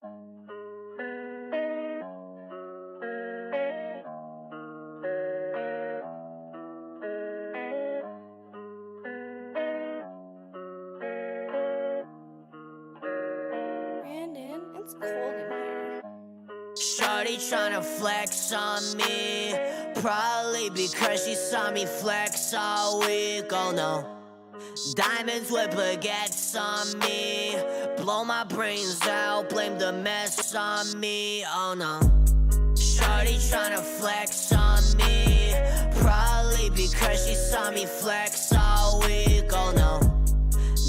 Brandon, it's cold in here. Shawty tryna flex on me, probably because she saw me flex all week, oh no. Diamonds with baguettes on me, blow my brains out, blame the mess on me, oh no. Shawty tryna flex on me, probably because she saw me flex all week, oh no.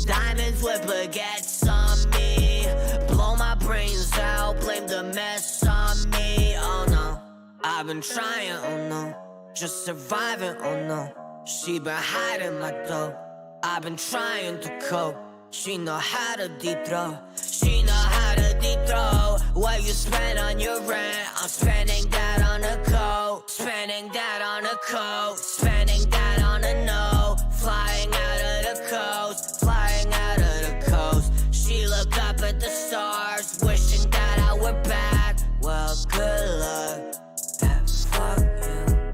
Diamonds with baguettes on me, blow my brains out, blame the mess on me, oh no. I've been trying, oh no, just surviving, oh no. She been hiding my dough, I've been trying to cope. She know how to deep throw, she know how to deep throw. What you spend on your rent, I'm spending that on a coat. Spending that on a coat, spending that on a note. Flying out of the coast, flying out of the coast. She looked up at the stars, wishing that I were back. Well, good luck, and fuck you.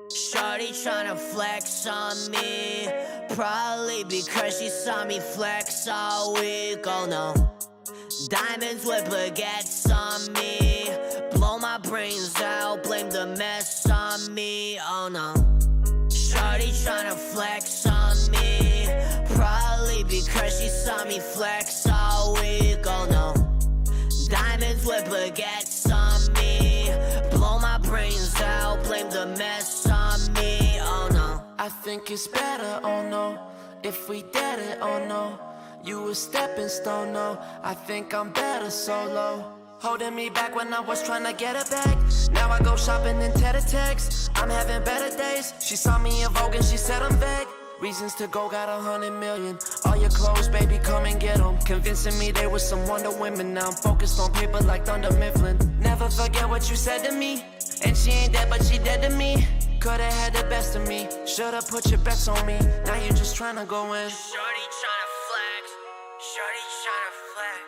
Shawty tryna flex on me, probably because she saw me flex all week, oh no. Diamonds with baguettes on me, blow my brains out, blame the mess on me, oh no. Shawty tryna flex on me, probably because she saw me flex all week, oh no. Diamonds with baguettes on me, blow my brains out, blame the mess on me, oh no. I think it's better, oh no, if we did it, oh no. You a stepping stone, no, I think I'm better solo. Holding me back when I was trying to get it back. Now I go shopping in tete-a-text. I'm having better days. She saw me in Vogue and she said I'm back. Reasons to go, got 100 million. All your clothes, baby, come and get them. Convincing me they was some Wonder Women. Now I'm focused on paper like Thunder Mifflin. Never forget what you said to me. And she ain't dead, but she dead to me. Coulda had the best of me. Shoulda put your bets on me. Now you just tryna go in. Shorty tryna flex, shorty tryna flex,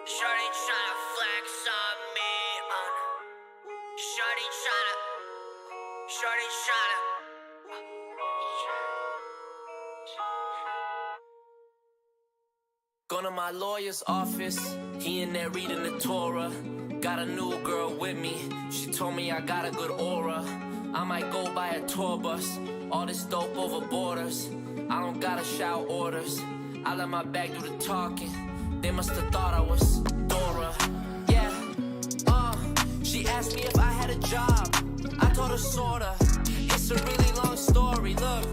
shorty tryna flex on me, oh no. Shorty tryna. Going to my lawyer's office, he in there reading the Torah. Got a new girl with me, she told me I got a good aura. I might go buy a tour bus, all this dope over borders. I don't gotta shout orders, I let my bag do the talking. They must've thought I was Dora. Yeah, she asked me if I had a job, I told her sorta. It's a really long story, look,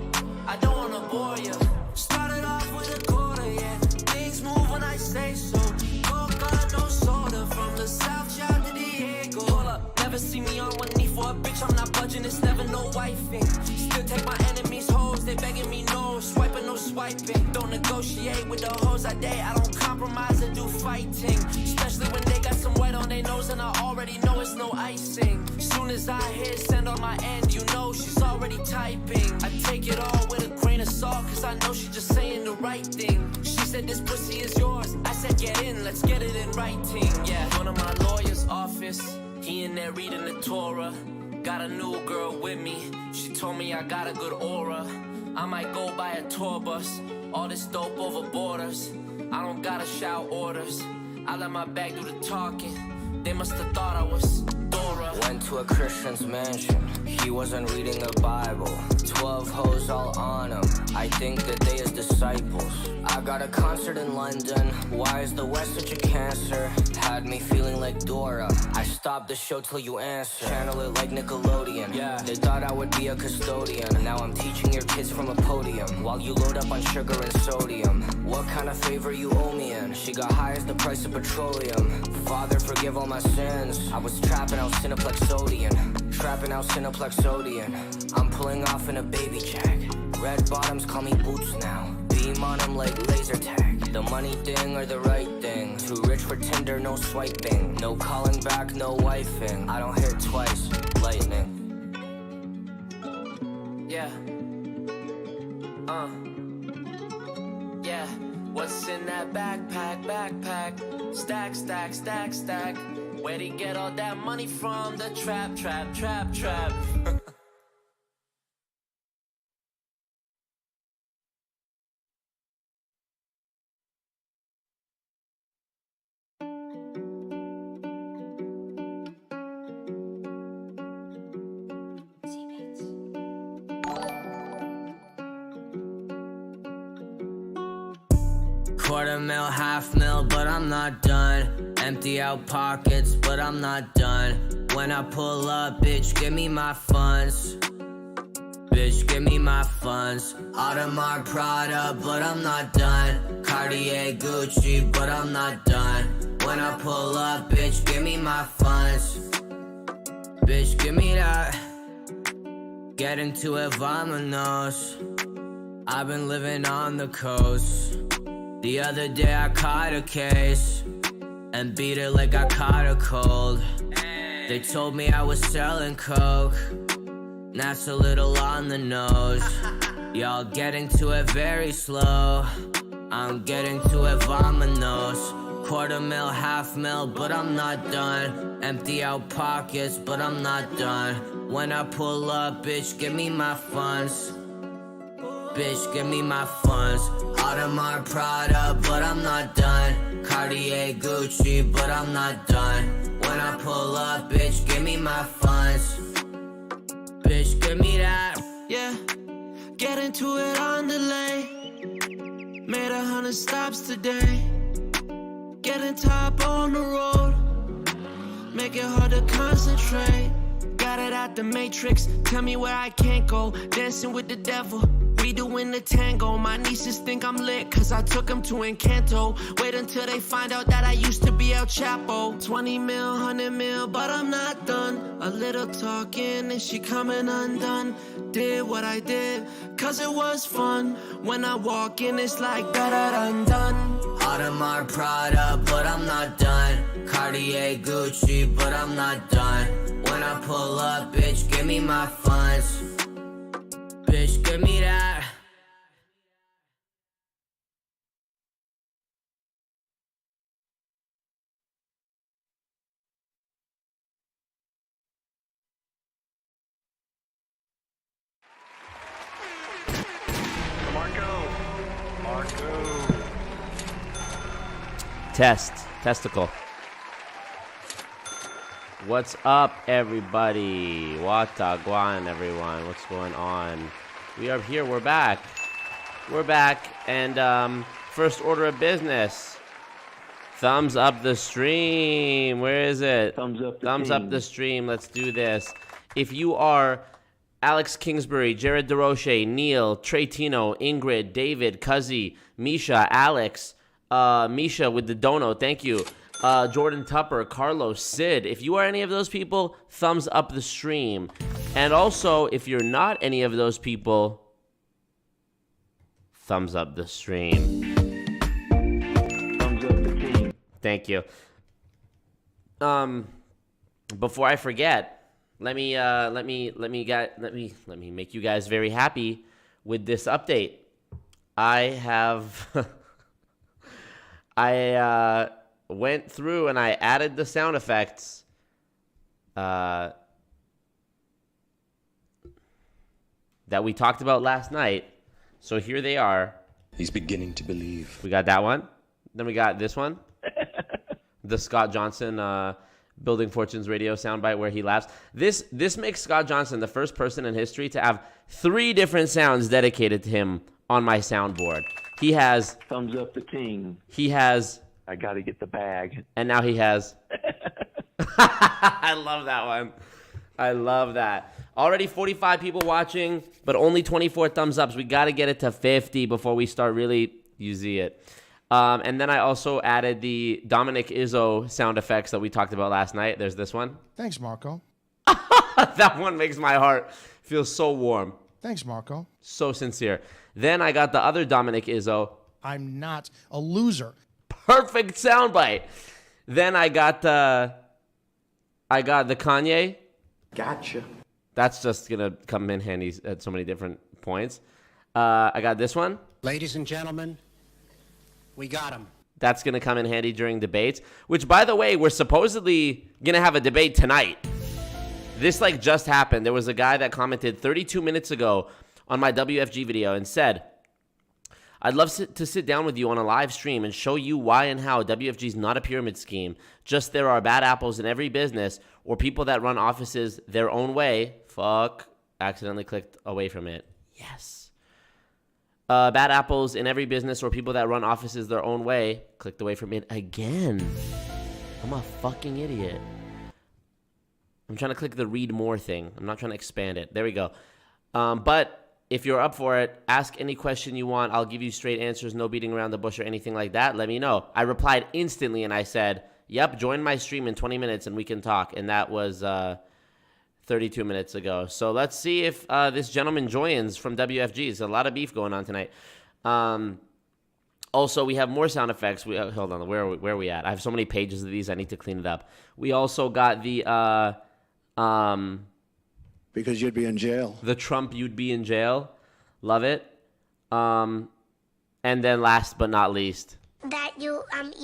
I don't wanna bore ya. Started off with a quarter, yeah, things move when I say so. Coca, no soda, from the South Side to Diego. Hold up, never see me on one knee for a bitch, I'm not budging, it's never no wifing. Still take my enemies' hoes, they begging me no, swiping, no swiping. Don't negotiate with the hoes I date, I don't compromise, I do fighting. Especially when they got some white on their nose and I already know it's no icing. Soon as I hit send on my end, you know she's already typing. I take it all with a grain of salt, cause I know she's just saying the right thing. She said this pussy is yours, I said get in, let's get it in writing. Yeah, one of my lawyer's office, he in there reading the Torah. Got a new girl with me, she told me I got a good aura. I might go buy a tour bus, all this dope over borders. I don't gotta shout orders, I let my bag do the talking. They must've thought I was Dora. Went to a Christian's mansion, he wasn't reading the Bible. 12 hoes all on him, I think that they his disciples. I got a concert in London, why is the West such a cancer? Had me feeling like Dora, I stopped the show till you answer. Channel it like Nickelodeon, yeah. They thought I would be a custodian, now I'm teaching your kids from a podium. While you load up on sugar and sodium, what kind of favor you owe me in? She got high as the price of petroleum. Father, forgive all my sins, I was trapping out Cineplexodian. Trapping out Cineplexodian, I'm pulling off in a baby jack. Red bottoms call me boots now. Beam on them like laser tag. The money thing or the right thing. Too rich for Tinder, no swiping. No calling back, no wifing. I don't hit twice, lightning. Yeah. Yeah, what's in in that backpack. Stack, stack, stack, stack. Where'd he get all that money from? The trap. Quarter mil, half mil, but I'm not done. Empty out pockets, but I'm not done. When I pull up, bitch, give me my funds. Bitch, give me my funds. Audemars Prada, but I'm not done. Cartier Gucci, but I'm not done. When I pull up, bitch, give me my funds. Bitch, give me that. Get into it, vamonos. I've been living on the coast. The other day I caught a case and beat it like I caught a cold. They told me I was selling coke. That's a little on the nose. Y'all getting to it very slow. I'm getting to it vamonos. Quarter mil, half mil, but I'm not done. Empty out pockets, but I'm not done. When I pull up, bitch, give me my funds. Bitch, give me my funds. Audemars Prada, but I'm not done. Cartier Gucci, but I'm not done. When I pull up, bitch, give me my funds. Bitch, give me that. Yeah, get into it on delay. Made 100 stops today. Getting top on the road. Make it hard to concentrate. Got it out the matrix. Tell me where I can't go. Dancing with the devil. We doing the tango. My nieces think I'm lit cause I took them to Encanto. Wait until they find out that I used to be El Chapo. 20 mil, 100 mil, but I'm not done. A little talking and she coming undone. Did what I did cause it was fun. When I walk in it's like da-da-dun-dun. Audemars Prada, but I'm not done. Cartier Gucci, but I'm not done. When I pull up, bitch, give me my funds. Bitch, give me that. Marco. Testicle. What's up, everybody? Wataguan, everyone. What's going on? We are here. We're back. And first order of business. Thumbs up the stream. Where is it? Thumbs up the stream. Let's do this. If you are Alex Kingsbury, Jared DeRoche, Neil, Trey Tino, Ingrid, David, Cuzzy, Misha, Alex, Misha with the dono, thank you. Jordan Tupper, Carlos, Sid. If you are any of those people, thumbs up the stream. And also, if you're not any of those people, thumbs up the stream. Thumbs up the team. Thank you. Before I forget, let me make you guys very happy with this update. I went through and I added the sound effects that we talked about last night. So here they are. He's beginning to believe. We got that one. Then we got this one. The Scott Johnson Building Fortunes radio soundbite where he laughs. This makes Scott Johnson the first person in history to have 3 different sounds dedicated to him on my soundboard. He has... Thumbs up the team. He has... I got to get the bag. And now he has... I love that one. I love that. Already 45 people watching, but only 24 thumbs ups. We got to get it to 50 before we start really... You see it. And then I also added the Dominick Izzo sound effects that we talked about last night. There's this one. Thanks, Marco. That one makes my heart feel so warm. Thanks, Marco. So sincere. Then I got the other Dominick Izzo. I'm not a loser. Perfect soundbite. Then I got the Kanye. Gotcha. That's just going to come in handy at so many different points. I got this one. Ladies and gentlemen, We got him. That's going to come in handy during debates, which, by the way, we're supposedly going to have a debate tonight. This just happened. There was a guy that commented 32 minutes ago on my WFG video and said, I'd love to sit down with you on a live stream and show you why and how WFG is not a pyramid scheme. Just there are bad apples in every business or people that run offices their own way. Fuck. Accidentally clicked away from it. Yes. Bad apples in every business or people that run offices their own way. Clicked away from it again. I'm a fucking idiot. I'm trying to click the read more thing. I'm not trying to expand it. There we go. But if you're up for it, ask any question you want. I'll give you straight answers, no beating around the bush or anything like that. Let me know. I replied instantly and I said, yep, join my stream in 20 minutes and we can talk. And that was 32 minutes ago. So let's see if this gentleman joins from WFG. There's a lot of beef going on tonight. Also, we have more sound effects. Hold on, where are we at? I have so many pages of these. I need to clean it up. We also got the because you'd be in jail. The Trump you'd be in jail. Love it. And then last but not least, that you want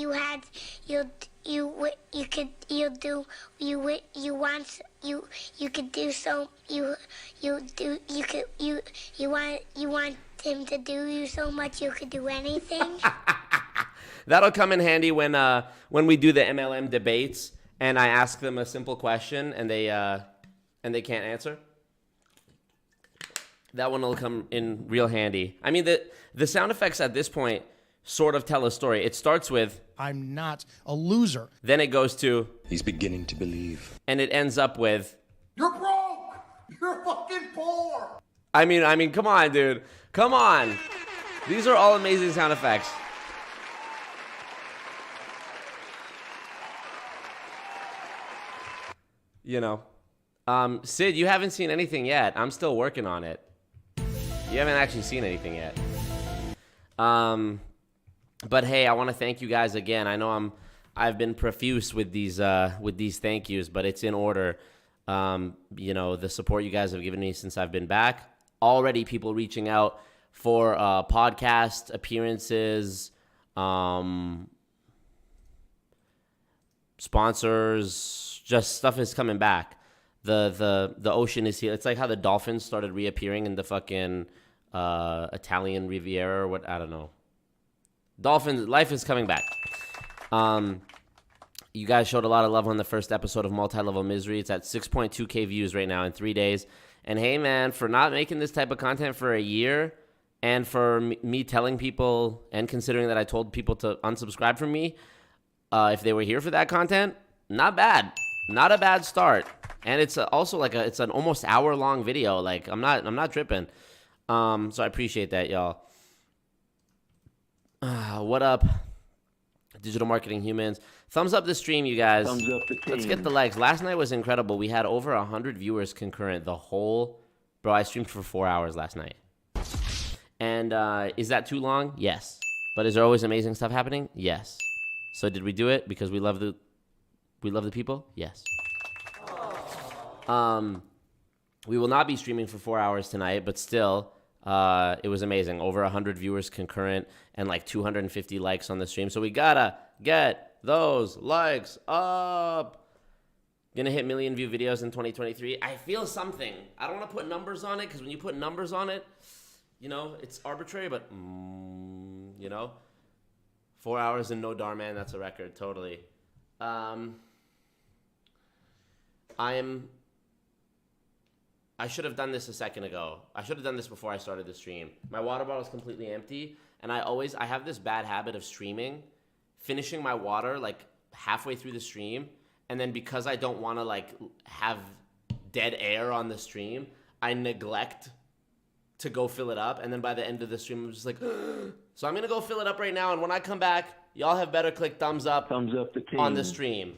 him to do you so much you could do anything. That'll come in handy when we do the MLM debates and I ask them a simple question and they can't answer. That one will come in real handy. I mean, the sound effects at this point sort of tell a story. It starts with, I'm not a loser. Then it goes to, he's beginning to believe. And it ends up with, You're broke. You're fucking poor. I mean, come on, dude. Come on. These are all amazing sound effects. You know. Sid, you haven't seen anything yet. I'm still working on it. You haven't actually seen anything yet. But hey, I want to thank you guys again. I know I've been profuse with these thank yous, but it's in order. You know, the support you guys have given me since I've been back. Already people reaching out for podcast appearances, sponsors, just stuff is coming back. The ocean is here. It's like how the dolphins started reappearing in the fucking Italian Riviera or what, I don't know. Dolphins, life is coming back. You guys showed a lot of love on the first episode of Multi-Level Misery. It's at 6.2K views right now in 3 days. And hey, man, for not making this type of content for a year and for me telling people and considering that I told people to unsubscribe from me if they were here for that content, not bad. Not a bad start. And it's also it's an almost hour-long video. Like, I'm not tripping. So I appreciate that, y'all. What up, digital marketing humans? Thumbs up the stream, you guys. Thumbs up the team. Let's get the likes. Last night was incredible. We had over 100 viewers concurrent. Bro, I streamed for 4 hours last night. And is that too long? Yes. But is there always amazing stuff happening? Yes. So did we do it because we love the people? Yes. We will not be streaming for 4 hours tonight, but still, it was amazing. Over 100 viewers concurrent and like 250 likes on the stream. So we gotta get those likes up. Gonna hit million view videos in 2023. I feel something. I don't want to put numbers on it because when you put numbers on it, you know, it's arbitrary, but, you know, 4 hours and no Darman, that's a record, totally. I should have done this a second ago. I should have done this before I started the stream. My water bottle is completely empty, and I have this bad habit of streaming, finishing my water like halfway through the stream, and then because I don't want to like have dead air on the stream, I neglect to go fill it up, and then by the end of the stream, I'm just like, so I'm gonna go fill it up right now, and when I come back, y'all have better click thumbs up the team. on the stream.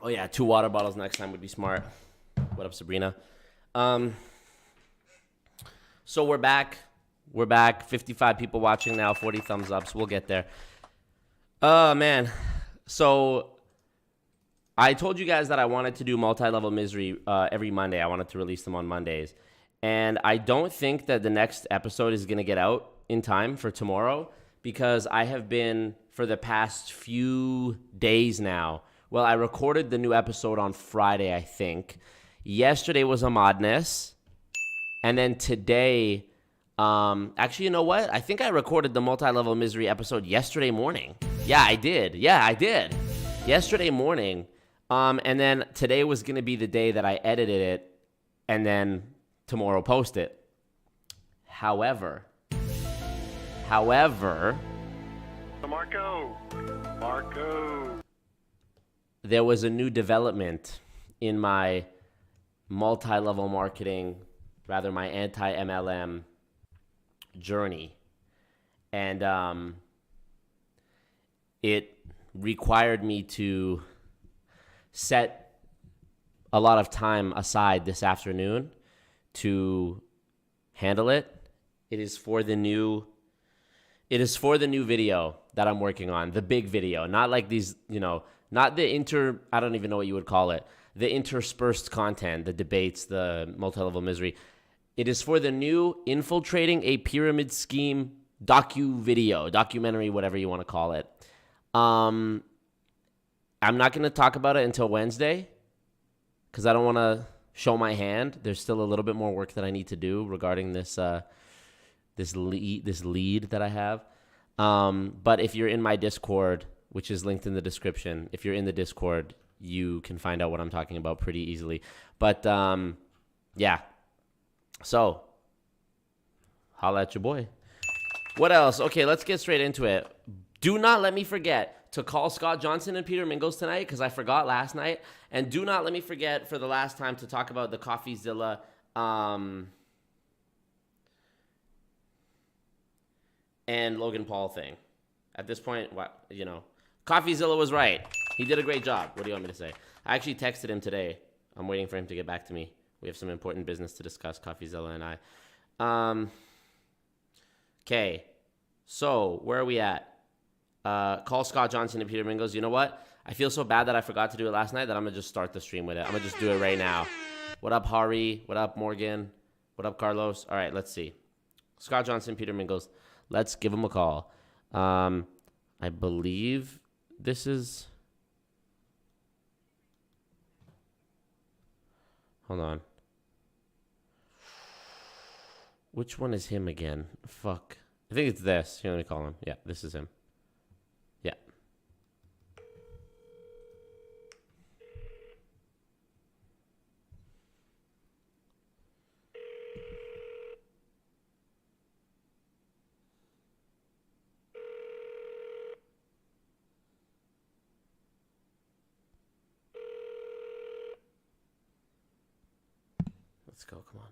Oh yeah, 2 water bottles next time would be smart. What up, Sabrina? So we're back. We're back. 55 people watching now, 40 thumbs ups. We'll get there. Oh, man. So I told you guys that I wanted to do multi-level misery every Monday. I wanted to release them on Mondays. And I don't think that the next episode is going to get out in time for tomorrow because I have been, for the past few days now, well, I recorded the new episode on Friday, I think. Yesterday was a madness. And then today, actually, you know what? I think I recorded the multi-level misery episode yesterday morning. Yeah, I did. Yesterday morning. And then today was going to be the day that I edited it and then tomorrow post it. However, Marco. There was a new development in my multi-level marketing, rather my anti-MLM journey. And it required me to set a lot of time aside this afternoon to handle it. It is for the new video that I'm working on, the big video, not like these, not the I don't even know what you would call it, the interspersed content, the debates, the multi-level misery. It is for the new Infiltrating a Pyramid Scheme documentary, whatever you want to call it. I'm not going to talk about it until Wednesday because I don't want to show my hand. There's still a little bit more work that I need to do regarding this lead that I have. But if you're in my Discord, which is linked in the description, if you're in the Discord, you can find out what I'm talking about pretty easily. But yeah. So, holla at your boy. What else? Okay, let's get straight into it. Do not let me forget to call Scott Johnson and Peter Mingles tonight because I forgot last night. And do not let me forget for the last time to talk about the CoffeeZilla and Logan Paul thing. At this point, CoffeeZilla was right. He did a great job. What do you want me to say? I actually texted him today. I'm waiting for him to get back to me. We have some important business to discuss, CoffeeZilla and I. Okay. So, where are we at? Call Scott Johnson and Peter Mingles. You know what? I feel so bad that I forgot to do it last night that I'm going to just start the stream with it. I'm going to just do it right now. What up, Hari? What up, Morgan? What up, Carlos? All right, let's see. Scott Johnson, Peter Mingles. Let's give him a call. I believe this is... Hold on. Which one is him again? Fuck. I think it's this. Here, let me call him. Yeah, this is him. Yeah. Let's go, come on.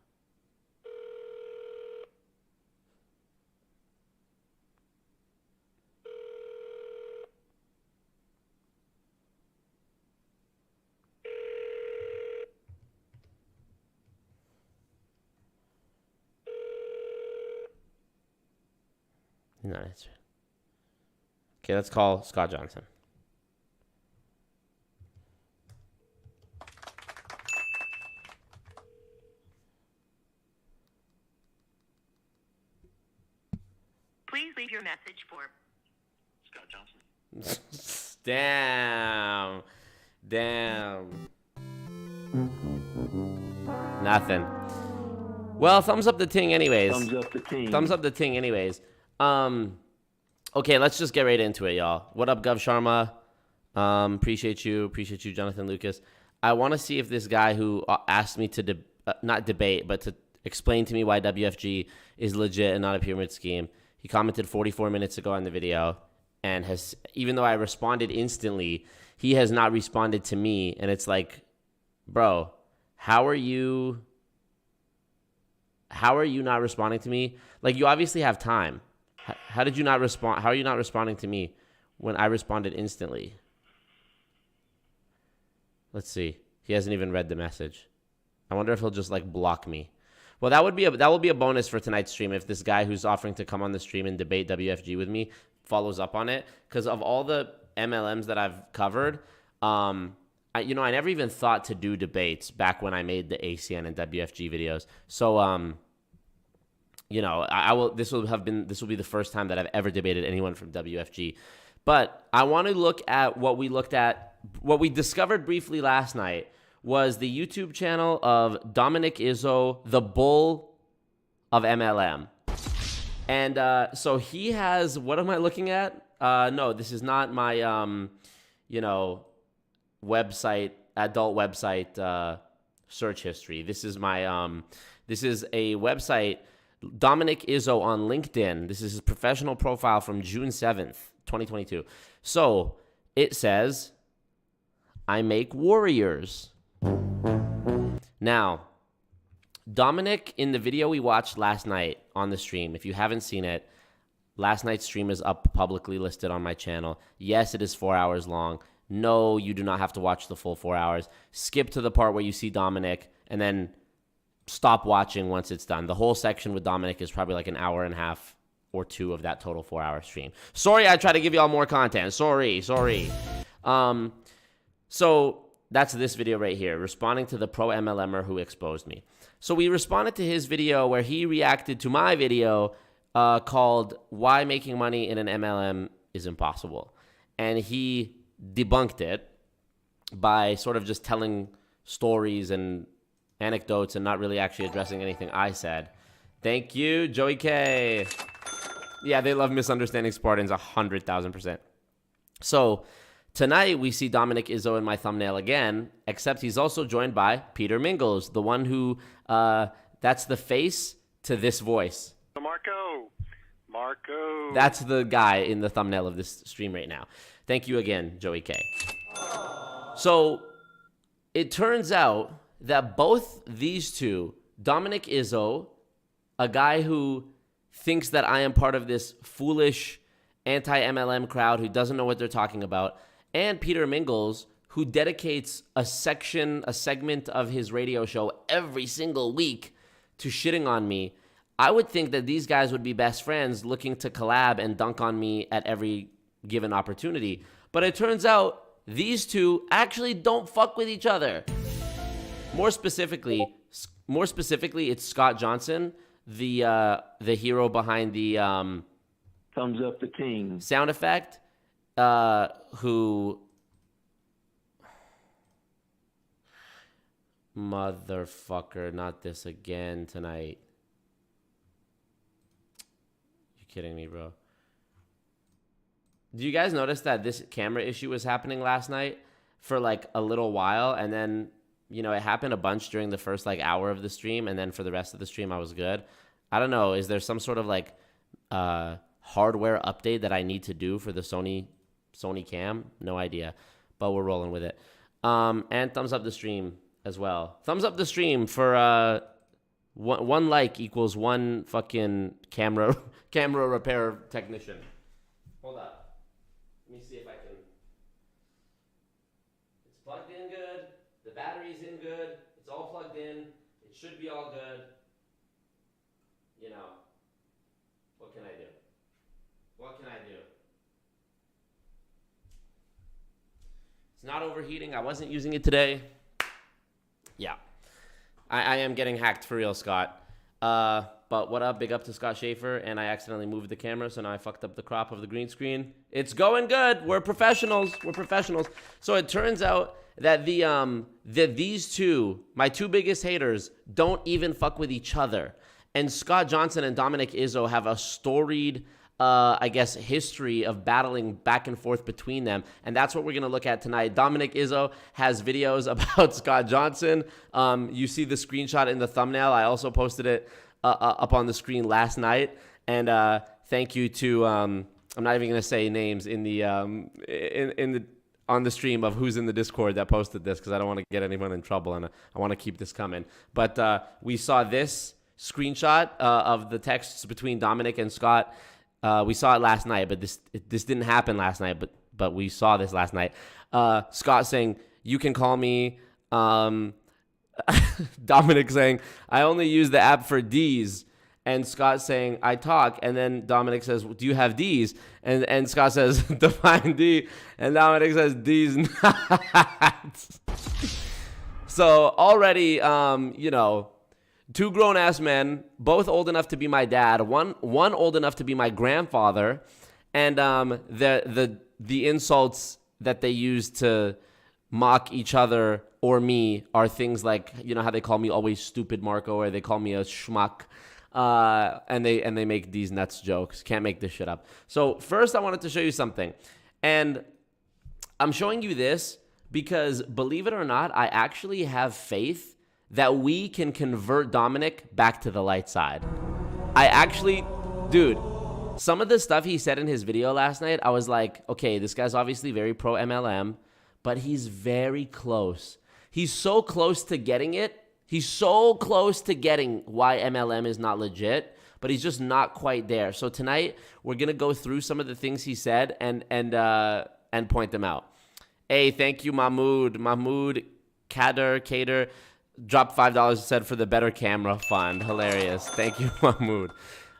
He's not answering. Okay, let's call Scott Johnson. Please leave your message for Scott Johnson. Damn. Nothing. Well, thumbs up the ting anyways. Thumbs up the ting anyways. Okay, let's just get right into it, y'all. What up, Gov Sharma? Appreciate you, Jonathan Lucas. I want to see if this guy who asked me to not debate, but to explain to me why WFG is legit and not a pyramid scheme. He commented 44 minutes ago on the video and has, even though I responded instantly, he has not responded to me. And it's like, bro, how are you not responding to me? Like, you obviously have time. How did you not respond? How are you not responding to me when I responded instantly? Let's see. He hasn't even read the message. I wonder if he'll just like block me. Well, that will be a bonus for tonight's stream if this guy who's offering to come on the stream and debate WFG with me follows up on it. Because of all the MLMs that I've covered, I never even thought to do debates back when I made the ACN and WFG videos. So, I will. This will be the first time that I've ever debated anyone from WFG. But I want to look at what we discovered briefly last night was the YouTube channel of Dominick Izzo, the Bull of MLM. And so he has, what am I looking at? No, this is not my, website, adult website search history. This is my, this is a website, Dominick Izzo on LinkedIn. This is his professional profile from June 7th, 2022. So it says, I make warriors. Now, Dominick, in the video we watched last night on the stream, if you haven't seen it, last night's stream is up publicly listed on my channel. Yes, it is 4 hours long. No, you do not have to watch the full 4 hours. Skip to the part where you see Dominick and then stop watching once it's done. The whole section with Dominick is probably like an hour and a half or two of that total 4 hour stream. Sorry, I try to give you all more content. Sorry. So that's this video right here, responding to the pro MLMer who exposed me. So we responded to his video where he reacted to my video called Why Making Money in an MLM is Impossible. And he debunked it by sort of just telling stories and anecdotes and not really actually addressing anything I said. Thank you, Joey K. Yeah, they love misunderstanding Spartans 100,000%. So tonight, we see Dominick Izzo in my thumbnail again, except he's also joined by Peter Mingles, the one who, that's the face to this voice. Marco. That's the guy in the thumbnail of this stream right now. Thank you again, Joey K. So it turns out that both these two, Dominick Izzo, a guy who thinks that I am part of this foolish anti-MLM crowd who doesn't know what they're talking about, and Peter Mingles, who dedicates a segment of his radio show every single week to shitting on me, I would think that these guys would be best friends looking to collab and dunk on me at every given opportunity. But it turns out these two actually don't fuck with each other. More specifically, it's Scott Johnson, the hero behind the thumbs up the king sound effect, who, motherfucker, not this again tonight. You kidding me, bro? Do you guys notice that this camera issue was happening last night for like a little while, and then, it happened a bunch during the first like hour of the stream, and then for the rest of the stream I was good? I don't know, is there some sort of like hardware update that I need to do for the Sony cam? No idea, but we're rolling with it. And thumbs up the stream as well. Thumbs up the stream for one like equals one fucking camera repair technician. Hold up. Let me see if I can. It's plugged in good. The battery's in good. It's all plugged in. It should be all good. What can I do? What can I do? It's not overheating. I wasn't using it today. Yeah. I am getting hacked for real, Scott. But what up? Big up to Scott Schaefer. And I accidentally moved the camera, so now I fucked up the crop of the green screen. It's going good. We're professionals. So it turns out that that these two, my two biggest haters, don't even fuck with each other. And Scott Johnson and Dominick Izzo have a storied, history of battling back and forth between them. And that's what we're going to look at tonight. Dominick Izzo has videos about Scott Johnson. You see the screenshot in the thumbnail. I also posted it up on the screen last night. And thank you to, I'm not even going to say names in the on the stream of who's in the Discord that posted this, because I don't want to get anyone in trouble, and I want to keep this coming. But we saw this screenshot of the texts between Dominick and Scott. We saw it last night, but this didn't happen last night, but we saw this last night. Scott saying, You can call me Dominic saying, I only use the app for D's. And Scott saying, I talk. And then Dominic says, do you have D's? And Scott says, define D. And Dominic says, D's not. So already, two grown-ass men, both old enough to be my dad, one old enough to be my grandfather, and the insults that they use to mock each other or me are things like, how they call me always stupid Marco, or they call me a schmuck. And they make these nuts jokes. Can't make this shit up. So first I wanted to show you something. And I'm showing you this because, believe it or not, I actually have faith that we can convert Dominic back to the light side. Dude, some of the stuff he said in his video last night, I was like, okay, this guy's obviously very pro MLM, but he's very close. He's so close to getting it. He's so close to getting why MLM is not legit, but he's just not quite there. So tonight we're gonna go through some of the things he said and point them out. Hey, thank you, Mahmood Kader dropped $5, said for the Better Camera Fund. Hilarious. Thank you, Mahmood.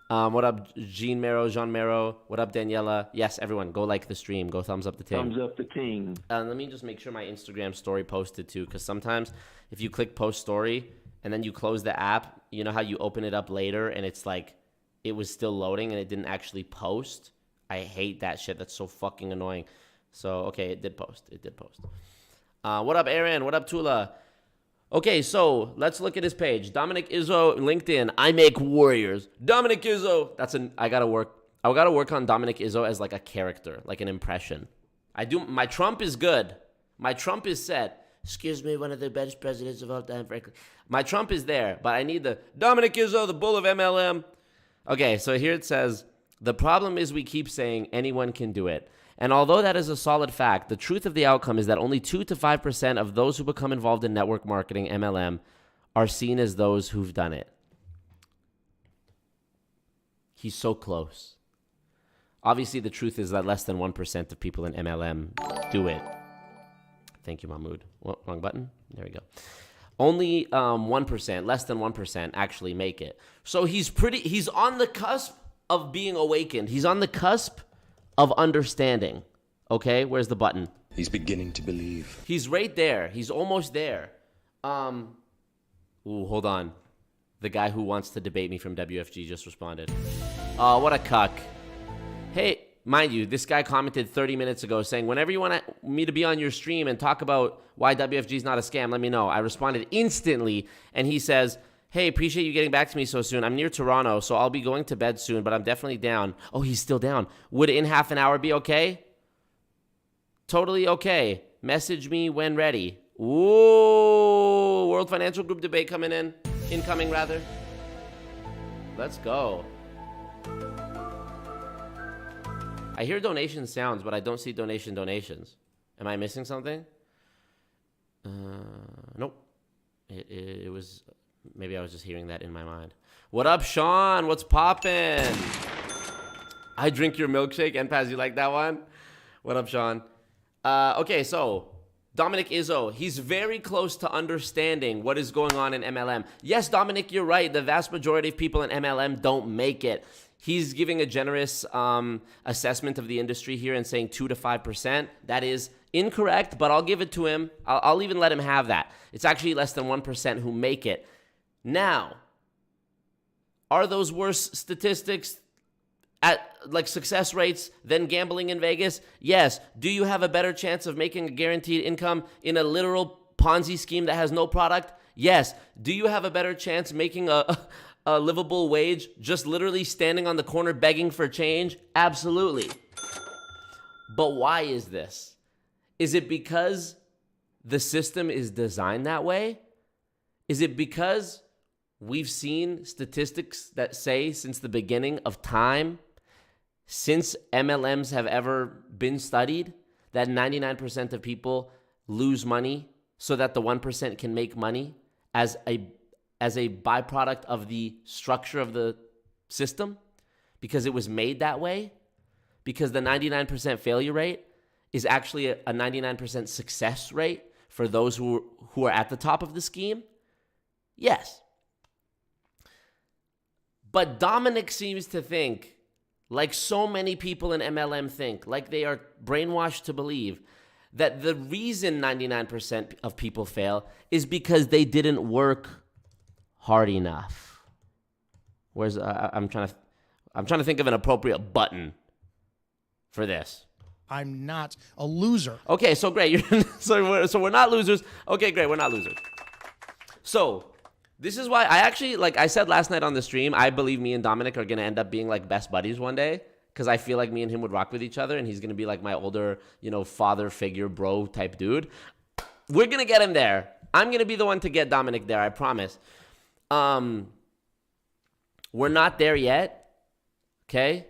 What up, Jean Mero? What up, Daniela? Yes, everyone, go like the stream. Go thumbs up the ting. Thumbs up the ting. Let me just make sure my Instagram story posted too, because sometimes if you click post story and then you close the app, you know how you open it up later and it's like it was still loading and it didn't actually post? I hate that shit. That's so fucking annoying. So, okay, it did post. What up, Aaron? What up, Tula? Okay, so let's look at his page. Dominick Izzo, LinkedIn. I make warriors. Dominick Izzo. I gotta work on Dominick Izzo as like a character, like an impression. My Trump is good. My Trump is set. Excuse me, one of the best presidents of all time, frankly. My Trump is there, but I need the Dominick Izzo, the bull of MLM. Okay, so here it says, the problem is we keep saying anyone can do it. And although that is a solid fact, the truth of the outcome is that only 2 to 5% of those who become involved in network marketing, MLM, are seen as those who've done it. He's so close. Obviously, the truth is that less than 1% of people in MLM do it. Thank you, Mahmood. Well, wrong button. There we go. Only 1%, less than 1% actually make it. So he's on the cusp of being awakened. He's on the cusp of understanding. Okay, where's the button? He's beginning to believe. He's right there. He's almost there. Ooh, hold on. The guy who wants to debate me from WFG just responded. Oh, what a cuck. Hey, mind you, this guy commented 30 minutes ago saying, whenever you want me to be on your stream and talk about why WFG is not a scam, let me know. I responded instantly, and he says, hey, appreciate you getting back to me so soon. I'm near Toronto, so I'll be going to bed soon, but I'm definitely down. Oh, he's still down. Would in half an hour be okay? Totally okay. Message me when ready. Ooh, World Financial Group debate coming in. Incoming, rather. Let's go. I hear donation sounds, but I don't see donations. Am I missing something? Nope. It was... Maybe I was just hearing that in my mind. What up, Sean? What's poppin'? I drink your milkshake. NPAS, you like that one? What up, Sean? Okay, so Dominick Izzo, he's very close to understanding what is going on in MLM. Yes, Dominic, you're right. The vast majority of people in MLM don't make it. He's giving a generous assessment of the industry here and saying 2 to 5%. That is incorrect, but I'll give it to him. I'll even let him have that. It's actually less than 1% who make it. Now, are those worse statistics at like success rates than gambling in Vegas? Yes. Do you have a better chance of making a guaranteed income in a literal Ponzi scheme that has no product? Yes. Do you have a better chance making a livable wage just literally standing on the corner begging for change? Absolutely. But why is this? Is it because the system is designed that way? Is it because we've seen statistics that say since the beginning of time, since MLMs have ever been studied, that 99% of people lose money so that the 1% can make money as a byproduct of the structure of the system? Because it was made that way? Because the 99% failure rate is actually a 99% success rate for those who are at the top of the scheme? Yes. But Dominick seems to think, like so many people in MLM think, like they are brainwashed to believe, that the reason 99% of people fail is because they didn't work hard enough. Where's I'm trying to think of an appropriate button for this. I'm not a loser. Okay, so great. So we're not losers. Okay, great. We're not losers. So this is why I actually, like I said last night on the stream, I believe me and Dominick are going to end up being like best buddies one day. Because I feel like me and him would rock with each other, and he's going to be like my older, father figure, bro type dude. We're going to get him there. I'm going to be the one to get Dominick there, I promise. We're not there yet, okay?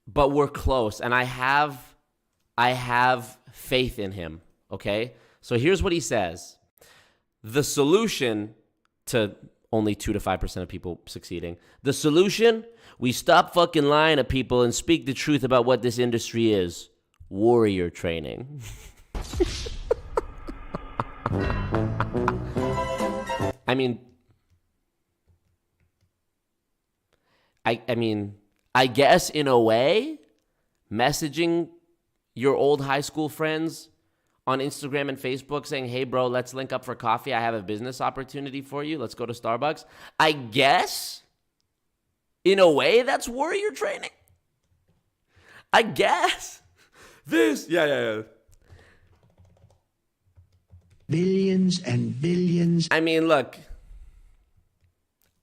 But we're close, and I have faith in him, okay? So here's what he says. The solution to only 2 to 5% of people succeeding. The solution, we stop fucking lying to people and speak the truth about what this industry is. Warrior training. I mean, I guess in a way, messaging your old high school friends on Instagram and Facebook saying, hey, bro, let's link up for coffee. I have a business opportunity for you. Let's go to Starbucks. I guess, in a way, that's warrior training. I guess. Yeah. Billions and billions. I mean, look,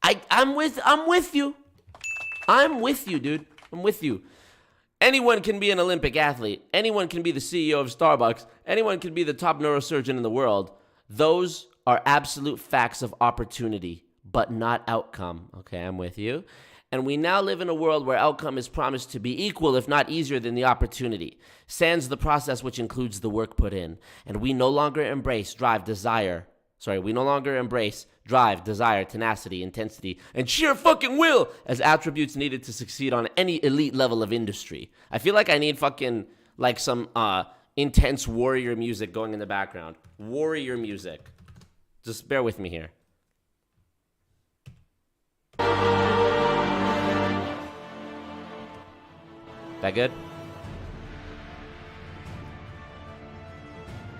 I'm with you. I'm with you, dude. I'm with you. Anyone can be an Olympic athlete. Anyone can be the CEO of Starbucks. Anyone can be the top neurosurgeon in the world. Those are absolute facts of opportunity, but not outcome. Okay, I'm with you. And we now live in a world where outcome is promised to be equal, if not easier, than the opportunity. Sans the process, which includes the work put in. And we no longer embrace desire, tenacity, intensity, and sheer fucking will as attributes needed to succeed on any elite level of industry. I feel like I need fucking, like, some intense warrior music going in the background. Warrior music. Just bear with me here. That good?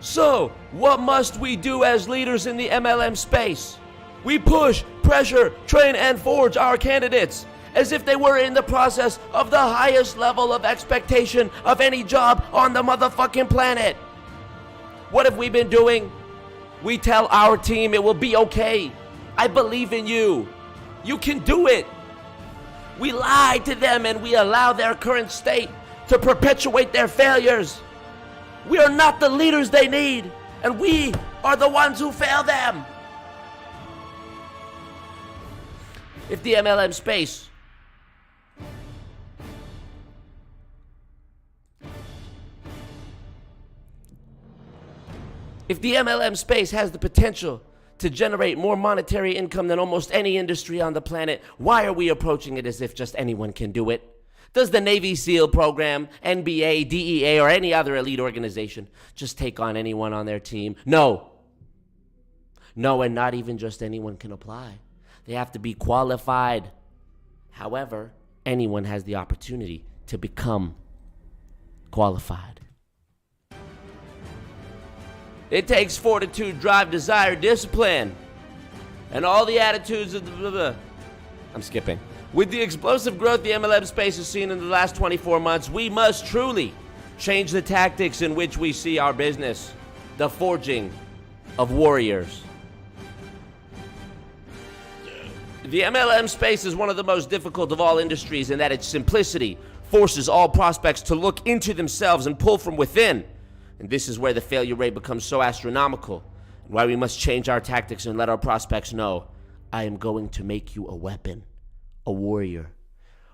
So, what must we do as leaders in the MLM space? We push, pressure, train, and forge our candidates as if they were in the process of the highest level of expectation of any job on the motherfucking planet. What have we been doing? We tell our team it will be okay. I believe in you. You can do it. We lie to them and we allow their current state to perpetuate their failures. We are not the leaders they need, and we are the ones who fail them. If the MLM space has the potential to generate more monetary income than almost any industry on the planet, why are we approaching it as if just anyone can do it? Does the Navy SEAL program, NBA, DEA, or any other elite organization just take on anyone on their team? No. No, and not even just anyone can apply. They have to be qualified. However, anyone has the opportunity to become qualified. It takes fortitude, drive, desire, discipline, and all the attitudes of the I'm skipping. With the explosive growth the MLM space has seen in the last 24 months, we must truly change the tactics in which we see our business, the forging of warriors. The MLM space is one of the most difficult of all industries in that its simplicity forces all prospects to look into themselves and pull from within. And this is where the failure rate becomes so astronomical, and why we must change our tactics and let our prospects know, I am going to make you a weapon, a warrior,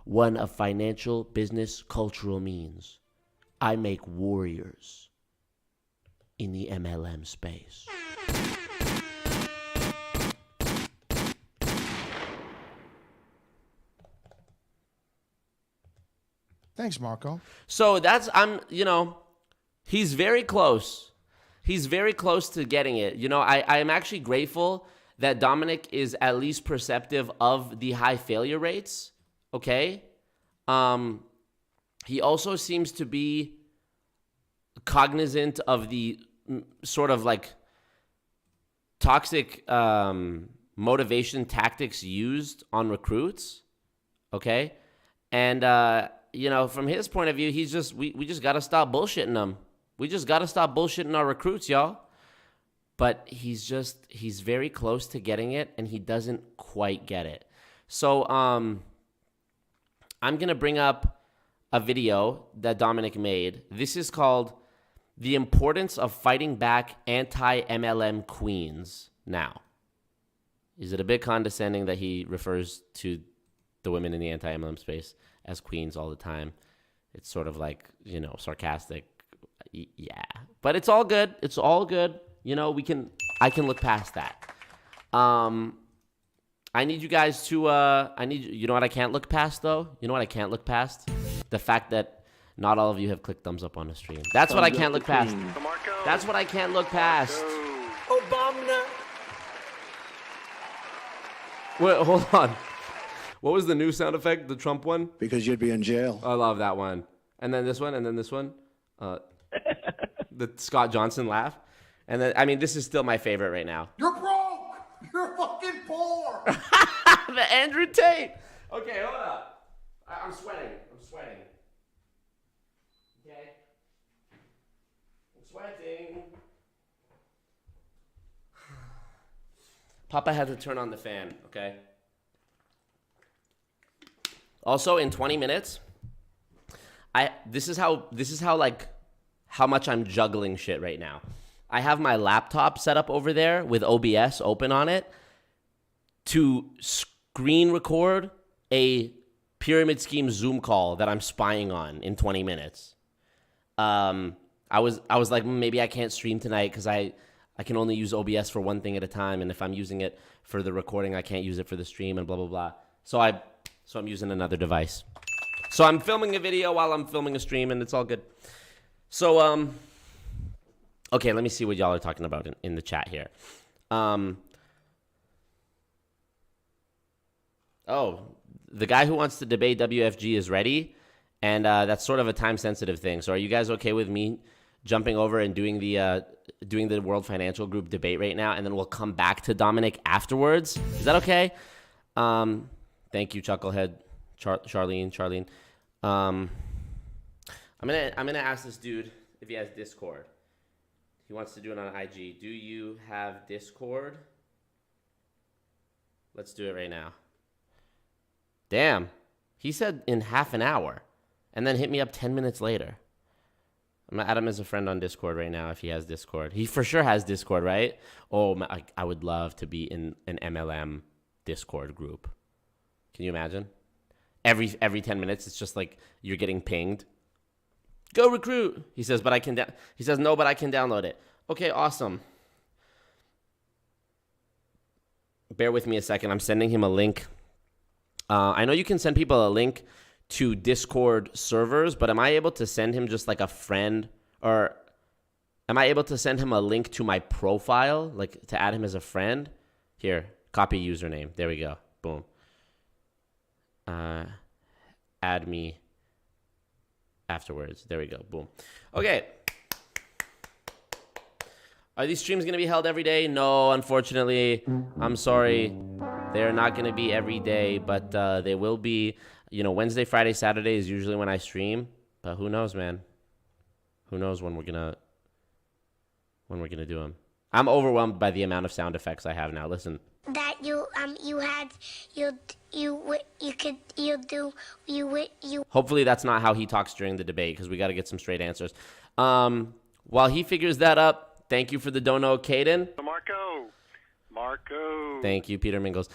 one of financial, business, cultural means. I make warriors in the MLM space. Thanks, Marco. So that's, he's very close. He's very close to getting it. You know, I am actually grateful that Dominick is at least perceptive of the high failure rates. Okay. He also seems to be cognizant of the sort of like toxic motivation tactics used on recruits. Okay. And, you know, from his point of view, he's just, we just got to stop bullshitting them. We just got to stop bullshitting our recruits, y'all. But he's very close to getting it, and he doesn't quite get it. So I'm going to bring up a video that Dominick made. This is called The Importance of Fighting Back Anti-MLM Queens. Now, is it a bit condescending that he refers to the women in the anti-MLM space as queens all the time? It's sort of like, you know, sarcastic. Yeah, but it's all good. It's all good. You know, I can look past that. I need you guys to, you know what I can't look past though? You know what I can't look past? The fact that not all of you have clicked thumbs up on the stream. That's what I can't look past. That's what I can't look past. Obama. Wait, hold on. What was the new sound effect? The Trump one? Because you'd be in jail. I love that one. And then this one, and then this one. The Scott Johnson laugh. And then, I mean, this is still my favorite right now. You're broke. You're fucking poor. The Andrew Tate. Okay, hold up. I'm sweating. Okay. I'm sweating. Papa had to turn on the fan, okay? Also, in 20 minutes, this is how like how much I'm juggling shit right now. I have my laptop set up over there with OBS open on it to screen record a pyramid scheme Zoom call that I'm spying on in 20 minutes. I was like, maybe I can't stream tonight because I can only use OBS for one thing at a time, and if I'm using it for the recording, I can't use it for the stream and blah blah blah. So I'm using another device. So I'm filming a video while I'm filming a stream, and it's all good. So okay, let me see what y'all are talking about in the chat here. Oh, the guy who wants to debate WFG is ready, and that's sort of a time-sensitive thing. So are you guys okay with me jumping over and doing the World Financial Group debate right now, and then we'll come back to Dominick afterwards? Is that okay? Thank you, Chucklehead, Charlene. I'm gonna ask this dude if he has Discord. He wants to do it on IG. Do you have Discord? Let's do it right now. Damn, he said in half an hour, and then hit me up 10 minutes later. I'm gonna add him as a friend on Discord right now if he has Discord. He for sure has Discord, right? Oh, I would love to be in an MLM Discord group. Can you imagine? Every 10 minutes, it's just like you're getting pinged. Go recruit. He says, but I can. He says no, but I can download it. Okay, awesome. Bear with me a second. I'm sending him a link. I know you can send people a link to Discord servers, but am I able to send him just like a friend, or am I able to send him a link to my profile, like to add him as a friend? Here, copy username. There we go. Boom. Add me afterwards. There we go. Boom. Okay. Are these streams going to be held every day? No, unfortunately. I'm sorry. They're not going to be every day, but they will be. You know, Wednesday, Friday, Saturday is usually when I stream. But who knows, man? Who knows when we're gonna do them? I'm overwhelmed by the amount of sound effects I have now. Listen. That you Hopefully that's not how he talks during the debate, because we got to get some straight answers. While he figures that up, thank you for the dono, Caden. Marco. Thank you, Peter Mingles.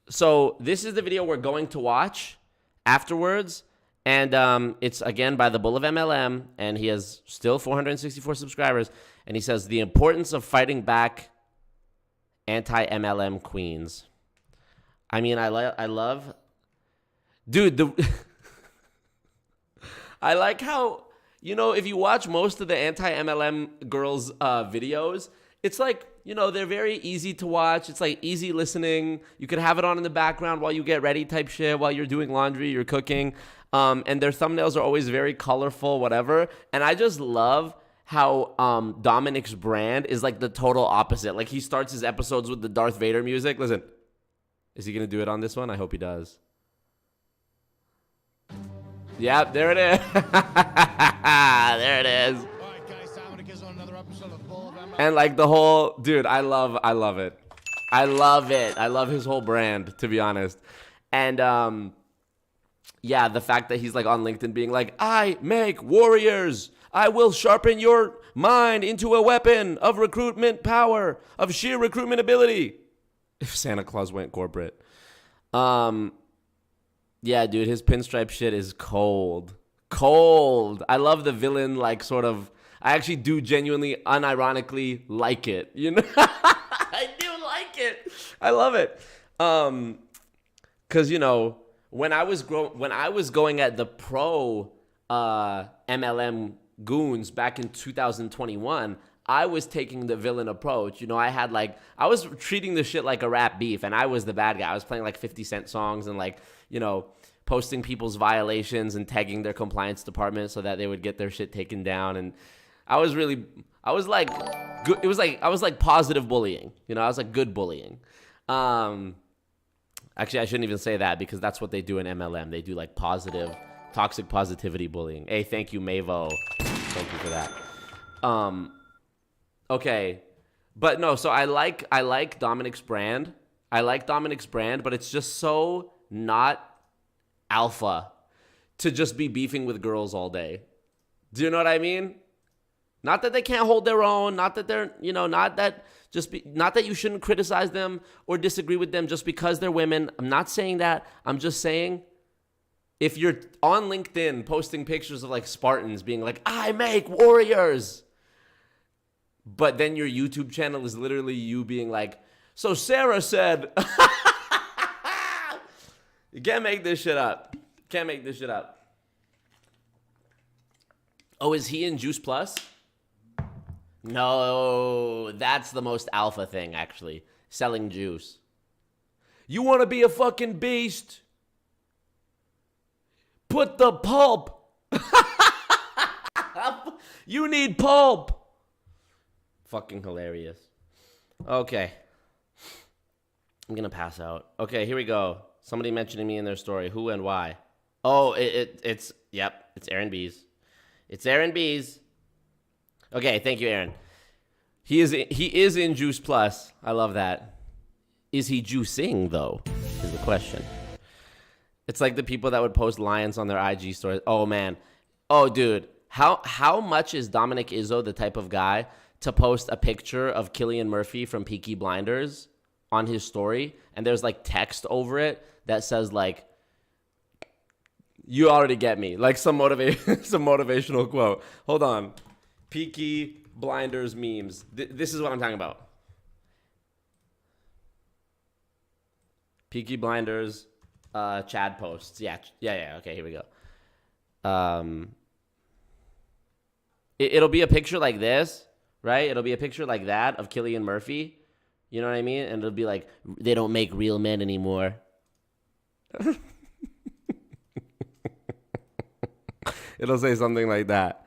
So this is the video we're going to watch afterwards, and it's again by the Bull of MLM, and he has still 464 subscribers, and he says the importance of fighting back anti-MLM queens. I mean, I love, dude. I like how you know, if you watch most of the anti-MLM girls' videos, it's like, you know, they're very easy to watch. It's like easy listening. You can have it on in the background while you get ready type shit, while you're doing laundry, you're cooking. And their thumbnails are always very colorful, whatever. And I just love how Dominick's brand is like the total opposite. Like he starts his episodes with the Darth Vader music. Listen, is he going to do it on this one? I hope he does. Yep, there it is. There it is. All right, guys, Dominick is on another episode of Bull of MLM. And like the whole, dude, I love it. I love it. I love his whole brand, to be honest. And yeah, the fact that he's like on LinkedIn being like, I make warriors. I will sharpen your mind into a weapon of recruitment power, of sheer recruitment ability. If Santa Claus went corporate. Yeah, dude, his pinstripe shit is cold. Cold. I love the villain, like, sort of. I actually do genuinely, unironically like it. You know? I do like it. I love it. Because, you know, when I was going at the pro MLM goons back in 2021, I was taking the villain approach. You know, I was treating the shit like a rap beef, and I was the bad guy. I was playing like 50 Cent songs and like, you know, posting people's violations and tagging their compliance department so that they would get their shit taken down. And I was like positive bullying. You know, I was like good bullying. Actually, I shouldn't even say that because that's what they do in MLM. They do like positive, toxic positivity bullying. Hey, thank you, Mavo. Thank you for that. Okay. But no, so I like Dominick's brand. I like Dominick's brand, but it's just so not alpha to just be beefing with girls all day. Do you know what I mean? Not that they can't hold their own, not that they're, you know, not that you shouldn't criticize them or disagree with them just because they're women. I'm not saying that. I'm just saying if you're on LinkedIn posting pictures of like Spartans being like, I make warriors, but then your YouTube channel is literally you being like, so Sarah said, you can't make this shit up. Can't make this shit up. Oh, is he in Juice Plus? No, that's the most alpha thing, actually. Selling juice. You want to be a fucking beast? Put the pulp. You need pulp. Fucking hilarious. Okay. I'm going to pass out. Okay, here we go. Somebody mentioning me in their story. Who and why? Oh, it's Aaron Bees. It's Aaron Bees. Okay, thank you, Aaron. He is in Juice Plus. I love that. Is he juicing, though, is the question. It's like the people that would post lions on their IG stories. Oh, man. Oh, dude. How much is Dominick Izzo the type of guy to post a picture of Cillian Murphy from Peaky Blinders on his story, and there's, like, text over it that says, like, you already get me. Like some motivational quote. Hold on. Peaky Blinders memes. This is what I'm talking about. Peaky Blinders Chad posts. Yeah. Okay, here we go. It'll be a picture like this, right? It'll be a picture like that of Cillian Murphy. You know what I mean? And it'll be like, they don't make real men anymore. It'll say something like that.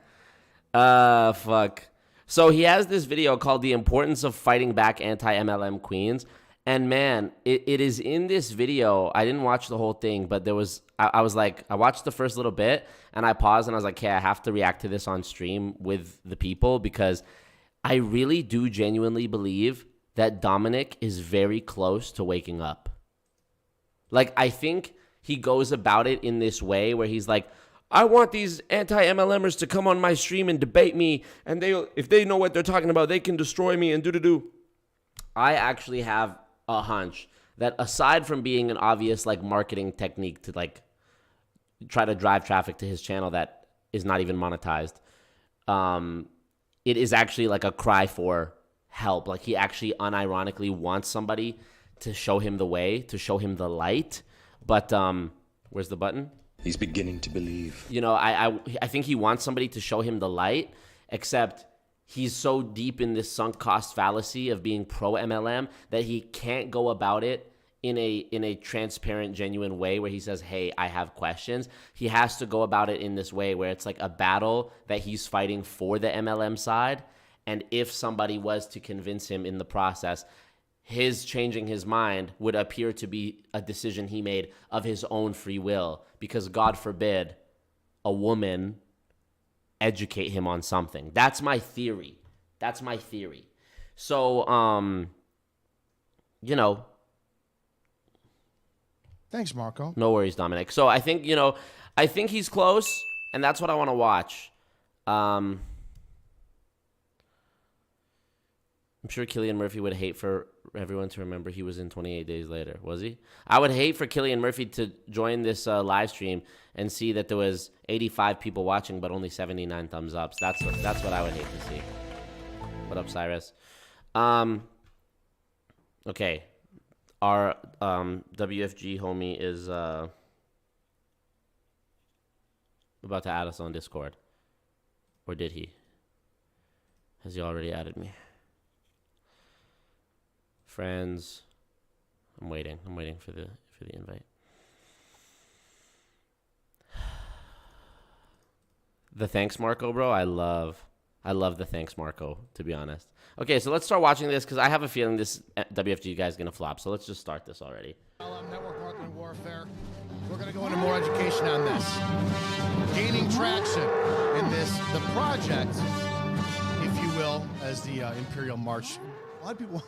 Fuck. So he has this video called The Importance of Fighting Back Anti-MLM Queens. And man, it is in this video. I didn't watch the whole thing, but there was, I was like, I watched the first little bit and I paused and I was like, okay, I have to react to this on stream with the people because I really do genuinely believe that Dominick is very close to waking up. Like, I think he goes about it in this way where he's like, I want these anti-MLMers to come on my stream and debate me, and if they know what they're talking about, they can destroy me and do. I actually have a hunch that aside from being an obvious like marketing technique to like try to drive traffic to his channel that is not even monetized, it is actually like a cry for help. Like he actually unironically wants somebody to show him the way, to show him the light. But where's the button? He's beginning to believe. You know, I think he wants somebody to show him the light, except he's so deep in this sunk cost fallacy of being pro MLM that he can't go about it in a transparent, genuine way where he says, hey, I have questions. He has to go about it in this way where it's like a battle that he's fighting for the MLM side. And if somebody was to convince him in the process, his changing his mind would appear to be a decision he made of his own free will, because God forbid a woman educate him on something. That's my theory. So, you know, Thanks, Marco. no worries, Dominic. So I think, I think he's close, and that's what I want to watch. I'm sure Cillian Murphy would hate for everyone to remember he was in 28 Days Later. Was he? I would hate for Cillian Murphy to join this live stream and see that there was 85 people watching, but only 79 thumbs ups. That's what I would hate to see. What up, Cyrus? Okay. Our WFG homie is about to add us on Discord. Or did he? Has he already added me? Friends. I'm waiting for the invite. The thanks Marco, bro. I love the thanks Marco, to be honest. Okay, so let's start watching this because I have a feeling this WFG guy is going to flop. So let's just start this already. Network marketing warfare. We're going to go into more education on this. Gaining traction in the project, if you will, as the Imperial March. A lot of people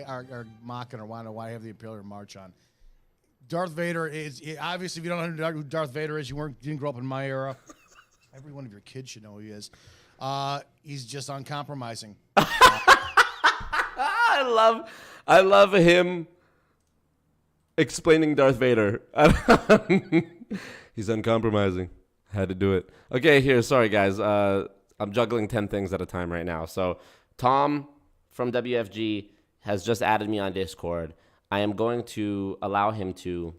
are mocking or wondering why I have the Imperial March on. Darth Vader is, obviously, if you don't know who Darth Vader is, you didn't grow up in my era. Every one of your kids should know who he is. He's just uncompromising. I love him explaining Darth Vader. He's uncompromising. Had to do it. Okay, here. Sorry, guys. I'm juggling 10 things at a time right now. So, Tom from WFG has just added me on Discord. I am going to allow him to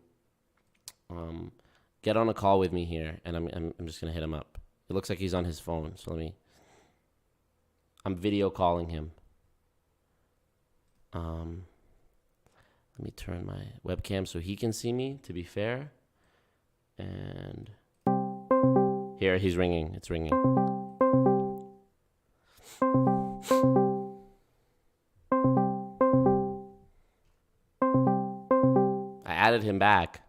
get on a call with me here, and I'm just going to hit him up. It looks like he's on his phone, so I'm video calling him. Let me turn my webcam so he can see me, to be fair. And here, he's ringing. It's ringing. I added him back.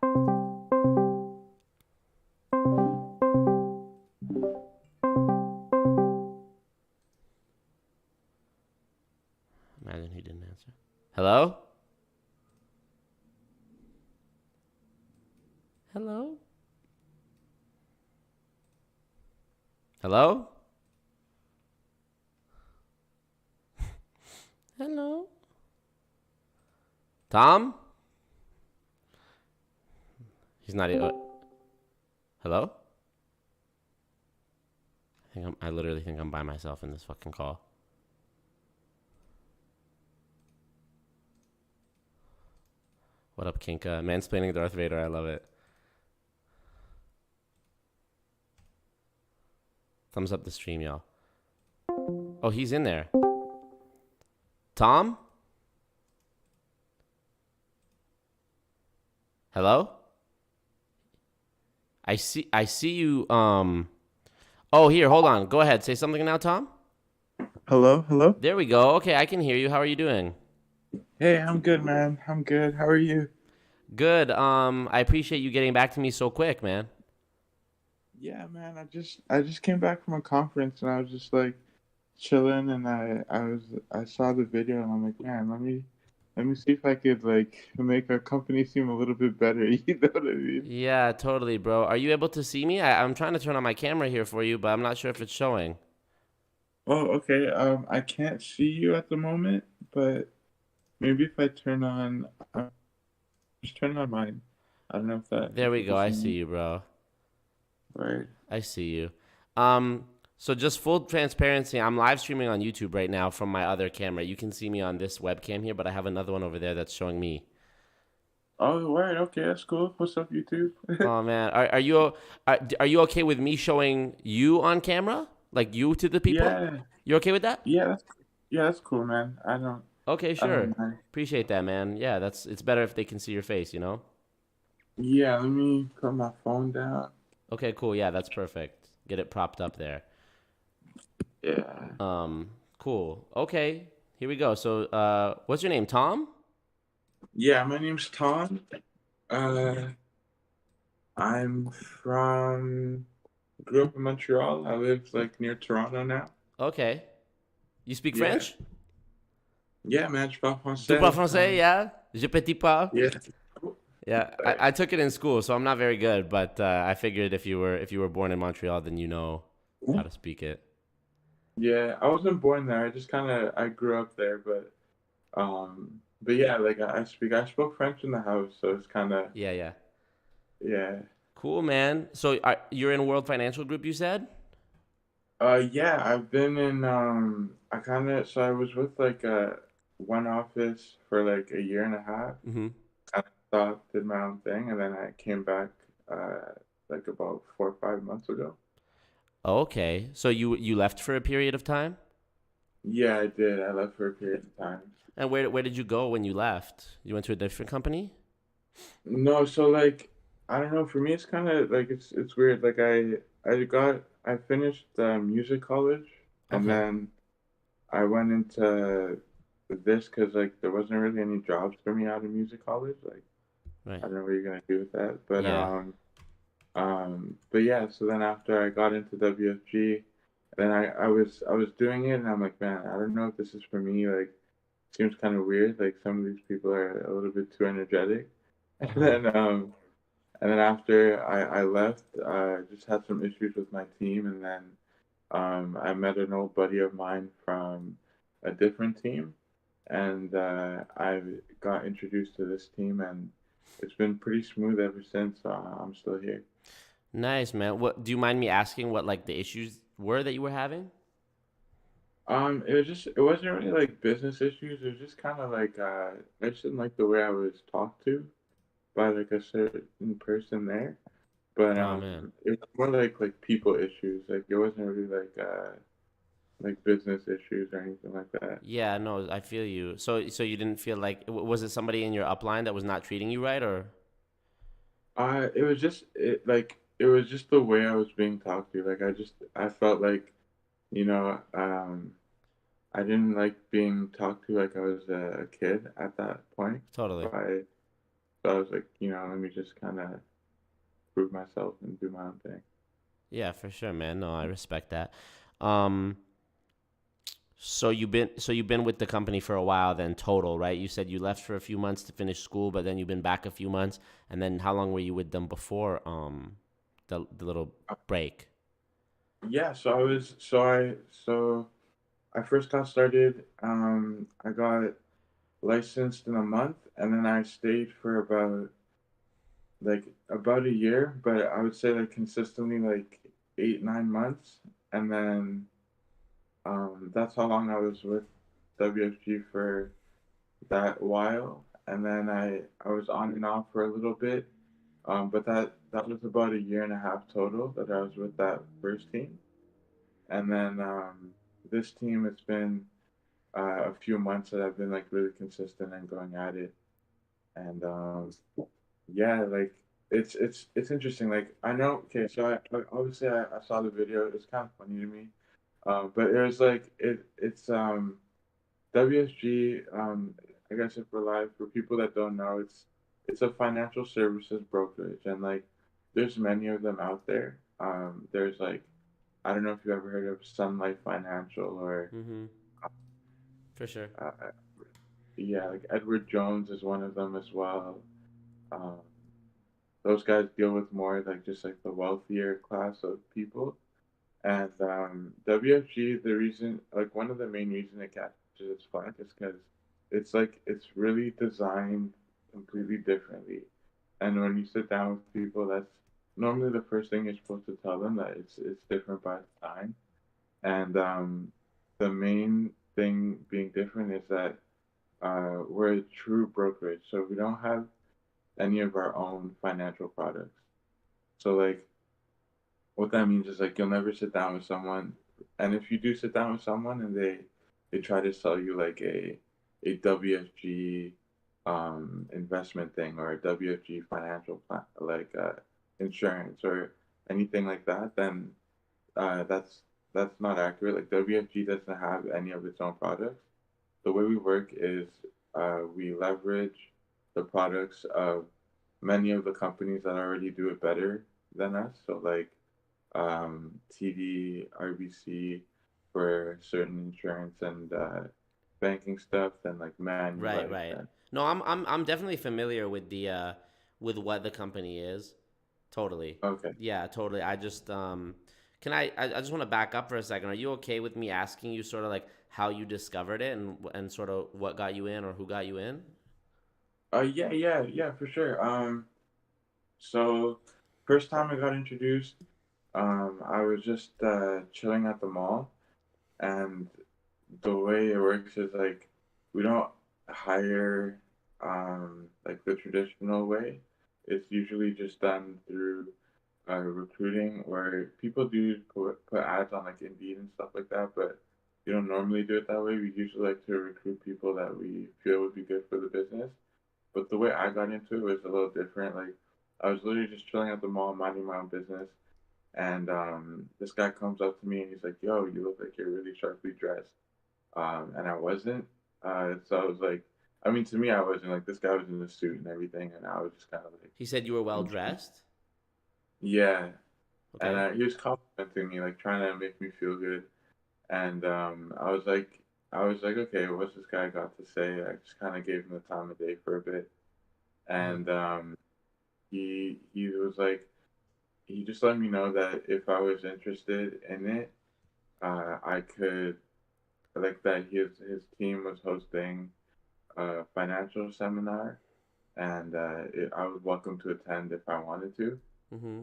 Imagine he didn't answer. Hello? Hello? Hello? Hello? Tom? He's not even. Hello? I literally think I'm by myself in this fucking call. What up, Kinka? Mansplaining Darth Vader. I love it. Thumbs up the stream, y'all. Oh, he's in there. Tom? Hello? I see you. Oh, here, hold on. Go ahead. Say something now, Tom. Hello? There we go. Okay, I can hear you. How are you doing? Hey, I'm good, man. I'm good. How are you? Good. I appreciate you getting back to me so quick, man. Yeah, man. I just came back from a conference and I was just like chilling, and I saw the video and I'm like, man, let me see if I could like make our company seem a little bit better. You know what I mean? Yeah, totally, bro. Are you able to see me? I'm trying to turn on my camera here for you, but I'm not sure if it's showing. Oh, okay. I can't see you at the moment, but maybe if I just turn on mine. I don't know if that. There we go. I see you, bro. Right. I see you. So just full transparency, I'm live streaming on YouTube right now from my other camera. You can see me on this webcam here, but I have another one over there that's showing me. Oh, right. Okay, that's cool. What's up, YouTube? Oh man, are you okay with me showing you on camera, like you to the people? Yeah, You okay with that? yeah, that's cool, man. Okay, I sure. don't mind. Appreciate that, man. Yeah, it's better if they can see your face, you know? Yeah, let me put my phone down. Okay, cool. Yeah, that's perfect. Get it propped up there. Yeah. Cool. Okay, here we go. So, what's your name? Tom? Yeah, my name's Tom. Uh, I'm from grew up in Montreal. I live like near Toronto now. Okay. You speak Yeah. French? Yeah, man, je parle Tu parles français. français? Yeah. Je petit pas. Yeah. Yeah, I took it in school, so I'm not very good, but I figured if you were born in Montreal, then you know how to speak it. Yeah, I wasn't born there. I just kind of I grew up there, but yeah, like I spoke French in the house, so it's kind of Yeah, yeah. yeah. Cool, man. So you're in World Financial Group, you said? Yeah, I've been in I kind of so I was with like one office for like a year and a half. Mm-hmm. I thought did my own thing, and then I came back like about 4 or 5 months ago. Okay. So you left for a period of time? Yeah, I did. I left for a period of time. And where did you go when you left? You went to a different company? No, so like I don't know. For me, it's kind of like it's weird. Like I finished music college, and Okay. then I went into this because like there wasn't really any jobs for me out of music college. Like Right. I don't know what you're gonna do with that, Yeah. but yeah. So then after I got into WFG, then I was doing it, and I'm like, man, I don't know if this is for me. Like seems kind of weird. Like some of these people are a little bit too energetic. And Uh-huh. then after I left, I just had some issues with my team, and then I met an old buddy of mine from a different team, and I got introduced to this team, and it's been pretty smooth ever since. I'm still here. Nice, man. What do you mind me asking what like the issues were that you were having? It wasn't really like business issues. It was just kind of like I just didn't like the way I was talked to by like a certain person there. But Oh man. it was more like people issues. Like it wasn't really like business issues or anything like that. Yeah, no, I feel you. So you didn't feel like was it somebody in your upline that was not treating you right or? It was just it was just the way I was being talked to. Like I felt like you know I didn't like being talked to like I was a kid at that point. Totally. So I was like let me just kind of prove myself and do my own thing. Yeah, for sure, man. No, I respect that. Um, so you've been with the company for a while then total, right? You said you left for a few months to finish school, but then you've been back a few months. And then how long were you with them before the little break? Yeah, so I first got started. I got licensed in a month, and then I stayed for about a year, but I would say like consistently like 8 9 months, and then that's how long I was with WFG for that while, and then I was on and off for a little bit, but that was about a year and a half total that I was with that first team, and then this team it's been a few months that I've been like really consistent and going at it, and yeah, like it's interesting. Like I know, okay, so obviously I saw the video. It's kind of funny to me, but it was like it's WSG. I guess if we're live for people that don't know, it's a financial services brokerage, and like there's many of them out there. There's like I don't know if you've ever heard of Sun Life Financial or Mm-hmm. For sure. uh, yeah, like Edward Jones is one of them as well. Um, those guys deal with more like just like the wealthier class of people. And WFG, the reason, like one of the main reason it catches its flack is because it's really designed completely differently. And when you sit down with people, that's normally the first thing you're supposed to tell them that it's different by design. And the main thing being different is that we're a true brokerage, so we don't have any of our own financial products. So like what that means is like you'll never sit down with someone, and if you do sit down with someone and they try to sell you like a WFG investment thing or a WFG financial plan, like insurance or anything like that, then that's not accurate. Like WFG doesn't have any of its own products. The way we work is we leverage the products of many of the companies that already do it better than us. So like TD, RBC for certain insurance and banking stuff, then like Right, Manulife. right. No, I'm definitely familiar with the with what the company is. Totally. Okay. Yeah, totally. I just can I just want to back up for a second. Are you okay with me asking you sort of like how you discovered it and sort of what got you in or who got you in? Yeah, for sure. So first time I got introduced, I was just chilling at the mall, and the way it works is like we don't hire like the traditional way. It's usually just done through recruiting where people do put ads on like Indeed and stuff like that, but we don't normally do it that way. We usually like to recruit people that we feel would be good for the business. But the way I got into it was a little different. Like I was literally just chilling at the mall, minding my own business, and this guy comes up to me and he's like, "Yo, you look like you're really sharply dressed." And I wasn't. So I was like, I mean, to me, I wasn't. Like this guy was in a suit and everything, and I was just kind of like, He said you were well dressed. yeah. And Okay. he was complimenting me, like trying to make me feel good. And I was like, okay, what's this guy got to say? I just kind of gave him the time of day for a bit, Mm-hmm. and he was like, he just let me know that if I was interested in it, I could, like that his team was hosting a financial seminar, and I was welcome to attend if I wanted to. Mm-hmm.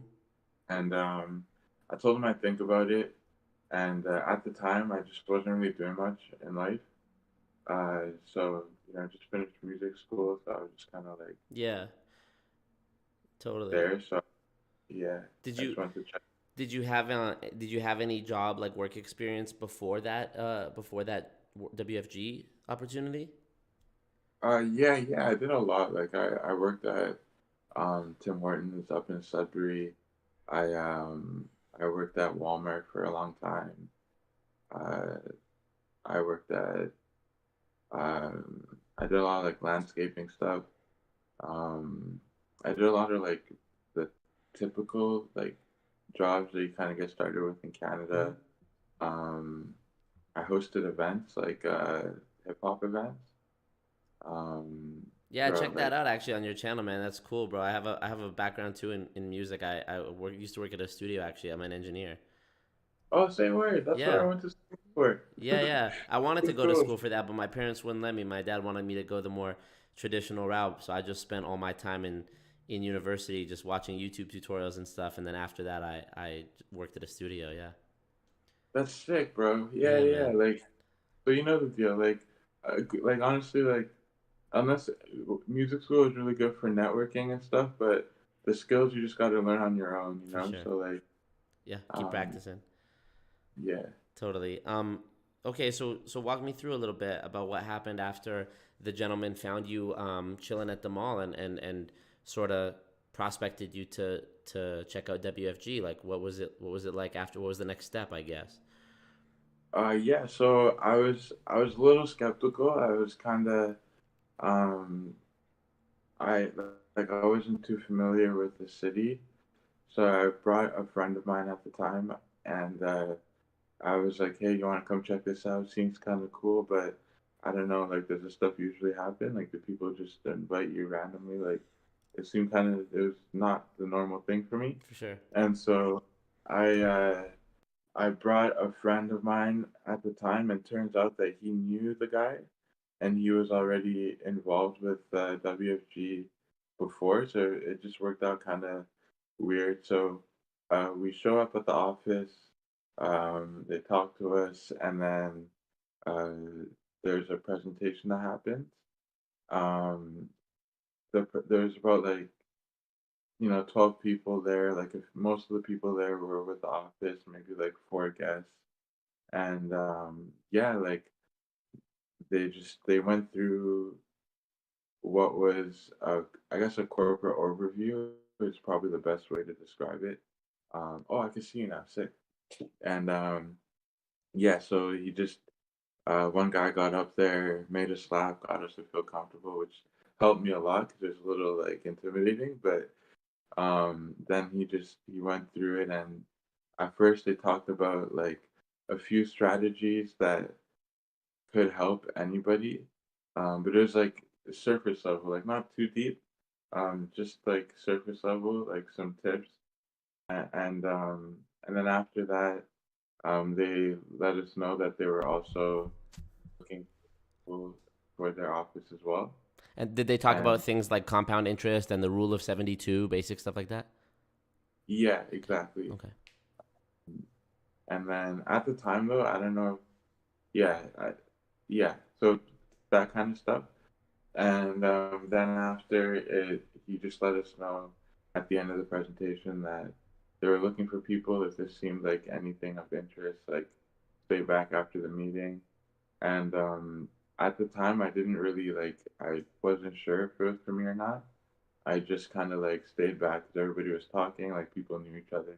And I told him I'd think about it. And at the time, I just wasn't really doing much in life. So I just finished music school, so I was just kind of like Yeah, totally. there. So yeah, Did I just you wanted to check. did you have any job like work experience before that WFG opportunity? Yeah, I did a lot. Like I worked at Tim Hortons up in Sudbury. I worked at Walmart for a long time. Uh, I worked at I did a lot of like landscaping stuff. Um, I did a lot of like the typical like jobs that you kind of get started with in Mm-hmm. Canada. Um, I hosted events like hip hop events. Um, Yeah, throughout check that like out actually on your channel, man. That's cool, bro. I have a background too in music. Used to work at a studio actually. I'm an engineer. oh, say word. That's what I Yeah. went to school for. Yeah, yeah. I wanted to Pretty go to cool. school for that, but my parents wouldn't let me. My dad wanted me to go the more traditional route, so I just spent all my time in university just watching YouTube tutorials and stuff, and then after that I worked at a studio, yeah. That's sick, bro. Yeah, Yeah. man. Like, so you know the deal. Like honestly, like unless music school is really good for networking and stuff, but the skills you just got to learn on your own, you For know. sure. So like, Yeah, keep um, practicing. yeah. Totally. Okay, so walk me through a little bit about what happened after the gentleman found you chilling at the mall and sort of prospected you to check out WFG. Like what was it like after what was the next step, I guess? Yeah. So I was a little skeptical. I was kind of um, I I wasn't too familiar with the city, so I brought a friend of mine at the time, and I was like, "Hey, you want to come check this out? Seems kind of cool, but I don't know. Like, does this stuff usually happen? Like, do people just invite you randomly? Like, it seemed kind of it was not the normal thing for me." For sure. And so I I brought a friend of mine at the time, and turns out that he knew the guy, and he was already involved with WFG before, so it just worked out kind of weird. So we show up at the office, they talk to us, and then uh, there's a presentation that happens. Um, there's about like 12 people there. Like if most of the people there were with the office, maybe like four guests, and yeah, like they went through what was I guess a corporate overview is probably the best way to describe it. Oh, I can see you now. Sick. And yeah, so he just one guy got up there, made us laugh, got us to feel comfortable, which helped me a lot because it was a little like intimidating. But then he went through it, and at first they talked about like a few strategies that could help anybody, but it was like surface level, like not too deep, just like surface level, like some tips, and then after that, they let us know that they were also looking for their office as well. And did they talk about And things like compound interest and the rule of 72, basic stuff like that? yeah, exactly. Okay. And then at the time though, I don't know. Yeah, yeah. So that kind of stuff. And then after it, he just let us know at the end of the presentation that they were looking for people if this seemed like anything of interest, like stay back after the meeting. And at the time, I didn't really like, I wasn't sure if it was for me or not. I just kind of like stayed back because everybody was talking, like people knew each other.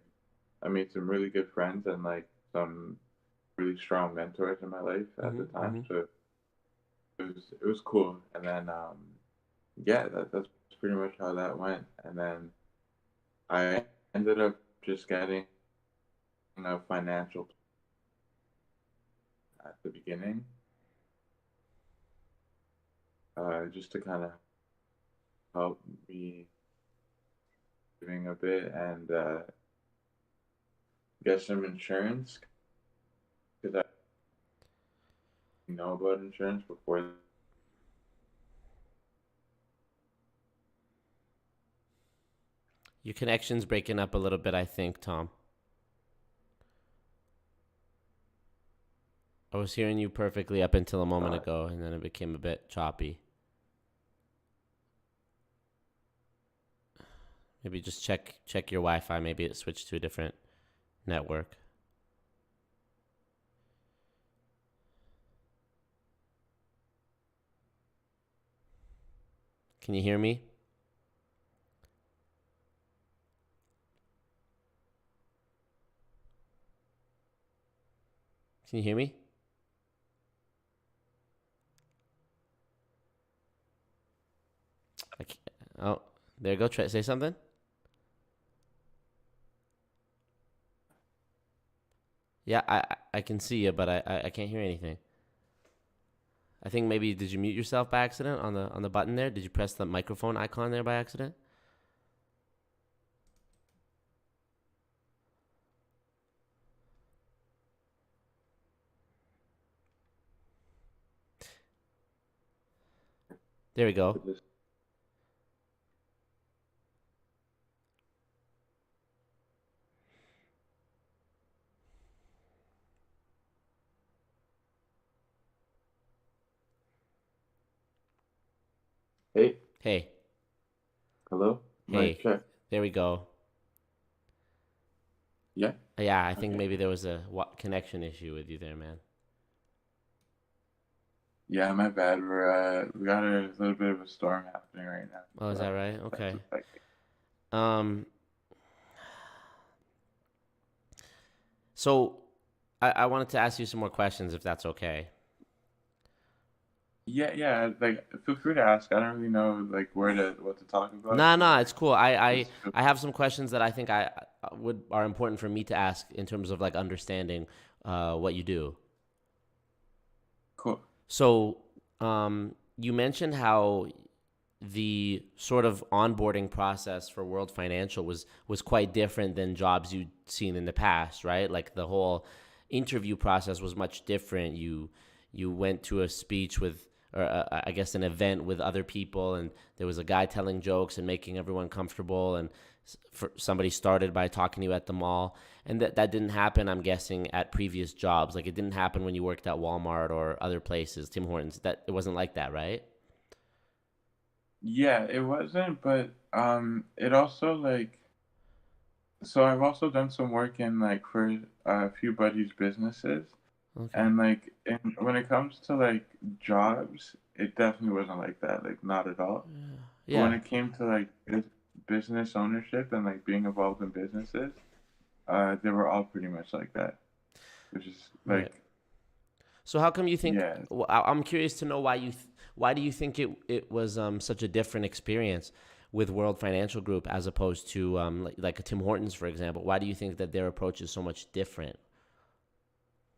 I made some really good friends and like some really strong mentors in my life at the time. So it was cool. And then yeah, that's pretty much how that went. And then I ended up just getting a financial at the beginning, just to kind of help me saving a bit and get some insurance because I didn't know about insurance before. Your connection's breaking up a little bit, I think, Tom. I was hearing you perfectly up until a moment ago, and then it became a bit choppy. Maybe just check your Wi-Fi. Maybe it switched to a different network. Can you hear me? Can you hear me? Oh, there you go. Try say something. Yeah, I can see you, but I can't hear anything. I think maybe did you mute yourself by accident on the button there? Did you press the microphone icon there by accident? There we go. Hey. Hey. Hello? Hey. Mic check. There we go. Yeah? Yeah, I think maybe there was a connection issue with you there, man. Yeah, my bad. We got a little bit of a storm happening right now. Oh, is that right? Okay. So I wanted to ask you some more questions, if that's okay. Yeah. Like, feel free to ask. I don't really know like what to talk about. No, it's cool. I have some questions that I think are important for me to ask in terms of like understanding what you do. Cool. So, you mentioned how the sort of onboarding process for World Financial was quite different than jobs you'd seen in the past, right? Like the whole interview process was much different. You went to a speech with, or I guess an event with other people, and there was a guy telling jokes and making everyone comfortable, and somebody started by talking to you at the mall, and that didn't happen, I'm guessing, at previous jobs. Like it didn't happen when you worked at Walmart or other places, Tim Hortons. That it wasn't like that, right? Yeah, it wasn't, but it also like so I've also done some work in like for a few buddies' businesses, Okay. and like when it comes to like jobs, it definitely wasn't like that, like not at all. But when Yeah. it came to like business ownership and like being involved in businesses, they were all pretty much like that, which is Right. like So how come you think? yeah. I'm curious to know why why do you think it was such a different experience with World Financial Group as opposed to like a Tim Hortons, for example? Why do you think that their approach is so much different?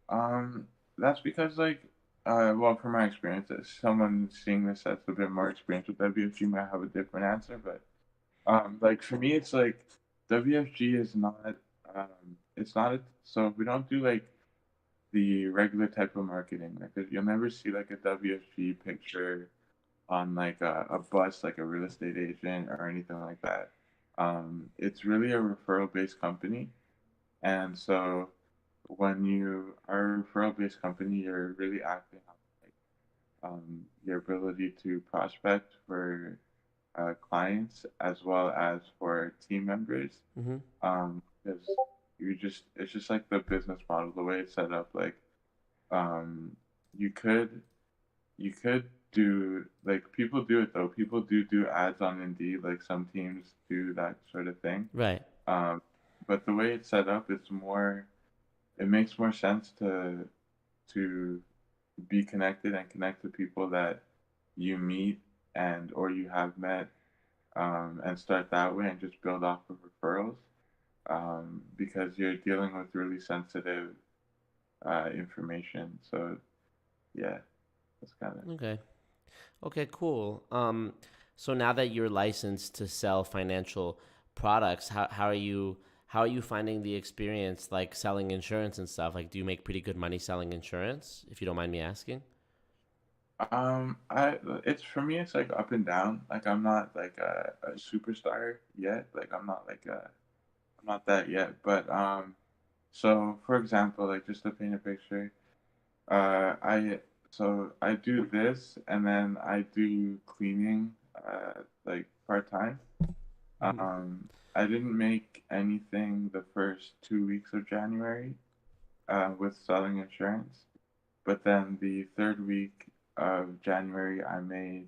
Um, that's because like well, from my experience, as someone seeing this that's a bit more experienced with WFG might have a different answer, but like for me, it's like WFG is not it's not so we don't do like the regular type of marketing. Like you'll never see like a WFG picture on like a bus, like a real estate agent or anything like that. It's really a referral based company, and so when you are a referral based company, you're really acting on your ability to prospect for clients as well as for team members. Mm-hmm. Because it's just like the business model, the way it's set up. Like, um, you could you could do like people do it though. People do ads on Indeed. Like some teams do that sort of thing. Right. Um, but the way it's set up, it makes more sense to be connected and connect to people that you meet and or you have met, and start that way and just build off of referrals, because you're dealing with really sensitive information. So yeah, that's kind of. Okay. Okay, cool. So now that you're licensed to sell financial products, how are you finding the experience like selling insurance and stuff? Like, do you make pretty good money selling insurance, if you don't mind me asking? I it's for me. It's like up and down. Like I'm not like a superstar yet. Like I'm not that yet. But so for example, like just to paint a picture, I so I do this and then I do cleaning like part time. Mm-hmm. I didn't make anything the first 2 weeks of January with selling insurance, but then the third week of January I made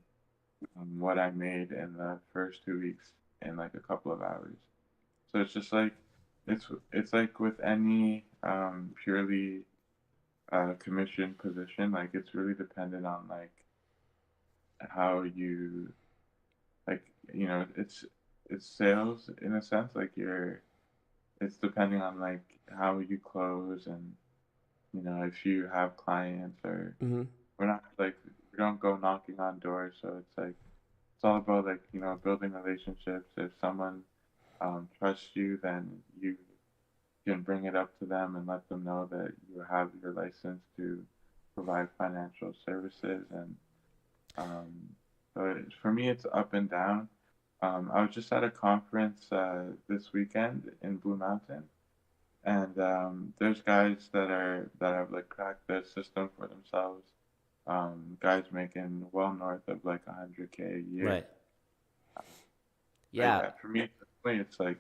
what I made in the first 2 weeks in like a couple of hours. So it's just like it's like with any purely commission position, like it's really dependent on like how you like it's sales in a sense. Like it's depending on like how you close and if you have clients or Mm-hmm. we're not like we don't go knocking on doors. So it's like it's all about like building relationships. If someone trusts you, then you can bring it up to them and let them know that you have your license to provide financial services. And um, for me, it's up and down. I was just at a conference this weekend in Blue Mountain, and there's guys that have like cracked the system for themselves. Guys making well north of like 100K a year. Right. But Yeah. yeah, for me, personally, it's like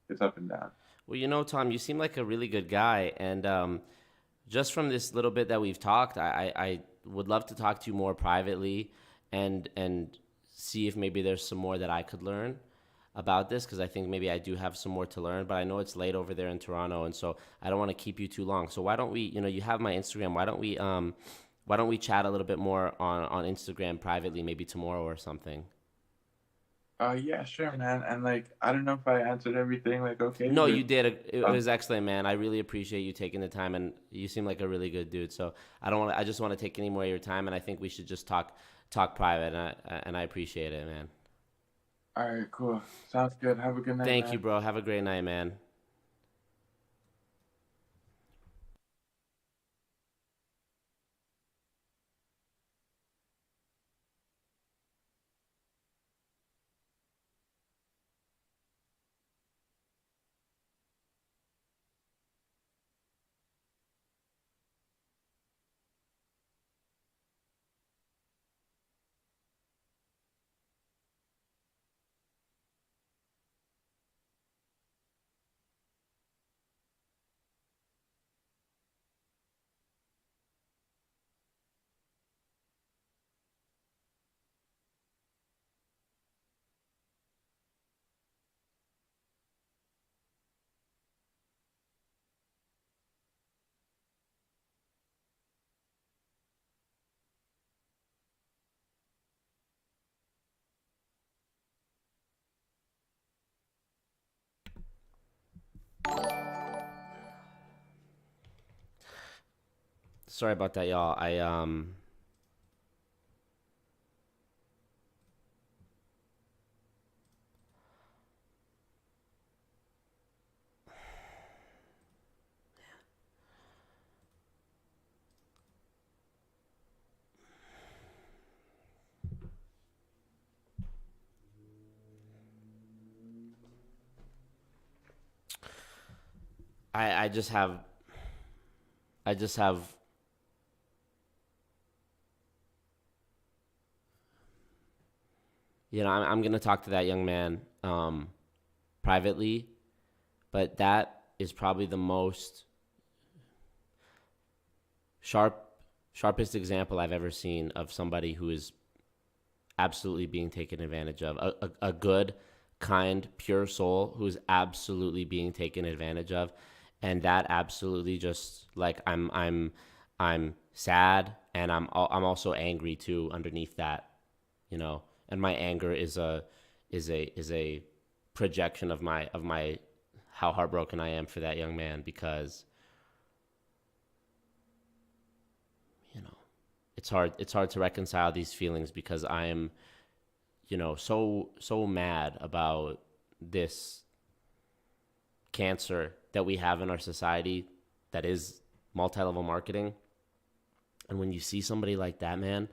it's up and down. Well, Tom, you seem like a really good guy, and just from this little bit that we've talked, I would love to talk to you more privately, and see if maybe there's some more that I could learn about this, because I think maybe I do have some more to learn, but I know it's late over there in Toronto, and so I don't want to keep you too long. So why don't we, you have my Instagram. Why don't we chat a little bit more on Instagram privately, maybe tomorrow or something? Yeah, sure, man. And like, I don't know if I answered everything like okay, No, but you did. It um, was excellent, man. I really appreciate you taking the time, and you seem like a really good dude. So I don't want. I just want to take any more of your time, and I think we should just talk private, and I appreciate it, man. all right, cool. Sounds good. Have a good night, Thank you, man. bro. Have a great night, man. Sorry about that, y'all. I just have I'm gonna talk to that young man privately, but that is probably the most sharpest example I've ever seen of somebody who is absolutely being taken advantage of. A good, kind, pure soul who is absolutely being taken advantage of. And that absolutely just like I'm sad, and I'm also angry too underneath that, and my anger is a projection of my how heartbroken I am for that young man, because it's hard to reconcile these feelings, because I am so mad about this cancer that we have in our society that is multi-level marketing. And when you see somebody like that, man,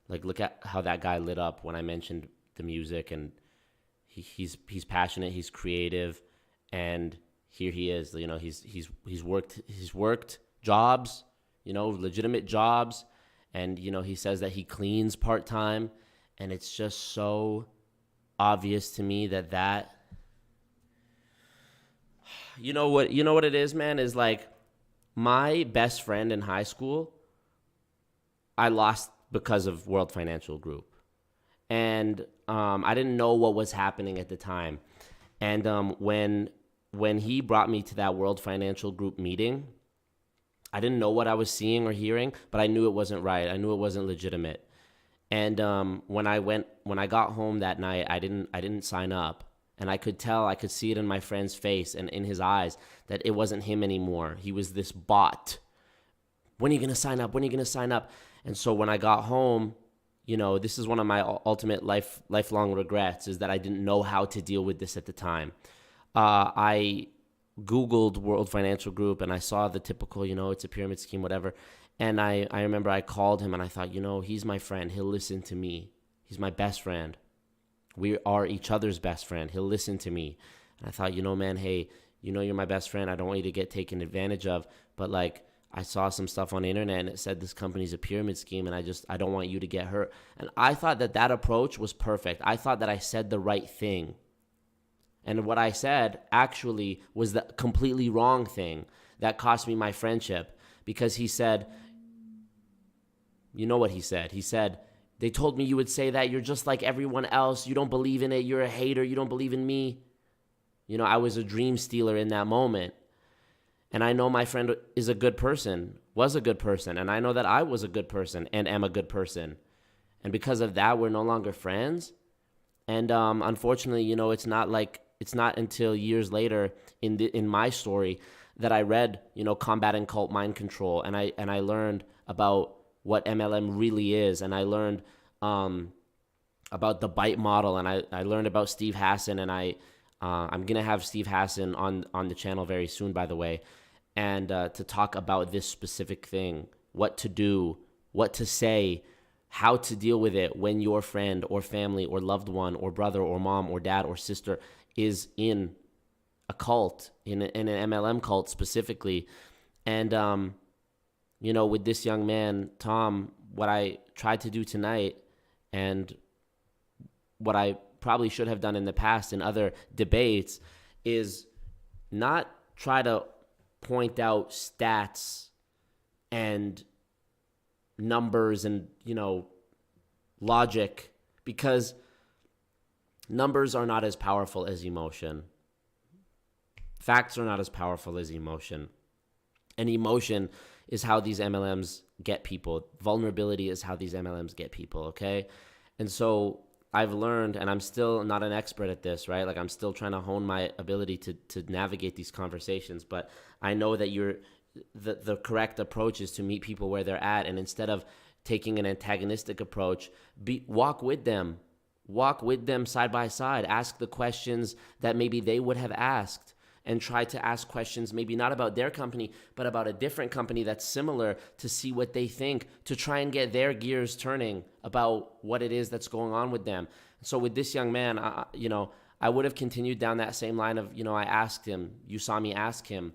like look at how that guy lit up when I mentioned the music, and he's passionate, he's creative, and here he is, he's worked jobs, legitimate jobs, and he says that he cleans part-time, and it's just so obvious to me that you know what it is, man, is like my best friend in high school, I lost because of World Financial Group. And I didn't know what was happening at the time. And when he brought me to that World Financial Group meeting, I didn't know what I was seeing or hearing, but I knew it wasn't right. I knew it wasn't legitimate. And when I got home that night, I didn't sign up. And I could see it in my friend's face and in his eyes that it wasn't him anymore. He was this bot. When are you going to sign up? When are you going to sign up? And so when I got home, this is one of my ultimate lifelong regrets, is that I didn't know how to deal with this at the time. I Googled World Financial Group, and I saw the typical, it's a pyramid scheme, whatever. And I remember I called him, and I thought, he's my friend. He'll listen to me. He's my best friend. We are each other's best friend. He'll listen to me. And I thought, man, hey, you're my best friend. I don't want you to get taken advantage of. But like, I saw some stuff on the internet, and it said this company's a pyramid scheme, and I don't want you to get hurt. And I thought that approach was perfect. I thought that I said the right thing. And what I said actually was the completely wrong thing that cost me my friendship, because he said, what he said? He said, they told me you would say that. You're just like everyone else. You don't believe in it. You're a hater. You don't believe in me. I was a dream stealer in that moment. And I know my friend is a good person, was a good person. And I know that I was a good person and am a good person. And because of that, we're no longer friends. And unfortunately, it's not until years later in my story that I read, Combat and Cult Mind Control. And I learned about what MLM really is. And I learned about the bite model, and I learned about Steve Hassan, and I'm going to have Steve Hassan on the channel very soon, by the way, and to talk about this specific thing, what to do, what to say, how to deal with it when your friend or family or loved one or brother or mom or dad or sister is in a cult, in an MLM cult specifically. And with this young man, Tom, what I tried to do tonight, and what I probably should have done in the past in other debates, is not try to point out stats and numbers and, logic, because numbers are not as powerful as emotion. Facts are not as powerful as emotion. And emotion is how these MLMs get people. Vulnerability is how these MLMs get people, okay? And so I've learned, and I'm still not an expert at this, right? Like, I'm still trying to hone my ability to navigate these conversations, but I know that the correct approach is to meet people where they're at, and instead of taking an antagonistic approach, walk with them side by side, ask the questions that maybe they would have asked, and try to ask questions maybe not about their company, but about a different company that's similar, to see what they think, to try and get their gears turning about what it is that's going on with them. So with this young man, I would have continued down that same line of, I asked him, you saw me ask him,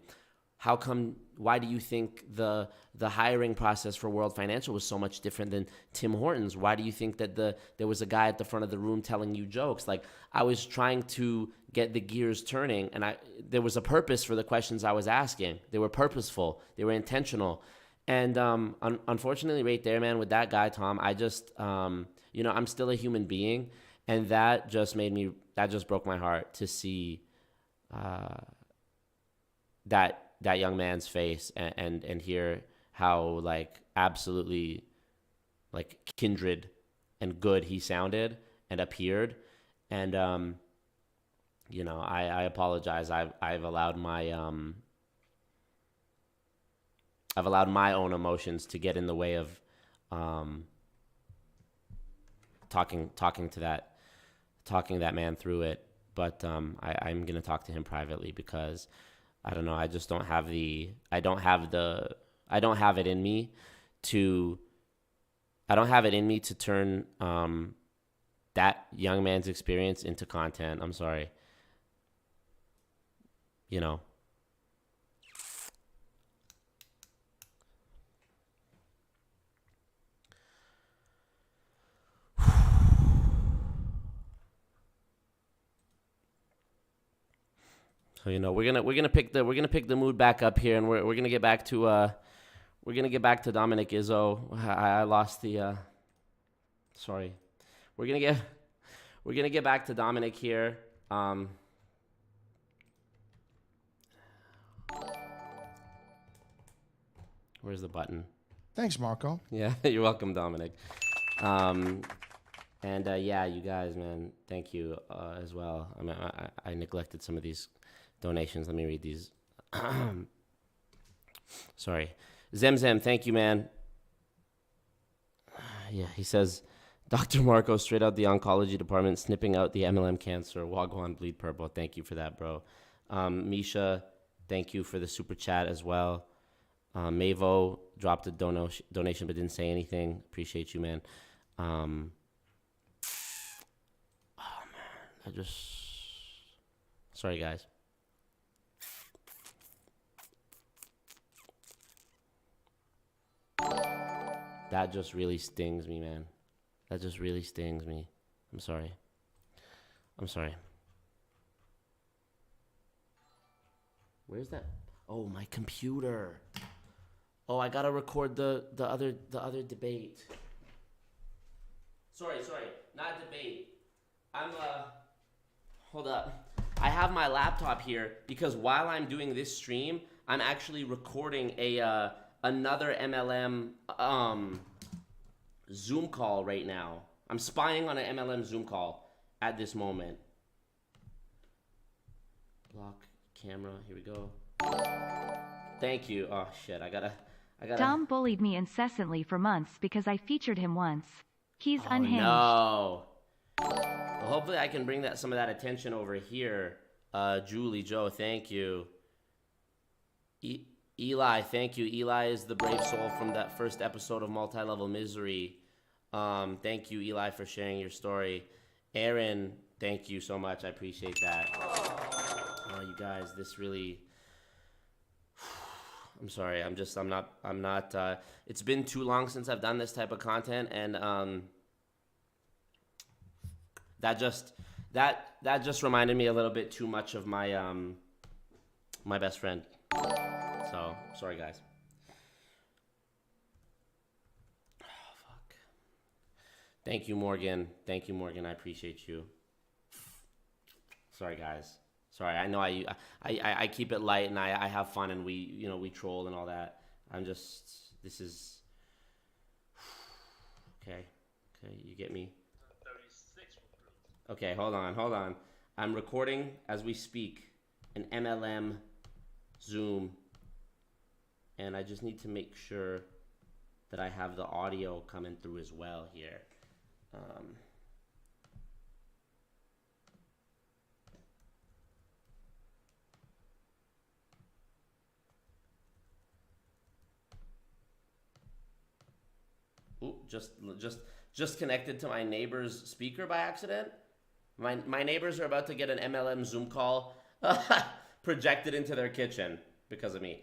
why do you think the hiring process for World Financial was so much different than Tim Hortons? Why do you think that there was a guy at the front of the room telling you jokes? Like, I was trying to get the gears turning, and there was a purpose for the questions I was asking. They were purposeful. They were intentional. And unfortunately, right there, man, with that guy, Tom, I just, I'm still a human being, and that just broke my heart to see that young man's face and hear how, like, absolutely, like, kindred and good he sounded and appeared. And I apologize. I've allowed my own emotions to get in the way of talking to that man through it. But I'm gonna talk to him privately, because I don't know. I just don't have it in me to turn that young man's experience into content. I'm sorry. So we're gonna pick the mood back up here, and we're gonna get back to Dominick Izzo. I lost the sorry. We're gonna get back to Dominick here. Where's the button? Thanks, Marco. Yeah, you're welcome, Dominick. Yeah, you guys, man, thank you as well. I mean, I neglected some of these donations. Let me read these. Sorry. Zemzem, thank you, man. Yeah, he says, Dr. Marco, straight out the oncology department, snipping out the MLM cancer. Wagwan, bleed purple. Thank you for that, bro. Misha, thank you for the super chat as well. Mavo dropped a donation but didn't say anything. Appreciate you, man. Oh, man. Sorry, guys. That just really stings me, man. That just really stings me. I'm sorry. Where's that? Oh, my computer. Oh, I gotta record the other debate. Sorry, not debate. Hold up. I have my laptop here because while I'm doing this stream, I'm actually recording another MLM Zoom call right now. I'm spying on an MLM Zoom call at this moment. Block camera. Here we go. Thank you. Oh shit, I gotta. Dom bullied me incessantly for months because I featured him once. He's unhinged. No. Well, hopefully I can bring some of that attention over here. Julie, Joe, thank you. Eli, thank you. Eli is the brave soul from that first episode of Multi-Level Misery. Thank you, Eli, for sharing your story. Aaron, thank you so much. I appreciate that. Oh, you guys, this really... I'm sorry. I'm not, it's been too long since I've done this type of content, and that just reminded me a little bit too much of my my best friend. So, sorry, guys. Oh, fuck. Thank you, Morgan. I appreciate you. Sorry, guys. Sorry, I know I keep it light and I have fun and we troll and all that. This is... Okay, you get me? Okay, hold on. I'm recording as we speak an MLM Zoom and I just need to make sure that I have the audio coming through as well here. Ooh, just connected to my neighbor's speaker by accident. My neighbors are about to get an MLM Zoom call projected into their kitchen because of me.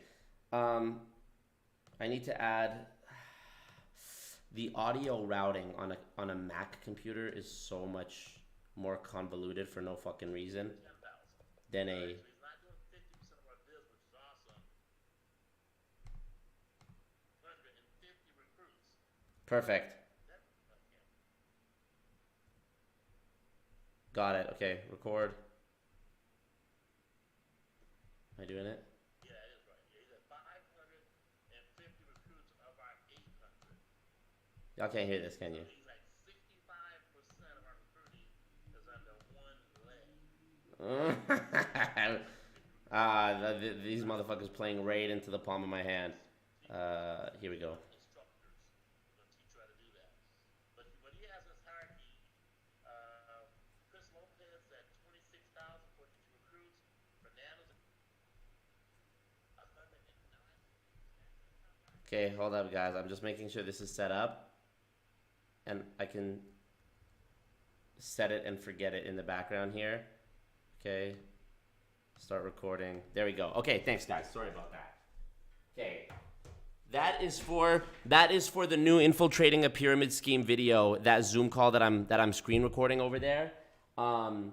I need to add the audio routing on a Mac computer is so much more convoluted for no fucking reason than a. Perfect. Got it. Okay, record. Am I doing it? Yeah, that is right. Yeah, he's at 550 recruits of our 800. Y'all can't hear this, can you? He's like 65% of our recruiting is under one leg. These motherfuckers playing right into the palm of my hand. Here we go. Okay, hold up, guys. I'm just making sure this is set up. And I can set it and forget it in the background here. Okay. Start recording. There we go. Okay, thanks, guys. Sorry about that. Okay. That is for the new Infiltrating a Pyramid Scheme video, that Zoom call that I'm screen recording over there. One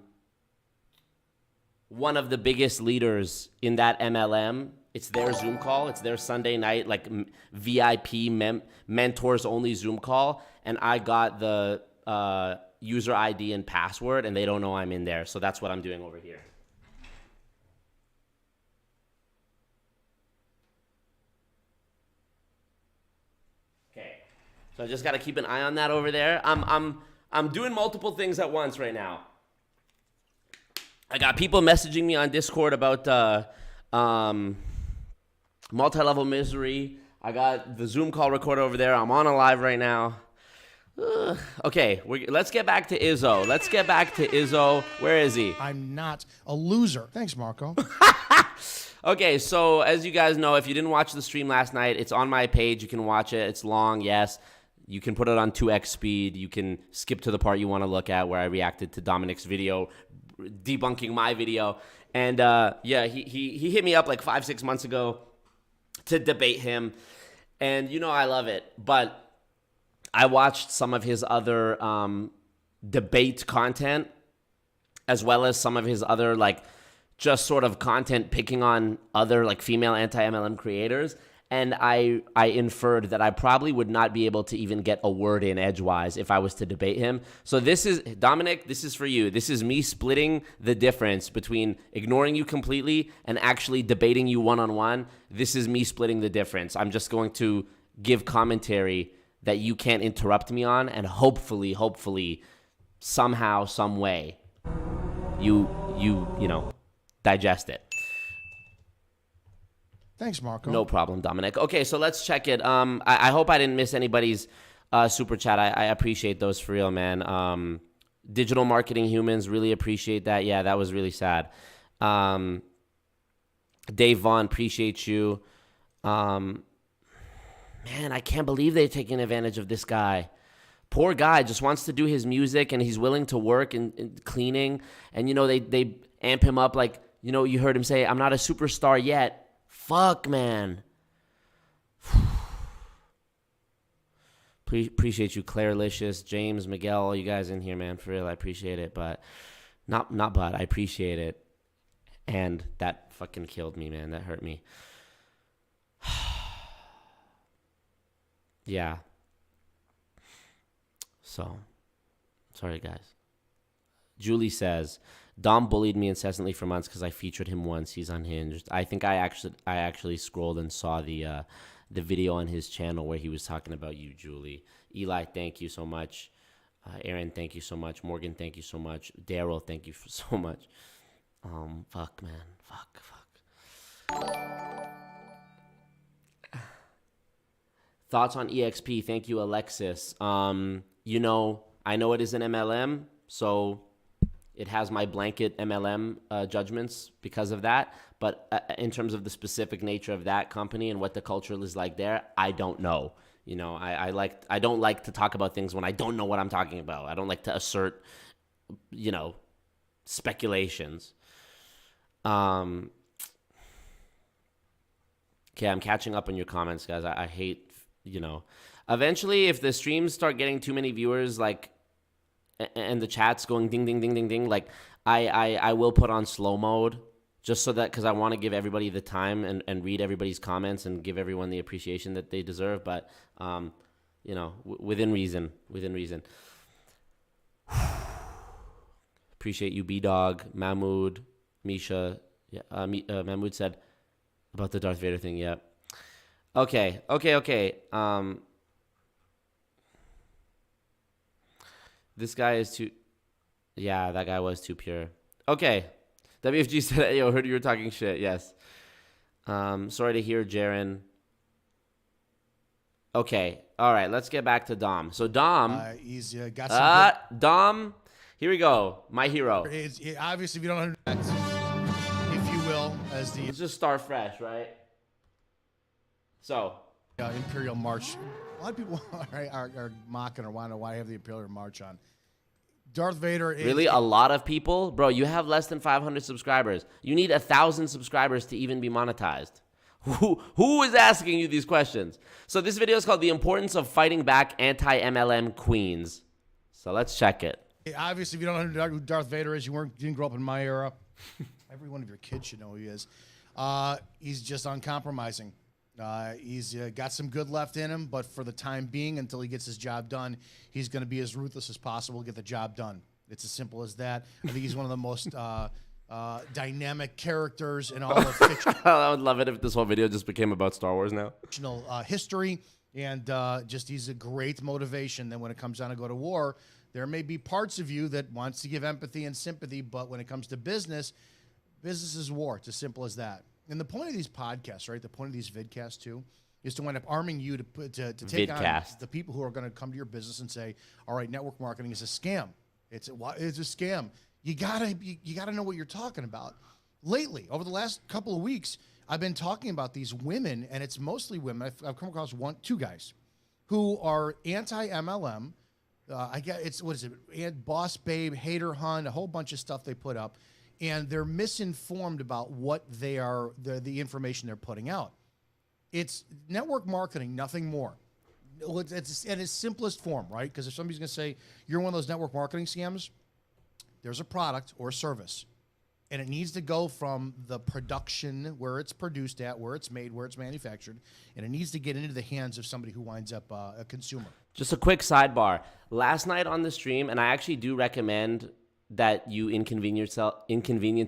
of the biggest leaders in that MLM, it's their Zoom call. It's their Sunday night, like VIP mentors only Zoom call. And I got the user ID and password, and they don't know I'm in there. So that's what I'm doing over here. Okay. So I just got to keep an eye on that over there. I'm doing multiple things at once right now. I got people messaging me on Discord about multi-level misery. I got the Zoom call recorder over there. I'm on a live right now. Okay, let's get back to Izzo. Where is he? I'm not a loser. Thanks, Marco. Okay, so as you guys know, if you didn't watch the stream last night, it's on my page. You can watch it. It's long, yes. You can put it on 2x speed. You can skip to the part you want to look at where I reacted to Dominick's video, debunking my video. And yeah, he hit me up like 5-6 months ago to debate him. And you know I love it. But I watched some of his other debate content, as well as some of his other like just sort of content picking on other like female anti-MLM creators. And I inferred that I probably would not be able to even get a word in edgewise if I was to debate him. So this is, Dominick, this is for you. This is me splitting the difference between ignoring you completely and actually debating you one-on-one. This is me splitting the difference. I'm just going to give commentary that you can't interrupt me on, and hopefully, somehow, some way, you know, digest it. Thanks, Marco. No problem, Dominick. Okay, so let's check it. I hope I didn't miss anybody's super chat. I appreciate those for real, man. Digital marketing humans, really appreciate that. Yeah, that was really sad. Dave Vaughn, appreciate you. Man, I can't believe they're taking advantage of this guy. Poor guy just wants to do his music, and he's willing to work and cleaning. And, you know, they amp him up like, you know, you heard him say, I'm not a superstar yet. Fuck, man. Appreciate you, Claire Licious, James, Miguel, all you guys in here, man. For real, I appreciate it. But, I appreciate it. And that fucking killed me, man. That hurt me. Yeah. So, sorry, guys. Julie says, Dom bullied me incessantly for months because I featured him once. He's unhinged. I think I actually scrolled and saw the video on his channel where he was talking about you, Julie. Eli, thank you so much. Aaron, thank you so much. Morgan, thank you so much. Daryl, thank you so much. Fuck, man. Fuck. Thoughts on EXP? Thank you, Alexis. You know, I know it is an MLM, so it has my blanket MLM judgments because of that. But in terms of the specific nature of that company and what the culture is like there, I don't know. You know, I don't like to talk about things when I don't know what I'm talking about. I don't like to assert, you know, speculations. Okay, I'm catching up on your comments, guys. I hate, you know, eventually if the streams start getting too many viewers, like, and the chat's going ding, ding, ding, ding, ding, like, I will put on slow mode just so that, because I want to give everybody the time and read everybody's comments and give everyone the appreciation that they deserve. But, you know, within reason. Appreciate you, B-Dog, Mahmoud, Misha. Yeah, Mahmoud said about the Darth Vader thing. Yeah. Okay. This guy is too... Yeah, that guy was too pure. Okay. WFG said, yo, heard you were talking shit. Yes. Sorry to hear, Jaren. Okay. All right. Let's get back to Dom. So Dom... He's got some good... Dom, here we go. My hero. Obviously, if you don't understand, if you will, as the... Let's just start fresh, right? So... Imperial March. A lot of people are mocking or want to know why I have the Imperial March on. Darth Vader is... Really? A lot of people? Bro, you have less than 500 subscribers. You need 1,000 subscribers to even be monetized. Who is asking you these questions? So this video is called The Importance of Fighting Back Anti-MLM Queens. So let's check it. Obviously, if you don't know who Darth Vader is, you didn't grow up in my era. Every one of your kids should know who he is. He's just uncompromising. He's got some good left in him, but for the time being, until he gets his job done, he's going to be as ruthless as possible to get the job done. It's as simple as that. I think he's one of the most dynamic characters in all of fiction. I would love it if this whole video just became about Star Wars now. Fictional history, and just he's a great motivation. Then when it comes down to go to war, there may be parts of you that wants to give empathy and sympathy, but when it comes to business, business is war. It's as simple as that. And the point of these podcasts, right, the point of these vidcasts, too, is to wind up arming you to take on the people who are going to come to your business and say, all right, network marketing is a scam. It's a scam. You gotta know what you're talking about. Lately, over the last couple of weeks, I've been talking about these women, and it's mostly women. I've come across two guys who are anti-MLM. I get it's what is it? Boss Babe, Hater Hunt, a whole bunch of stuff they put up. And they're misinformed about what they are, the information they're putting out. It's network marketing, nothing more. It's in its simplest form, right? Because if somebody's going to say, you're one of those network marketing scams, there's a product or a service. And it needs to go from the production, where it's produced at, where it's made, where it's manufactured. And it needs to get into the hands of somebody who winds up a consumer. Just a quick sidebar. Last night on the stream, and I actually do recommend that you inconvenience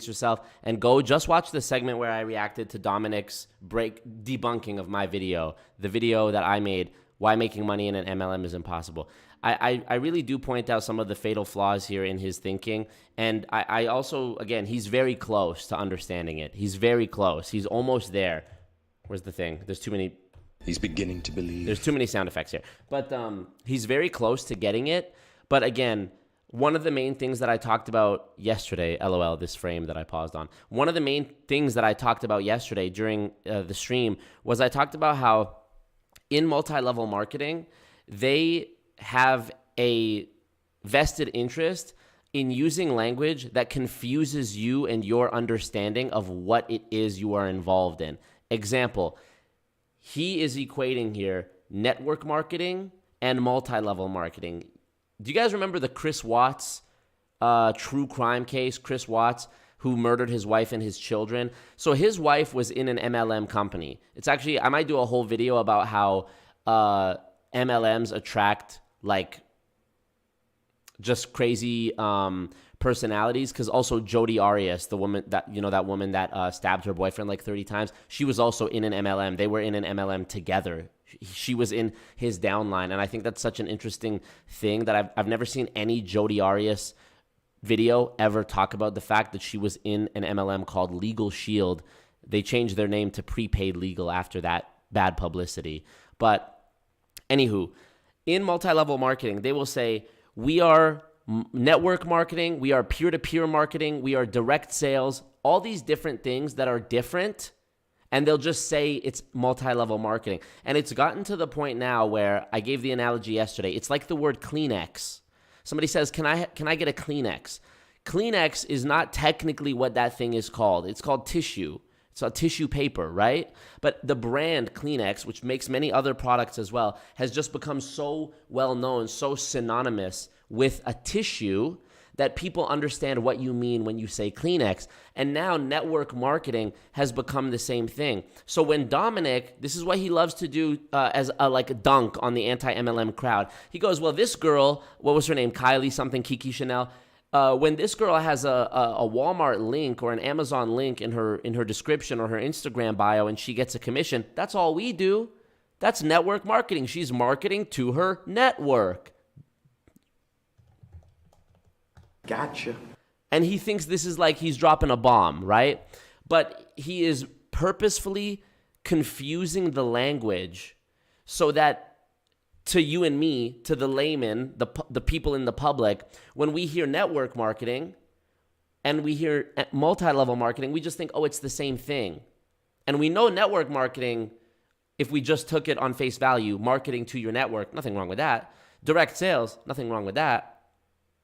yourself and go just watch the segment where I reacted to Dominick's debunking of my video, the video that I made, why making money in an MLM is impossible. I really do point out some of the fatal flaws here in his thinking, and I also, again, he's very close to understanding it. He's very close. He's almost there. Where's the thing? There's too many... He's beginning to believe. There's too many sound effects here. But he's very close to getting it, but again... One of the main things that I talked about yesterday, LOL, this frame that I paused on. One of the main things that I talked about yesterday during the stream was I talked about how in multi-level marketing, they have a vested interest in using language that confuses you and your understanding of what it is you are involved in. Example, he is equating here network marketing and multi-level marketing. Do you guys remember the Chris Watts true crime case? Chris Watts, who murdered his wife and his children. So his wife was in an MLM company. It's actually, I might do a whole video about how MLMs attract like just crazy personalities. Because also Jodi Arias, the woman that stabbed her boyfriend like 30 times, she was also in an MLM. They were in an MLM together. She was in his downline, and I think that's such an interesting thing that I've never seen any Jodi Arias video ever talk about the fact that she was in an MLM called Legal Shield. They changed their name to Prepaid Legal after that bad publicity. But Anywho, in multi-level marketing, they will say, we are network marketing, we are peer-to-peer marketing, we are direct sales, all these different things that are different, and they'll just say it's multi-level marketing. And it's gotten to the point now where I gave the analogy yesterday. It's like the word Kleenex. Somebody says, can I get a Kleenex? Kleenex is not technically what that thing is called. It's called tissue. It's a tissue paper, right? But the brand Kleenex, which makes many other products as well, has just become so well known, so synonymous with a tissue that people understand what you mean when you say Kleenex. And now network marketing has become the same thing. So when Dominick, this is what he loves to do as a like dunk on the anti-MLM crowd. He goes, well, this girl, what was her name? Kylie something, Kiki Chanel. When this girl has a Walmart link or an Amazon link in her description or her Instagram bio and she gets a commission, that's all we do. That's network marketing. She's marketing to her network. Gotcha. And he thinks this is like he's dropping a bomb, right? But he is purposefully confusing the language so that to you and me, to the layman, the people in the public, when we hear network marketing and we hear multi-level marketing, we just think, oh, it's the same thing. And we know network marketing, if we just took it on face value, marketing to your network, nothing wrong with that. Direct sales, nothing wrong with that.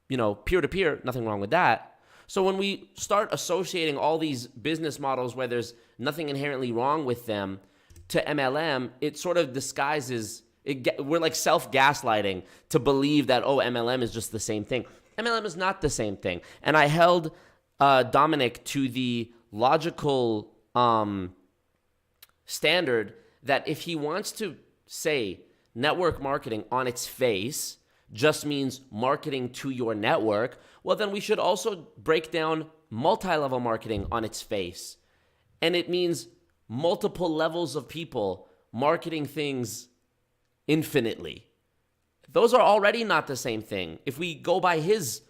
You know, peer-to-peer, nothing wrong with that. So when we start associating all these business models where there's nothing inherently wrong with them to MLM, it sort of disguises, we're like self-gaslighting to believe that, oh, MLM is just the same thing. MLM is not the same thing. And I held Dominick to the logical standard that if he wants to say network marketing on its face just means marketing to your network, well, then we should also break down multi-level marketing on its face. And it means multiple levels of people marketing things infinitely. Those are already not the same thing if we go by his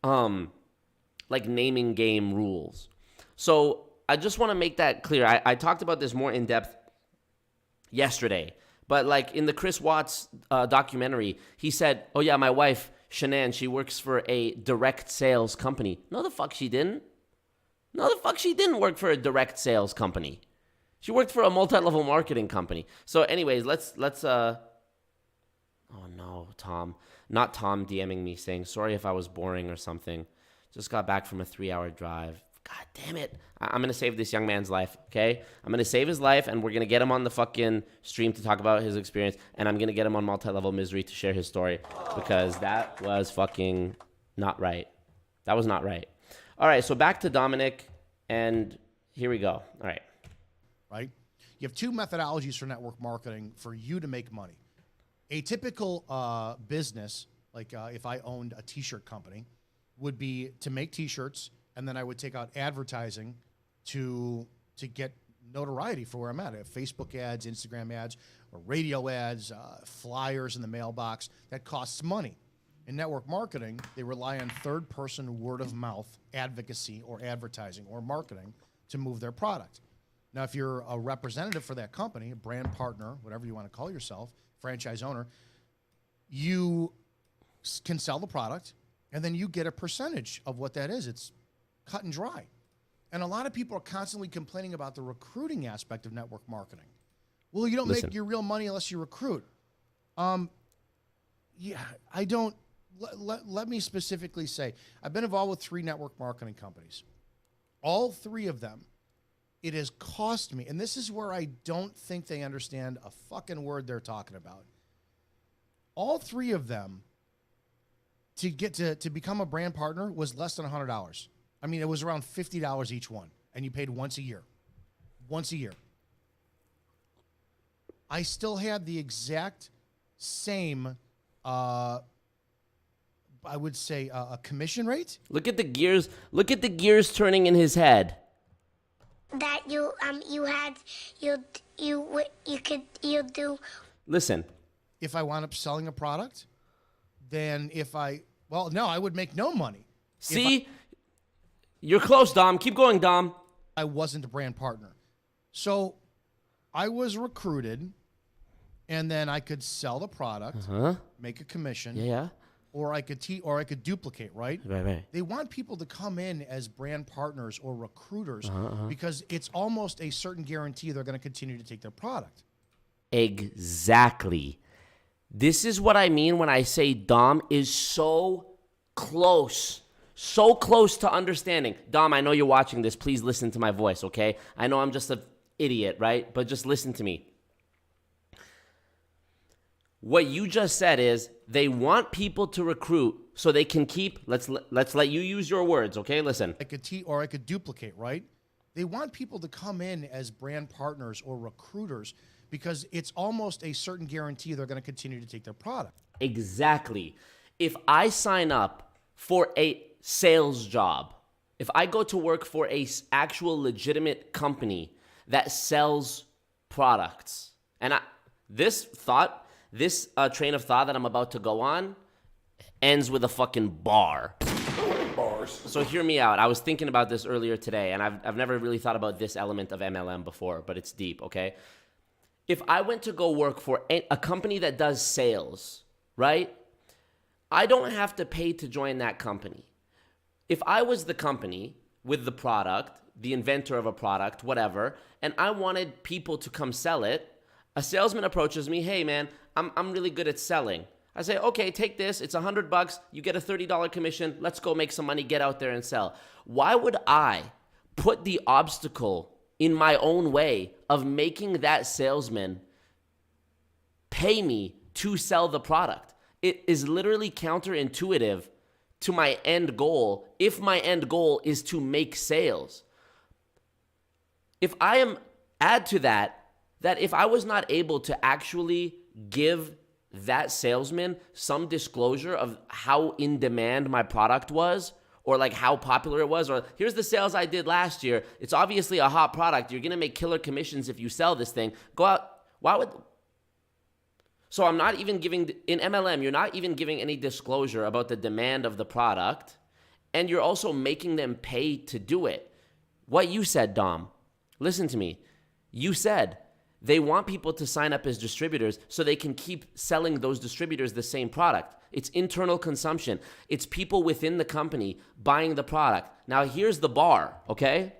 like naming game rules. So I just want to make that clear. I talked about this more in depth yesterday. But like in the Chris Watts documentary, he said, oh yeah, my wife, Shanann, she works for a direct sales company. No, the fuck she didn't. No, the fuck she didn't work for a direct sales company. She worked for a multi-level marketing company. So anyways, let's oh no, Tom. Not Tom DMing me saying, sorry if I was boring or something. Just got back from a 3-hour drive. God damn it. I'm going to save this young man's life, okay? I'm going to save his life, and we're going to get him on the fucking stream to talk about his experience, and I'm going to get him on Multi-Level Misery to share his story, because that was fucking not right. That was not right. All right, so back to Dominick, and here we go. All right. Right? You have two methodologies for network marketing for you to make money. A typical business, like if I owned a t-shirt company, would be to make t-shirts, and then I would take out advertising to get notoriety for where I'm at. I have Facebook ads, Instagram ads, or radio ads, flyers in the mailbox. That costs money. In network marketing, they rely on third-person word-of-mouth advocacy or advertising or marketing to move their product. Now, if you're a representative for that company, a brand partner, whatever you want to call yourself, franchise owner, you can sell the product, and then you get a percentage of what that is. It's cut and dry. And a lot of people are constantly complaining about the recruiting aspect of network marketing. Well, you don't make your real money unless you recruit. Yeah, I don't. Let me specifically say, I've been involved with 3 network marketing companies. All 3 of them, it has cost me, and this is where I don't think they understand a fucking word they're talking about. All 3 of them, to get to become a brand partner, was less than $100. I mean, it was around $50 each one, and you paid once a year. Once a year. I still had the exact same, I would say, a commission rate. Look at the gears. Look at the gears turning in his head. That you do. Listen. If I wound up selling a product, then I would make no money. See? You're close, Dom. Keep going, Dom. I wasn't a brand partner. So I was recruited, and then I could sell the product, make a commission. Yeah. Or I could duplicate, right? Right. They want people to come in as brand partners or recruiters because it's almost a certain guarantee they're going to continue to take their product. Exactly. This is what I mean when I say Dom is so close to understanding. Dom, I know you're watching this. Please listen to my voice, okay? I know I'm just an idiot, right? But just listen to me. What you just said is they want people to recruit so they can keep, let's let you use your words, okay? Listen. I could duplicate, right? They want people to come in as brand partners or recruiters because it's almost a certain guarantee they're going to continue to take their product. Exactly. If I sign up for a sales job, if I go to work for a actual legitimate company that sells products, and this train of thought that I'm about to go on ends with a fucking bar. Bars. So hear me out. I was thinking about this earlier today, and I've never really thought about this element of MLM before, but it's deep, okay? If I went to go work for a company that does sales, right? I don't have to pay to join that company. If I was the company with the product, the inventor of a product, whatever, and I wanted people to come sell it, a salesman approaches me, hey man, I'm really good at selling. I say, okay, take this. It's $100. You get a $30 commission. Let's go make some money. Get out there and sell. Why would I put the obstacle in my own way of making that salesman pay me to sell the product? It is literally counterintuitive to my end goal if my end goal is to make sales. If I am, add to that if I was not able to actually give that salesman some disclosure of how in demand my product was, or like how popular it was, or here's the sales I did last year. It's obviously a hot product. You're going to make killer commissions if you sell this thing. Go out. So I'm not even giving, in MLM, you're not even giving any disclosure about the demand of the product, and you're also making them pay to do it. What you said, Dom, listen to me. You said they want people to sign up as distributors so they can keep selling those distributors the same product. It's internal consumption. It's people within the company buying the product. Now, here's the bar, okay?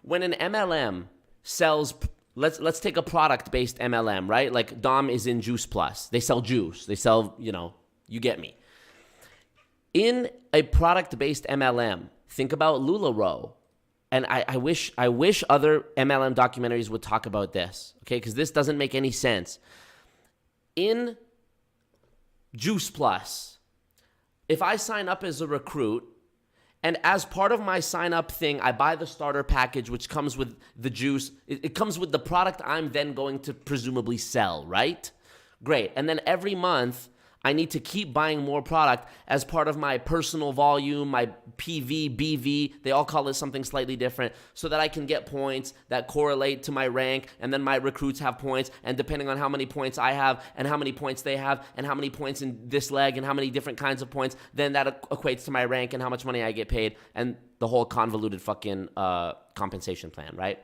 When an MLM sells, let's take a product-based MLM, right? Like Dom is in Juice Plus. They sell juice. They sell, you get me. In a product-based MLM, think about LuLaRoe. And I wish other MLM documentaries would talk about this, okay? Because this doesn't make any sense. In Juice Plus, if I sign up as a recruit, and as part of my sign-up thing, I buy the starter package, which comes with the juice. It comes with the product I'm then going to presumably sell, right? Great. And then every month, I need to keep buying more product as part of my personal volume, my PV, BV. They all call it something slightly different so that I can get points that correlate to my rank, and then my recruits have points, and depending on how many points I have and how many points they have and how many points in this leg and how many different kinds of points, then that equates to my rank and how much money I get paid and the whole convoluted fucking compensation plan, right?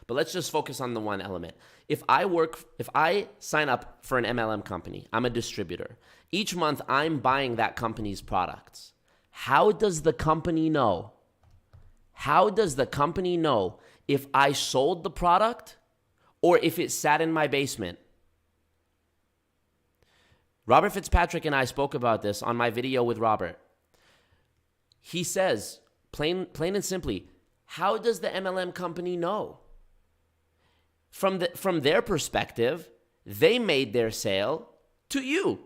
But let's just focus on the one element. If I sign up for an MLM company, I'm a distributor. Each month, I'm buying that company's products. How does the company know? How does the company know if I sold the product or if it sat in my basement? Robert Fitzpatrick and I spoke about this on my video with Robert. He says, plain and simply, how does the MLM company know? From their perspective, they made their sale to you.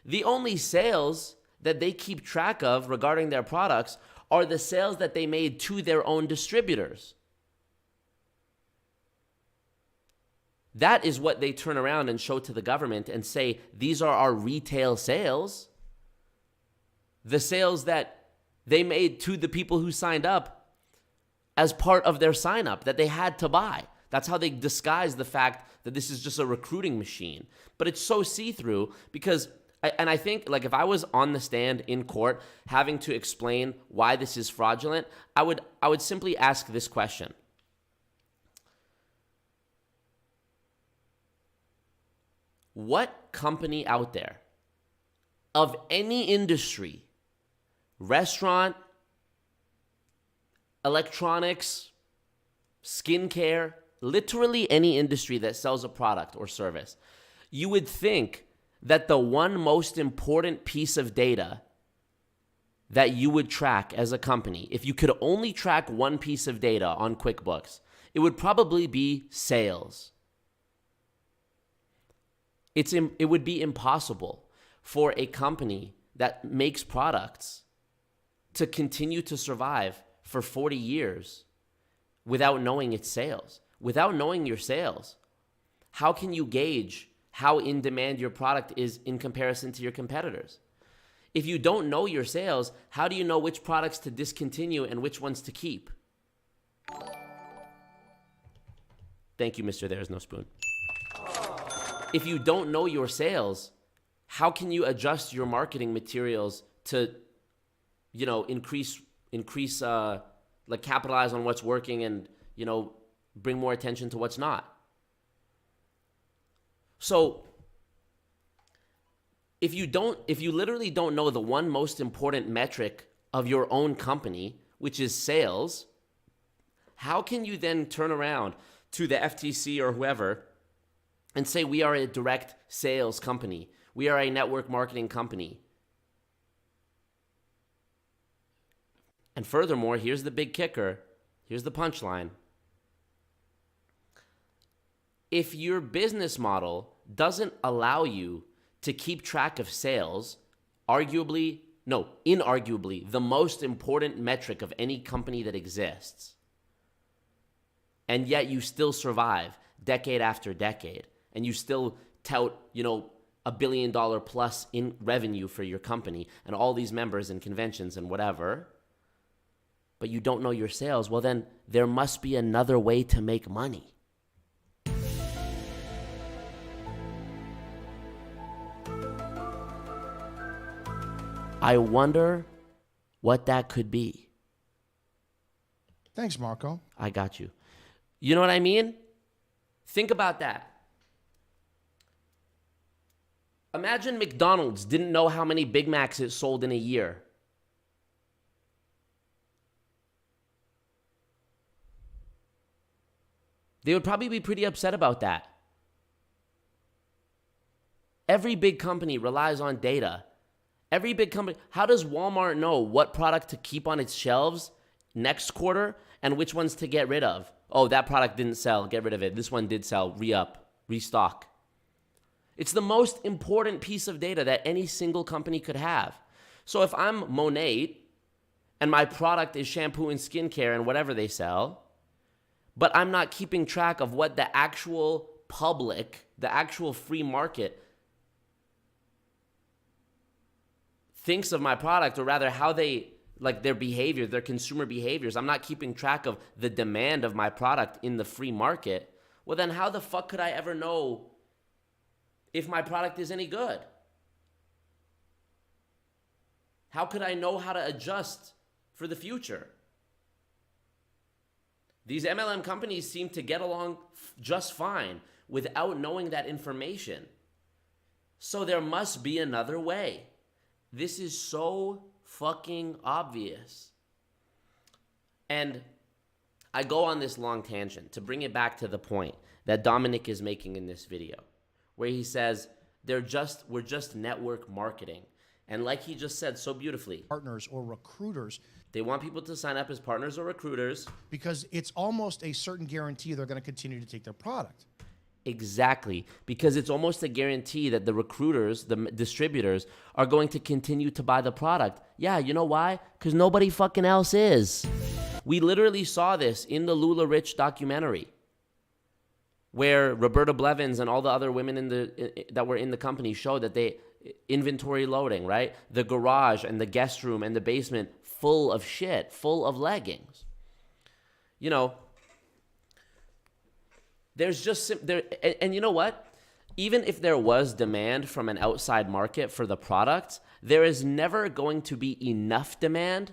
The only sales that they keep track of regarding their products are the sales that they made to their own distributors. That is what they turn around and show to the government and say, these are our retail sales. The sales that they made to the people who signed up as part of their sign up that they had to buy. That's how they disguise the fact that this is just a recruiting machine. But it's so see-through because, I think, like, if I was on the stand in court having to explain why this is fraudulent, I would simply ask this question. what company out there of any industry, restaurant, electronics, skincare, literally any industry that sells a product or service, you would think that the one most important piece of data that you would track as a company, if you could only track one piece of data on QuickBooks, it would probably be sales. It would be impossible for a company that makes products to continue to survive for 40 years without knowing its sales. Without knowing your sales, how can you gauge how in demand your product is in comparison to your competitors? If you don't know your sales, how do you know which products to discontinue and which ones to keep? Thank you, Mr. There's No Spoon. If you don't know your sales, how can you adjust your marketing materials to, increase, capitalize on what's working and, bring more attention to what's not? So if you literally don't know the one most important metric of your own company, which is sales, how can you then turn around to the FTC or whoever and say we are a direct sales company, we are a network marketing company? And furthermore, here's the big kicker, here's the punchline. If your business model doesn't allow you to keep track of sales, inarguably, the most important metric of any company that exists, and yet you still survive decade after decade, and you still tout, $1 billion plus in revenue for your company and all these members and conventions and whatever, but you don't know your sales, well then there must be another way to make money. I wonder what that could be. Thanks, Marco. I got you. You know what I mean? Think about that. Imagine McDonald's didn't know how many Big Macs it sold in a year. They would probably be pretty upset about that. Every big company relies on data. Every big company, how does Walmart know what product to keep on its shelves next quarter and which ones to get rid of? Oh, that product didn't sell, get rid of it. This one did sell, re-up, restock. It's the most important piece of data that any single company could have. So if I'm Monat and my product is shampoo and skincare and whatever they sell, but I'm not keeping track of what the actual public, the actual free market thinks of my product, or rather how they, their behavior, their consumer behaviors. I'm not keeping track of the demand of my product in the free market. Well, then how the fuck could I ever know if my product is any good? How could I know how to adjust for the future? These MLM companies seem to get along just fine without knowing that information. So there must be another way. This is so fucking obvious. And I go on this long tangent to bring it back to the point that Dominick is making in this video, where he says we're just network marketing. And like he just said so beautifully, Partners or recruiters. They want people to sign up as partners or recruiters. Because it's almost a certain guarantee they're going to continue to take their product. Exactly, because it's almost a guarantee that the recruiters, the distributors, are going to continue to buy the product. Yeah, you know why? Because nobody fucking else is. We literally saw this in the Lula Rich documentary, where Roberta Blevins and all the other women that were in the company showed that they inventory loading, right? The garage and the guest room and the basement full of shit, full of leggings. There's just and you know what? Even if there was demand from an outside market for the product, there is never going to be enough demand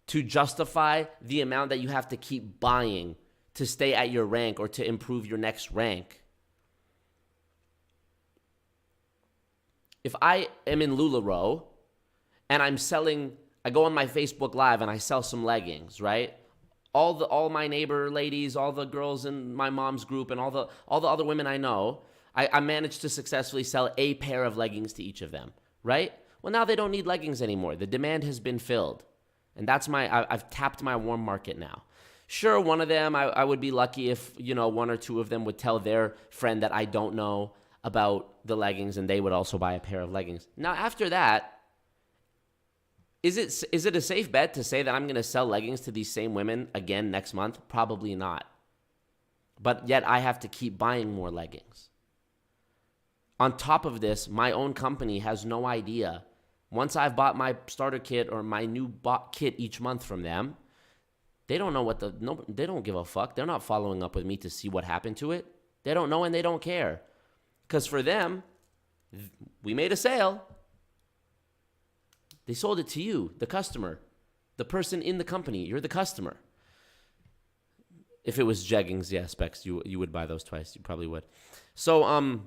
to justify the amount that you have to keep buying to stay at your rank or to improve your next rank. If I am in LuLaRoe and I go on my Facebook Live and I sell some leggings, right? All my neighbor ladies, all the girls in my mom's group, and all the other women I know, I managed to successfully sell a pair of leggings to each of them, right? Well, now they don't need leggings anymore. The demand has been filled. And that's I've tapped my warm market now. Sure, one of them, I would be lucky if, one or two of them would tell their friend that I don't know about the leggings and they would also buy a pair of leggings. Now, after that, is it a safe bet to say that I'm going to sell leggings to these same women again next month? Probably not. But yet I have to keep buying more leggings. On top of this, my own company has no idea. Once I've bought my starter kit or my new bought kit each month from them, they don't know they don't give a fuck. They're not following up with me to see what happened to it. They don't know and they don't care. Because for them, we made a sale. They sold it to you, the customer, the person in the company. You're the customer. If it was jeggings, yeah, Specs, you would buy those twice. You probably would. So, and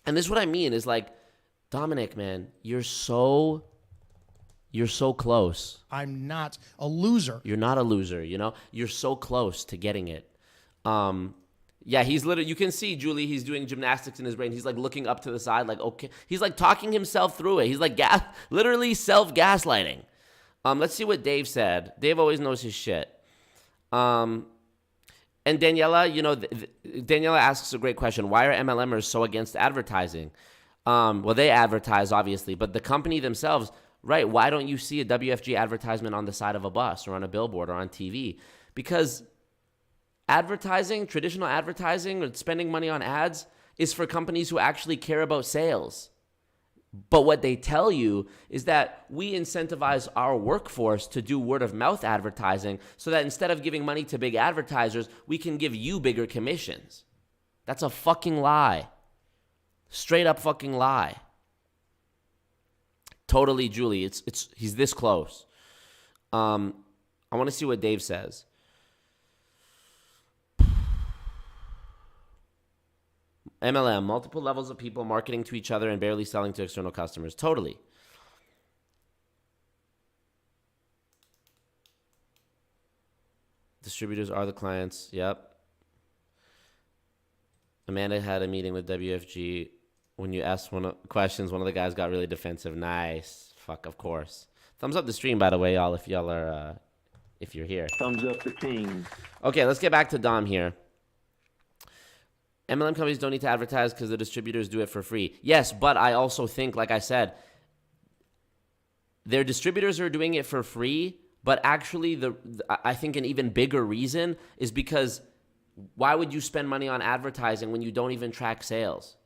this is what I mean is like, Dominick, man, you're so close. I'm not a loser. You're not a loser, You're so close to getting it. Yeah, he's literally, you can see, Julie, he's doing gymnastics in his brain. He's like looking up to the side, like, okay. He's like talking himself through it. He's like literally self-gaslighting. Let's see what Dave said. Dave always knows his shit. And Daniela, Daniela asks a great question. Why are MLMers so against advertising? Well, they advertise, obviously, but the company themselves, right, why don't you see a WFG advertisement on the side of a bus or on a billboard or on TV? Because advertising, traditional advertising, or spending money on ads is for companies who actually care about sales. But what they tell you is that we incentivize our workforce to do word-of-mouth advertising so that instead of giving money to big advertisers, we can give you bigger commissions. That's a fucking lie. Straight up fucking lie. Totally, Julie. He's this close. I want to see what Dave says. MLM, multiple levels of people marketing to each other and barely selling to external customers. Totally. Distributors are the clients. Yep. Amanda had a meeting with WFG. When you asked questions, one of the guys got really defensive. Nice. Fuck, of course. Thumbs up the stream, by the way, y'all, if y'all are, if you're here. Thumbs up the team. Okay, let's get back to Dom here. MLM companies don't need to advertise because the distributors do it for free. Yes, but I also think, like I said, their distributors are doing it for free, but actually I think an even bigger reason is because why would you spend money on advertising when you don't even track sales?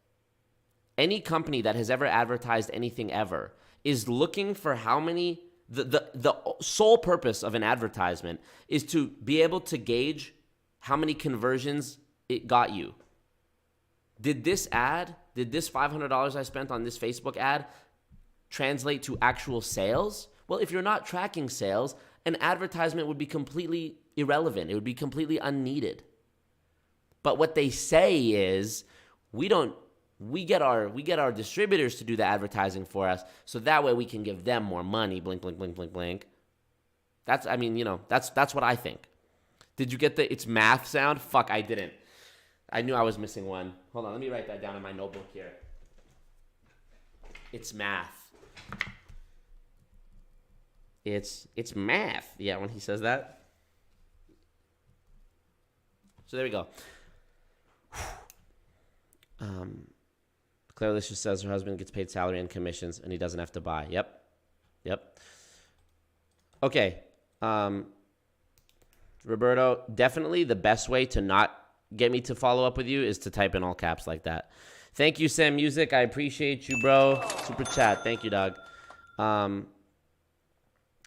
Any company that has ever advertised anything ever is looking for how many, the sole purpose of an advertisement is to be able to gauge how many conversions it got you. Did this $500 I spent on this Facebook ad translate to actual sales? Well, if you're not tracking sales, an advertisement would be completely irrelevant. It would be completely unneeded. But what they say is, we get our distributors to do the advertising for us, so that way we can give them more money. Blink, blink, blink, blink, blink. That's what I think. Did you get the it's math sound? Fuck, I didn't. I knew I was missing one. Hold on, let me write that down in my notebook here. It's math. It's math. Yeah, when he says that. So there we go. Claire Licious says her husband gets paid salary and commissions and he doesn't have to buy. Yep. Okay. Roberto, definitely the best way to not get me to follow up with you is to type in all caps like that. Thank you, Sam Music. I appreciate you, bro. Super chat. Thank you, dog.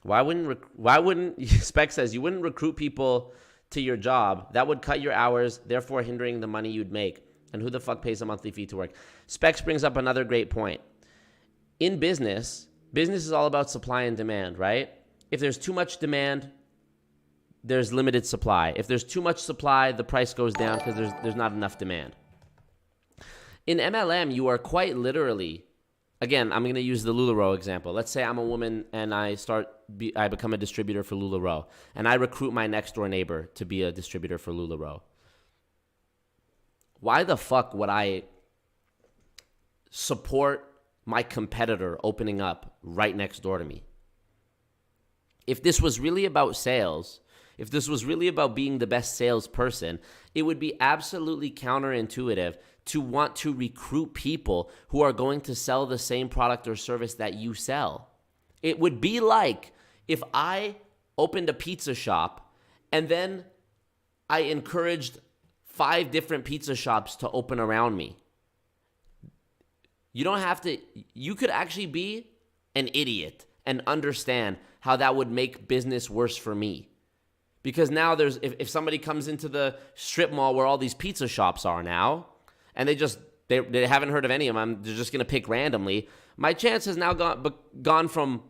Why wouldn't Spec says you wouldn't recruit people to your job? That would cut your hours, therefore hindering the money you'd make. And who the fuck pays a monthly fee to work? Specs brings up another great point. In business is all about supply and demand, right? If there's too much demand, there's limited supply. If there's too much supply, the price goes down because there's not enough demand. In MLM, you are quite literally again, I'm going to use the LuLaRoe example. Let's say I'm a woman and I become a distributor for LuLaRoe, and I recruit my next door neighbor to be a distributor for LuLaRoe. Why the fuck would I support my competitor opening up right next door to me? If this was really about sales, if this was really about being the best salesperson, it would be absolutely counterintuitive to want to recruit people who are going to sell the same product or service that you sell. It would be like if I opened a pizza shop and then I encouraged 5 different pizza shops to open around me. You could actually be an idiot and understand how that would make business worse for me. Because now if somebody comes into the strip mall where all these pizza shops are now, and they haven't heard of any of them, they're just going to pick randomly, my chance has now gone from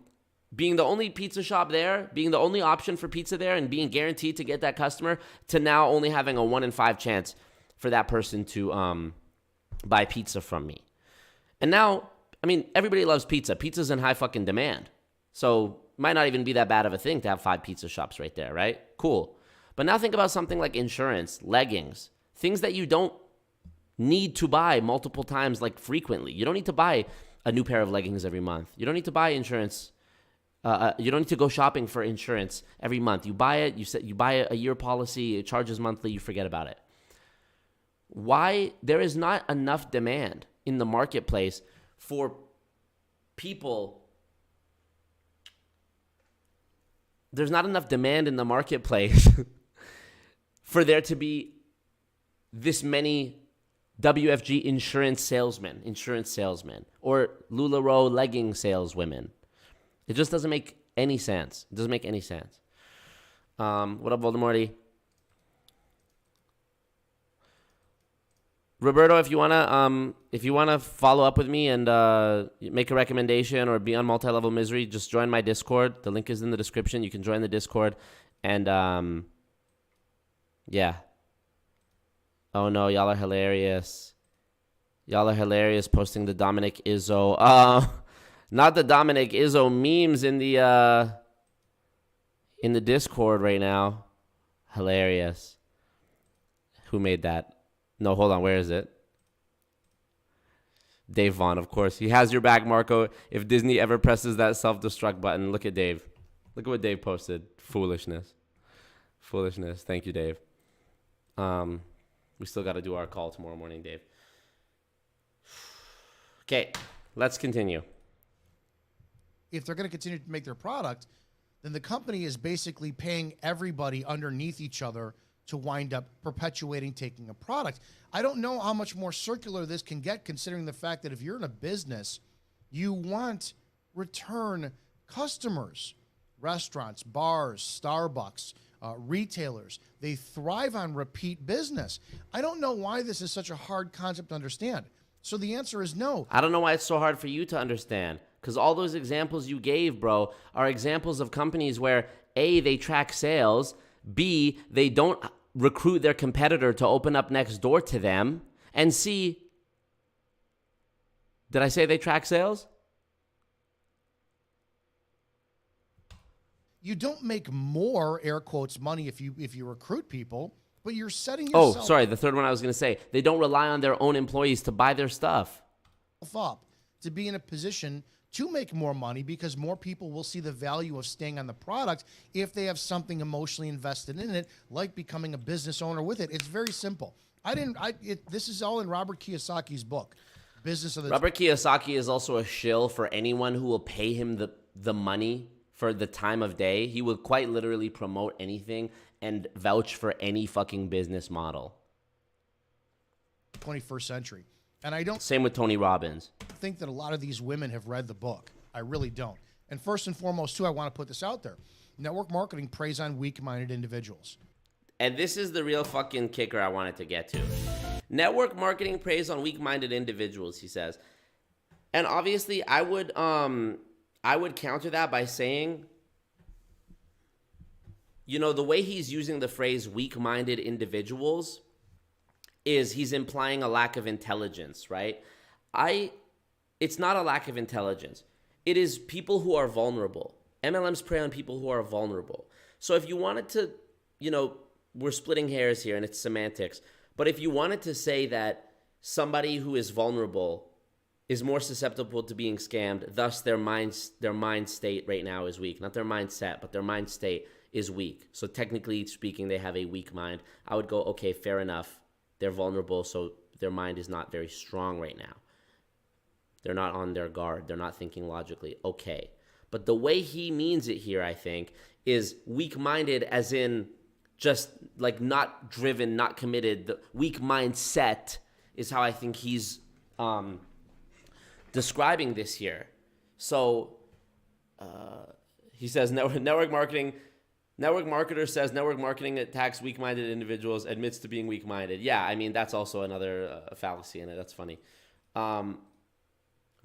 being the only pizza shop there, being the only option for pizza there, and being guaranteed to get that customer, to now only having a 1 in 5 chance for that person to buy pizza from me. And now, I mean, everybody loves pizza. Pizza's in high fucking demand. So might not even be that bad of a thing to have 5 pizza shops right there, right? Cool. But now think about something like insurance, leggings, things that you don't need to buy multiple times, like frequently. You don't need to buy a new pair of leggings every month. You don't need to buy insurance. You don't need to go shopping for insurance every month. You buy it, you buy a year policy, it charges monthly, you forget about it. Why? There is not enough demand in the marketplace for people. There's not enough demand in the marketplace for there to be this many WFG insurance salesmen, or LuLaRoe legging saleswomen. It just doesn't make any sense. It doesn't make any sense. What up, Voldemorty? Roberto, if you wanna follow up with me and make a recommendation or be on Multi-Level Misery, just join my Discord. The link is in the description. You can join the Discord, and yeah. Oh no, y'all are hilarious. Y'all are hilarious posting the Dominick Izzo. Not the Dominick Izzo memes in the Discord right now. Hilarious. Who made that? No, hold on. Where is it? Dave Vaughn, of course. He has your back, Marco. If Disney ever presses that self-destruct button, look at Dave. Look at what Dave posted. Foolishness. Thank you, Dave. We still got to do our call tomorrow morning, Dave. Okay, let's continue. If they're going to continue to make their product, then the company is basically paying everybody underneath each other to wind up perpetuating taking a product. I don't know how much more circular this can get, considering the fact that if you're in a business, you want return customers. Restaurants, bars, Starbucks, retailers, they thrive on repeat business. I don't know why this is such a hard concept to understand. So the answer is no. I don't know why it's so hard for you to understand, because all those examples you gave, bro, are examples of companies where A, they track sales, B, they don't recruit their competitor to open up next door to them, and C, did I say they track sales? You don't make more, air quotes, money if you recruit people, but you're setting yourself the third one I was going to say. They don't rely on their own employees to buy their stuff. Up to be in a position to make more money, because more people will see the value of staying on the product if they have something emotionally invested in it, like becoming a business owner with it. It's very simple. This is all in Robert Kiyosaki's book, Business of the... Robert Kiyosaki is also a shill for anyone who will pay him the money for the time of day. He will quite literally promote anything and vouch for any fucking business model. 21st century. And I don't... Same with Tony Robbins. think that a lot of these women have read the book. I really don't. And first and foremost, too, I want to put this out there. Network marketing preys on weak-minded individuals. And this is the real fucking kicker I wanted to get to. Network marketing preys on weak-minded individuals, he says. And obviously, I would counter that by saying, you know, the way he's using the phrase weak-minded individuals is he's implying a lack of intelligence, right? it's not a lack of intelligence. It is people who are vulnerable. MLMs prey on people who are vulnerable. So if you wanted to, we're splitting hairs here and it's semantics, but if you wanted to say that somebody who is vulnerable is more susceptible to being scammed, thus their mind state right now is weak. Not their mindset, but their mind state is weak. So technically speaking, they have a weak mind. I would go, okay, fair enough. They're vulnerable, so their mind is not very strong right now. They're not on their guard. They're not thinking logically. Okay. But the way he means it here, I think, is weak-minded as in just like not driven, not committed. The weak mindset is how I think he's describing this here. So he says network marketing. Network marketer says network marketing attacks weak-minded individuals, admits to being weak-minded. Yeah, I mean, that's also another fallacy in it. That's funny.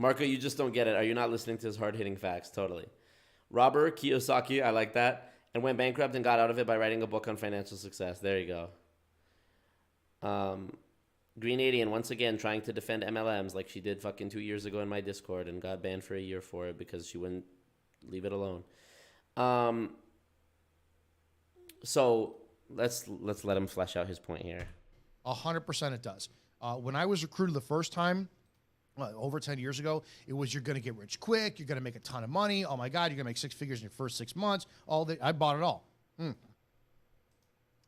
Marco, you just don't get it. Are you not listening to his hard-hitting facts? Totally. Robert Kiyosaki, I like that, and went bankrupt and got out of it by writing a book on financial success. There you go. Greenadian, once again, trying to defend MLMs like she did fucking 2 years ago in my Discord and got banned for a year for it because she wouldn't leave it alone. So let's let him flesh out his point here. 100% it does. When I was recruited the first time, over 10 years ago, it was you're going to get rich quick, you're going to make a ton of money. Oh my God, you're going to make six figures in your first 6 months. I bought it all.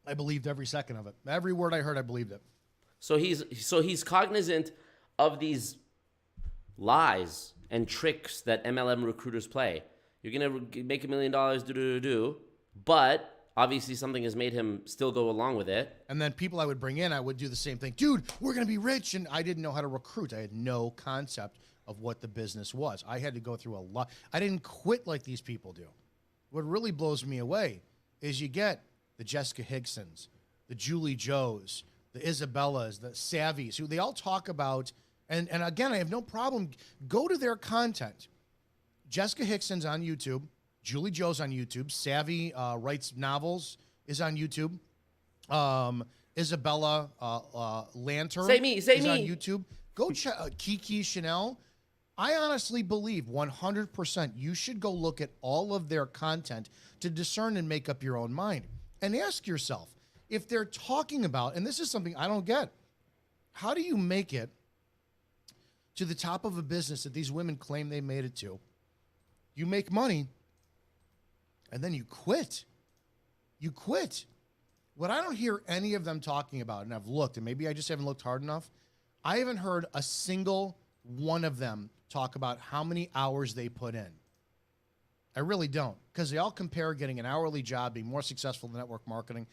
I believed every second of it. Every word I heard, I believed it. So he's cognizant of these lies and tricks that MLM recruiters play. You're going to make $1 million, but obviously something has made him still go along with it. And then people I would bring in, I would do the same thing. Dude, we're going to be rich. And I didn't know how to recruit. I had no concept of what the business was. I had to go through a lot. I didn't quit like these people do. What really blows me away is you get the Jessica Higsons, the Julie Joes, the Isabellas, the Savvies, who they all talk about. And again, I have no problem. Go to their content. Jessica Higson's on YouTube. Julie Joe's on YouTube. Savvy writes novels, is on YouTube. Isabella Lantern is on YouTube. Go check Kiki Chanel. I honestly believe 100% you should go look at all of their content to discern and make up your own mind. And ask yourself, if they're talking about, and this is something I don't get, how do you make it to the top of a business that these women claim they made it to? You make money, and then you quit. You quit. What I don't hear any of them talking about, and I've looked, and maybe I just haven't looked hard enough, I haven't heard a single one of them talk about how many hours they put in. I really don't, because they all compare getting an hourly job, being more successful in network marketing.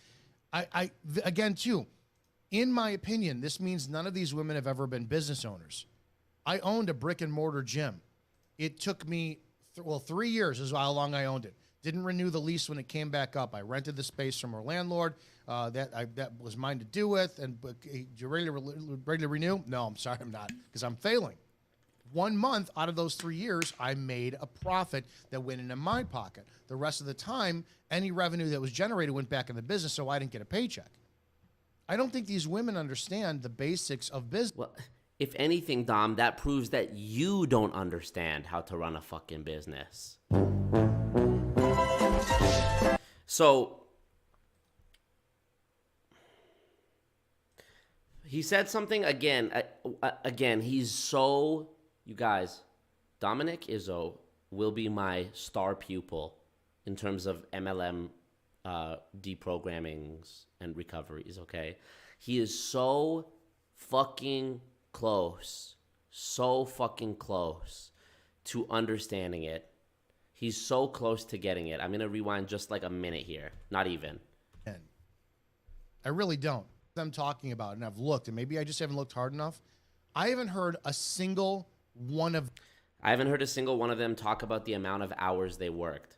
Again, too, in my opinion, this means none of these women have ever been business owners. I owned a brick and mortar gym. It took me, 3 years is how long I owned it. Didn't renew the lease when it came back up. I rented the space from our landlord. That was mine to do with. And you ready to renew? No, I'm sorry, I'm not, because I'm failing. 1 month out of those 3 years, I made a profit that went into my pocket. The rest of the time, any revenue that was generated went back in the business, so I didn't get a paycheck. I don't think these women understand the basics of business. Well, if anything, Dom, that proves that you don't understand how to run a fucking business. So he said something again. He's so, you guys, Dominick Izzo will be my star pupil in terms of MLM deprogrammings and recoveries, okay? He is so fucking close to understanding it. He's so close to getting it. I'm going to rewind just like a minute here. Not even. I really don't. Them talking about it, and I've looked, and maybe I just haven't looked hard enough. I haven't heard a single one of them talk about the amount of hours they worked.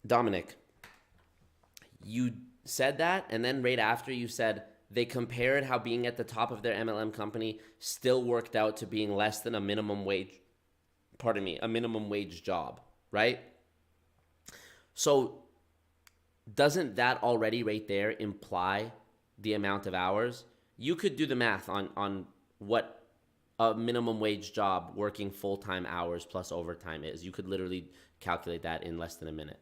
Dominick, you said that, and then right after you said they compared how being at the top of their MLM company still worked out to being less than a minimum wage job, right? So doesn't that already right there imply the amount of hours? You could do the math on what a minimum wage job working full-time hours plus overtime is. You could literally calculate that in less than a minute.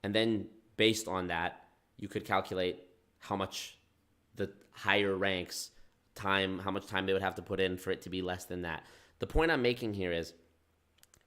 And then based on that, you could calculate how much the higher ranks how much time they would have to put in for it to be less than that. The point I'm making here is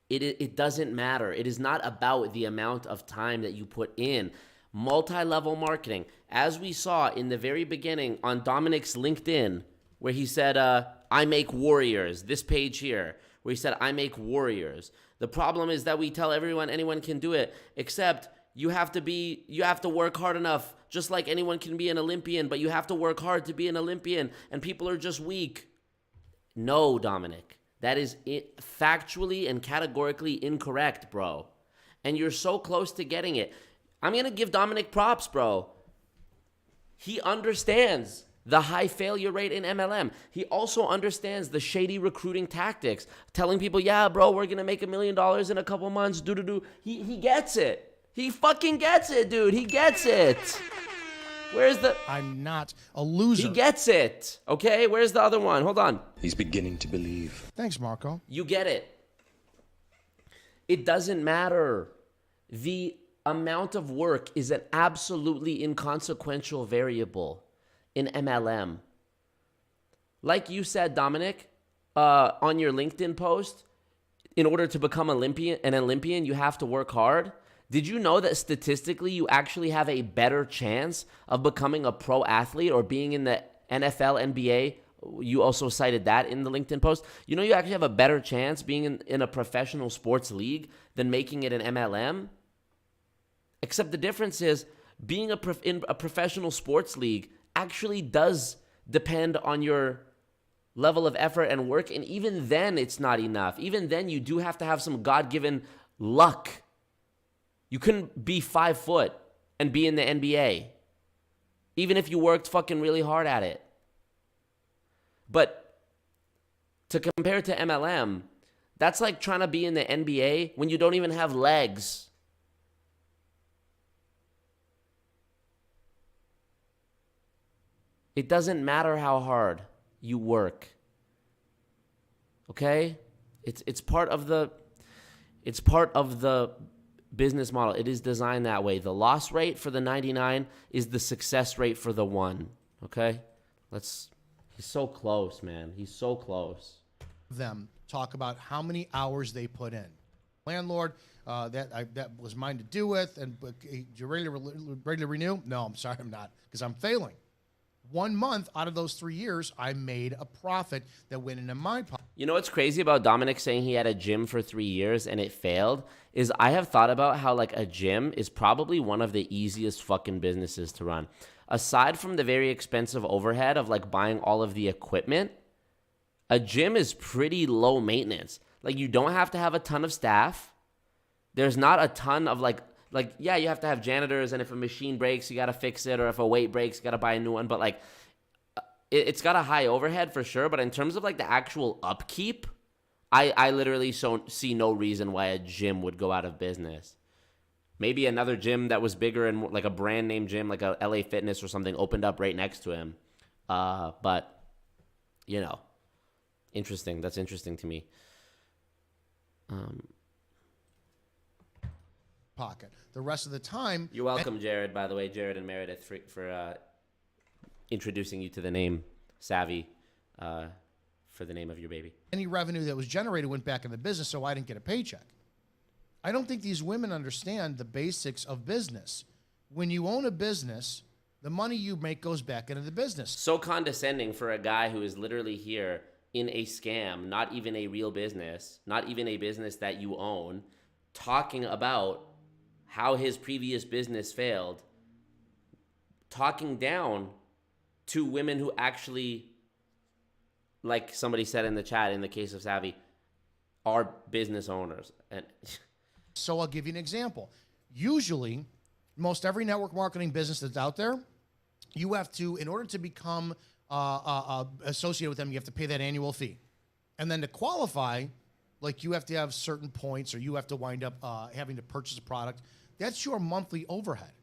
it doesn't matter. It is not about the amount of time that you put in. Multi-level marketing, as we saw in the very beginning on Dominick's LinkedIn, where he said, I make warriors, this page here, where he said, I make warriors. The problem is that we tell everyone anyone can do it, except you have to work hard enough, just like anyone can be an Olympian, but you have to work hard to be an Olympian, and people are just weak. No, Dominick. That is factually and categorically incorrect, bro. And you're so close to getting it. I'm going to give Dominick props, bro. He understands the high failure rate in MLM. He also understands the shady recruiting tactics. Telling people, yeah, bro, we're going to make $1 million in a couple months. He gets it. He fucking gets it, dude. He gets it. Where's the... I'm not a loser. He gets it. Okay, where's the other one? Hold on. He's beginning to believe. Thanks, Marco. You get it. It doesn't matter. The amount of work is an absolutely inconsequential variable in MLM. Like you said, Dominick, on your LinkedIn post, in order to become an Olympian, you have to work hard. Did you know that statistically you actually have a better chance of becoming a pro athlete or being in the NFL, NBA? You also cited that in the LinkedIn post. You know you actually have a better chance being in a professional sports league than making it an MLM? Except the difference is being in a professional sports league actually does depend on your level of effort and work. And even then, it's not enough. Even then, you do have to have some God-given luck. You couldn't be 5 foot and be in the NBA, even if you worked fucking really hard at it. But to compare to MLM, that's like trying to be in the NBA when you don't even have legs. It doesn't matter how hard you work. Okay? It's part of the business model. It is designed that way. The loss rate for the 99 is the success rate for the 1. Okay? He's so close, man. He's so close. Them talk about how many hours they put in. Landlord, that was mine to do with, and you ready to renew? No, I'm sorry, I'm not, because I'm failing. 1 month out of those 3 years, I made a profit that went into my pocket. You know what's crazy about Dominick saying he had a gym for 3 years and it failed is I have thought about how like a gym is probably one of the easiest fucking businesses to run. Aside from the very expensive overhead of like buying all of the equipment, a gym is pretty low maintenance. Like you don't have to have a ton of staff. There's not a ton of yeah, you have to have janitors, and if a machine breaks, you got to fix it, or if a weight breaks, you got to buy a new one. But like, it's got a high overhead for sure. But in terms of like the actual upkeep, I literally see no reason why a gym would go out of business. Maybe another gym that was bigger and like a brand name gym, like a LA Fitness or something, opened up right next to him. But you know, interesting. That's interesting to me. Pocket. The rest of the time... You're welcome, Jared, by the way. Jared and Meredith for introducing you to the name Savvy for the name of your baby. Any revenue that was generated went back in the business, so I didn't get a paycheck. I don't think these women understand the basics of business. When you own a business, the money you make goes back into the business. So condescending for a guy who is literally here in a scam, not even a real business, not even a business that you own, talking about how his previous business failed, talking down to women who actually, like somebody said in the chat, in the case of Savvy, are business owners. And so I'll give you an example. Usually, most every network marketing business that's out there, you have to, in order to become associated with them, you have to pay that annual fee. And then to qualify, like you have to have certain points, or you have to wind up having to purchase a product. That's your monthly overhead.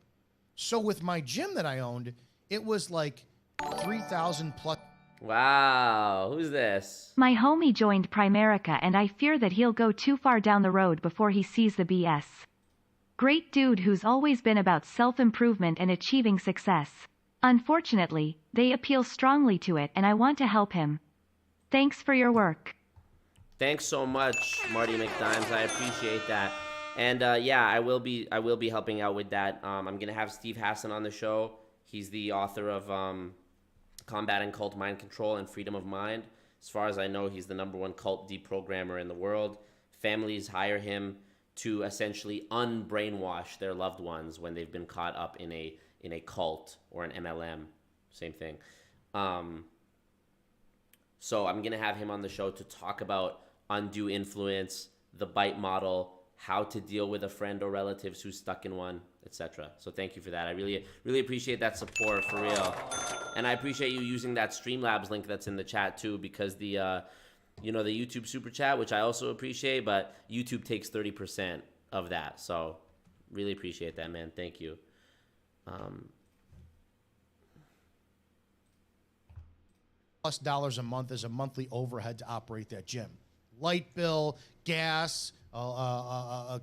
So with my gym that I owned, it was like $3,000 plus. Wow, who's this? My homie joined Primerica and I fear that he'll go too far down the road before he sees the BS. Great dude who's always been about self-improvement and achieving success. Unfortunately, they appeal strongly to it and I want to help him. Thanks for your work. Thanks so much, Marty McDimes. I appreciate that. And yeah, I will be helping out with that. I'm gonna have Steve Hassan on the show. He's the author of Combating Cult Mind Control and Freedom of Mind. As far as I know, he's the #1 cult deprogrammer in the world. Families hire him to essentially unbrainwash their loved ones when they've been caught up in a cult or an MLM. Same thing. So I'm gonna have him on the show to talk about undue influence, the bite model, how to deal with a friend or relatives who's stuck in one, etc. So thank you for that. I really appreciate that support, for real. And I appreciate you using that Streamlabs link that's in the chat too, because the the YouTube super chat, which I also appreciate, but YouTube takes 30% of that. So really appreciate that, man. Thank you. $+ a month as a monthly overhead to operate that gym. Light bill, gas, alarm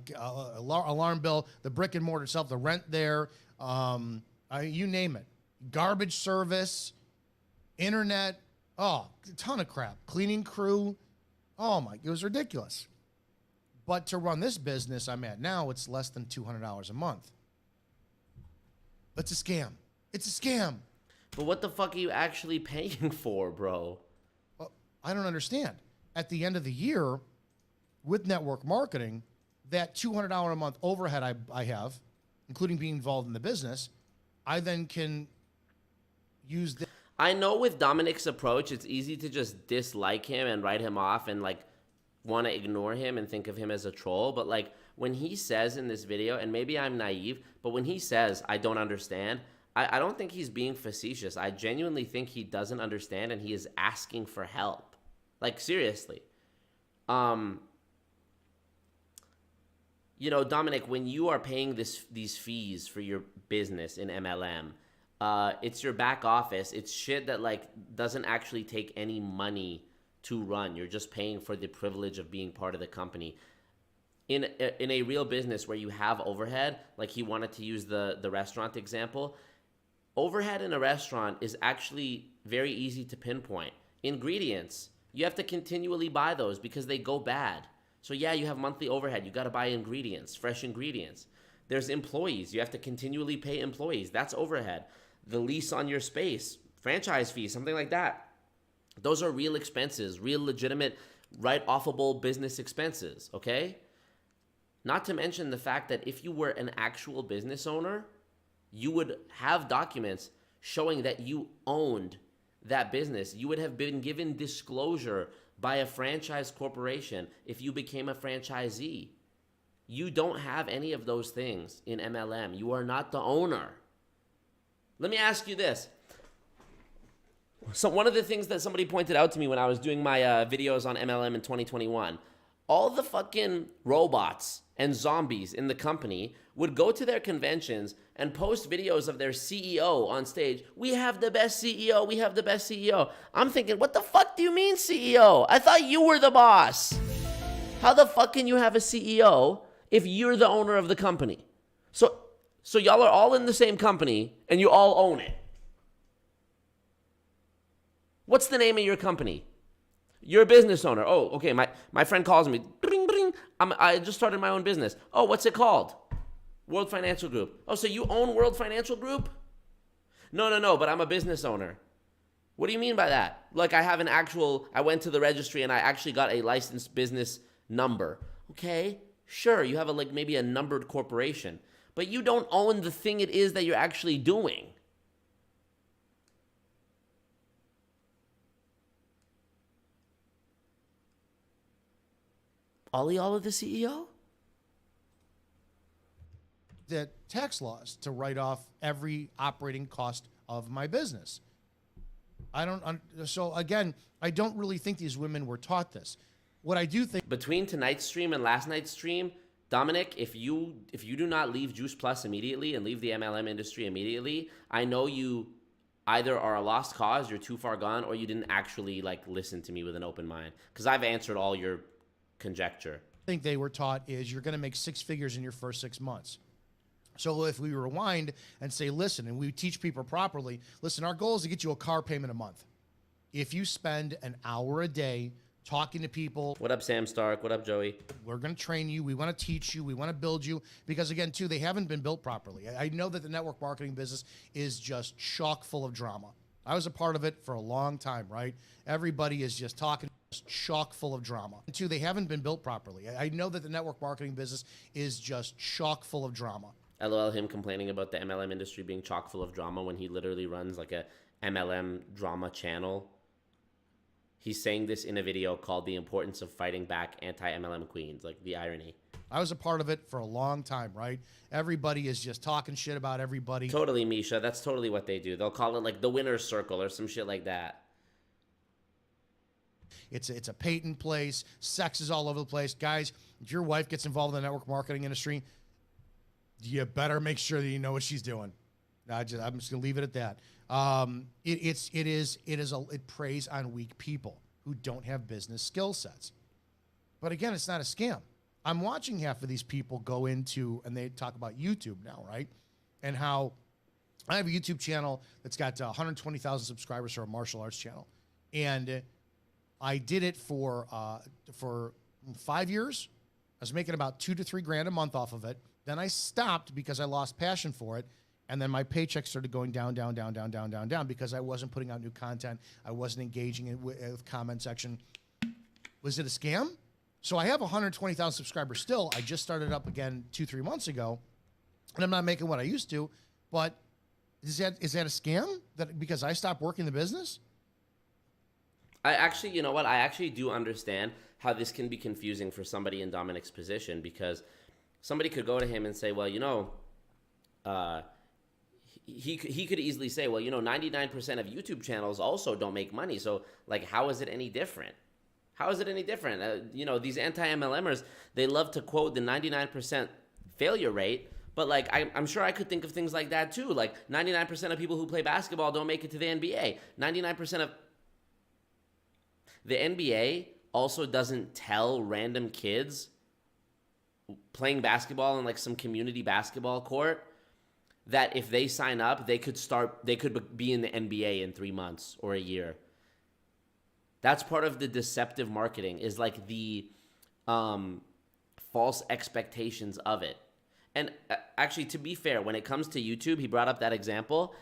bill, the brick and mortar itself, the rent there, you name it. Garbage service, internet, a ton of crap. Cleaning crew, it was ridiculous. But to run this business I'm at now, it's less than $200 a month. It's a scam. It's a scam. But what the fuck are you actually paying for, bro? Well, I don't understand. At the end of the year, with network marketing, that $200 a month overhead I have, including being involved in the business, I then can use the... I know with Dominick's approach, it's easy to just dislike him and write him off and want to ignore him and think of him as a troll. But when he says in this video, and maybe I'm naive, but when he says, I don't understand, I don't think he's being facetious. I genuinely think he doesn't understand and he is asking for help. Seriously. Dominick, when you are paying these fees for your business in MLM, it's your back office. It's shit that doesn't actually take any money to run. You're just paying for the privilege of being part of the company. In a real business where you have overhead, like he wanted to use the restaurant example, overhead in a restaurant is actually very easy to pinpoint. Ingredients, you have to continually buy those because they go bad. So yeah, you have monthly overhead. You got to buy ingredients, fresh ingredients. There's employees. You have to continually pay employees. That's overhead. The lease on your space, franchise fees, something like that. Those are real expenses, real legitimate, write-offable business expenses, okay? Not to mention the fact that if you were an actual business owner, you would have documents showing that you owned that business. You would have been given disclosure by a franchise corporation if you became a franchisee. You don't have any of those things in MLM. You are not the owner. Let me ask you this. So one of the things that somebody pointed out to me when I was doing my videos on MLM in 2021, all the fucking robots and zombies in the company would go to their conventions and post videos of their CEO on stage. We have the best CEO. We have the best CEO. I'm thinking, what the fuck do you mean CEO? I thought you were the boss. How the fuck can you have a CEO if you're the owner of the company? So y'all are all in the same company and you all own it. What's the name of your company? You're a business owner. Oh, okay. My friend calls me. Bring, bring. I just started my own business. Oh, what's it called? World Financial Group. Oh, so you own World Financial Group? No, but I'm a business owner. What do you mean by that? I went to the registry and I actually got a licensed business number. Okay, sure, you have maybe a numbered corporation, but you don't own the thing it is that you're actually doing. All y'all are the CEO? The tax laws to write off every operating cost of my business. So again, I don't really think these women were taught this. What I do think... Between tonight's stream and last night's stream, Dominick, if you do not leave Juice Plus immediately and leave the MLM industry immediately, I know you either are a lost cause, you're too far gone, or you didn't actually like listen to me with an open mind. Because I've answered all your conjecture. I think they were taught is you're going to make 6 figures in your first 6 months. So if we rewind and say, listen, and we teach people properly, listen, our goal is to get you a car payment a month. If you spend an hour a day talking to people. What up, Sam Stark? What up, Joey? We're going to train you. We want to teach you. We want to build you. Because again, too, they haven't been built properly. I know that the network marketing business is just chock full of drama. I was a part of it for a long time, right? Everybody is just talking, just chock full of drama. And two, they haven't been built properly. I know that the network marketing business is just chock full of drama. LOL, him complaining about the MLM industry being chock full of drama when he literally runs like a MLM drama channel. He's saying this in a video called The Importance of Fighting Back Anti-MLM Queens. Like, the irony. I was a part of it for a long time, right? Everybody is just talking shit about everybody. Totally, Misha. That's totally what they do. They'll call it like the winner's circle or some shit like that. It's a patent place. Sex is all over the place. Guys, if your wife gets involved in the network marketing industry, you better make sure that you know what she's doing. I'm just going to leave it at that. It preys on weak people who don't have business skill sets. But again, it's not a scam. I'm watching half of these people go into, and they talk about YouTube now, right? And how I have a YouTube channel that's got 120,000 subscribers for a martial arts channel. And I did it for 5 years. I was making about $2,000 to $3,000 a month off of it. Then I stopped because I lost passion for it. And then my paycheck started going down because I wasn't putting out new content. I wasn't engaging with comment section. Was it a scam? So I have 120,000 subscribers still. I just started up again 2-3 months ago, and I'm not making what I used to. But is that a scam? That because I stopped working the business? I actually, you know what? I actually do understand how this can be confusing for somebody in Dominick's position, because somebody could go to him and say, well, you know, he could easily say, well, you know, 99% of YouTube channels also don't make money. So, like, how is it any different? How is it any different? You know, these anti-MLMers, they love to quote the 99% failure rate. But, like, I'm sure I could think of things like that, too. Like, 99% of people who play basketball don't make it to the NBA. 99% of the NBA also doesn't tell random kids playing basketball in, like, some community basketball court that if they sign up, they could be in the NBA in 3 months or a year. That's part of the deceptive marketing, is like the false expectations of it. And actually, to be fair, when it comes to YouTube, he brought up that example.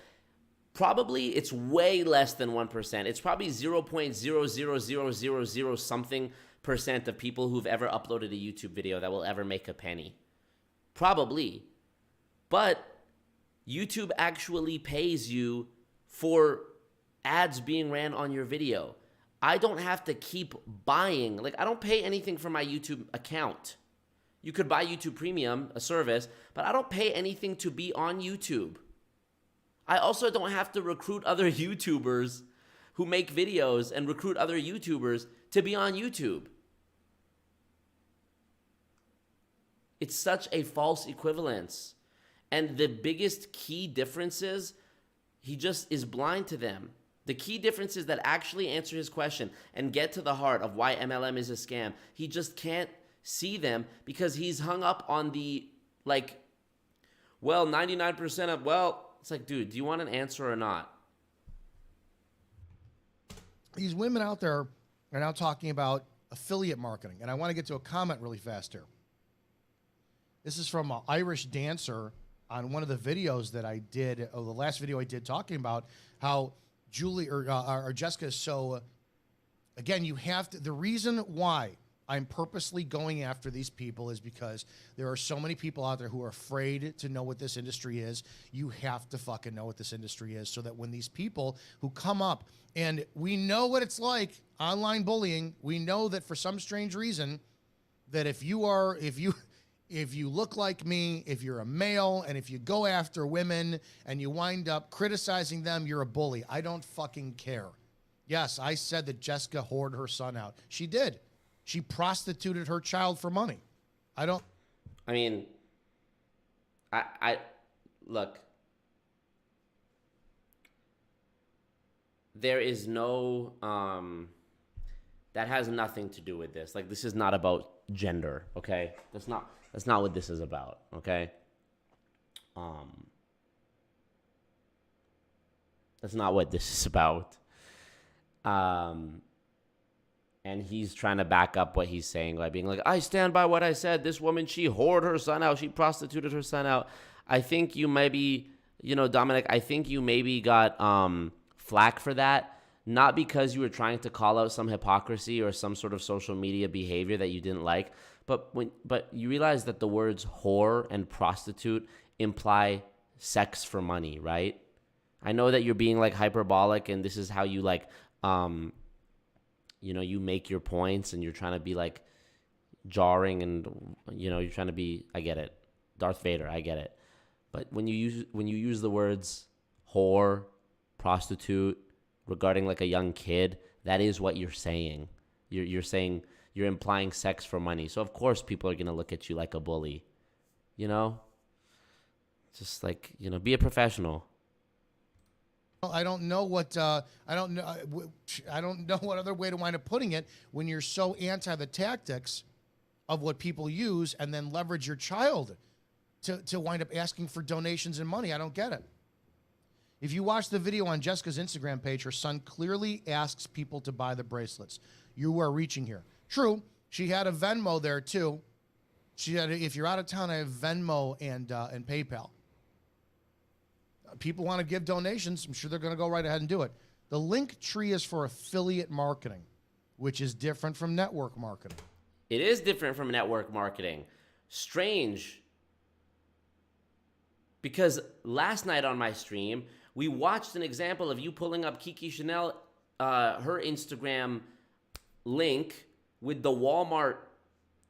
Probably it's way less than 1%. It's probably 0.00000 something percent of people who've ever uploaded a YouTube video that will ever make a penny. Probably. But YouTube actually pays you for ads being ran on your video. I don't have to keep buying. Like, I don't pay anything for my YouTube account. You could buy YouTube Premium, a service, but I don't pay anything to be on YouTube. I also don't have to recruit other YouTubers who make videos and recruit other YouTubers to be on YouTube. It's such a false equivalence. And the biggest key difference is he just is blind to them. The key difference is that actually answer his question and get to the heart of why MLM is a scam. He just can't see them because he's hung up on the, like, well, 99% of, well, it's like, dude, do you want an answer or not? These women out there are now talking about affiliate marketing. And I want to get to a comment really fast here. This is from an Irish dancer on one of the videos that I did, the last video I did, talking about how Julie or Jessica is so, again, you have to, the reason why I'm purposely going after these people is because there are so many people out there who are afraid to know what this industry is. You have to fucking know what this industry is so that when these people who come up, and we know what it's like, online bullying, we know that for some strange reason that if you look like me, if you're a male, and if you go after women and you wind up criticizing them, you're a bully. I don't fucking care. Yes, I said that Jessica whored her son out. She did. She prostituted her child for money. I mean, look. there is no that has nothing to do with this. Like, this is not about gender, okay? That's not what this is about, okay? That's not what this is about. And he's trying to back up what he's saying by being like, I stand by what I said. This woman, she whored her son out. She prostituted her son out. I think you maybe, Dominic, I think you maybe got flack for that. Not because you were trying to call out some hypocrisy or some sort of social media behavior that you didn't like, but you realize that the words whore and prostitute imply sex for money, right? I know that you're being like hyperbolic and this is how you like, you make your points and you're trying to be like jarring and, you're trying to be, I get it. Darth Vader, I get it. But when you use the words whore, prostitute, regarding like a young kid, that is what you're saying. You're saying, you're implying sex for money. So of course people are going to look at you like a bully, Just like, be a professional. I don't know what I don't know what other way to wind up putting it when you're so anti the tactics of what people use and then leverage your child to wind up asking for donations and money. I don't get it. If you watch the video on Jessica's Instagram page, her son clearly asks people to buy the bracelets. You are reaching here. True, she had a Venmo there too. She had, if you're out of town, I have Venmo and PayPal. People want to give donations. I'm sure they're going to go right ahead and do it. The link tree is for affiliate marketing, which is different from network marketing. It is different from network marketing. Strange. Because last night on my stream, we watched an example of you pulling up Kiki Chanel, her Instagram link with the Walmart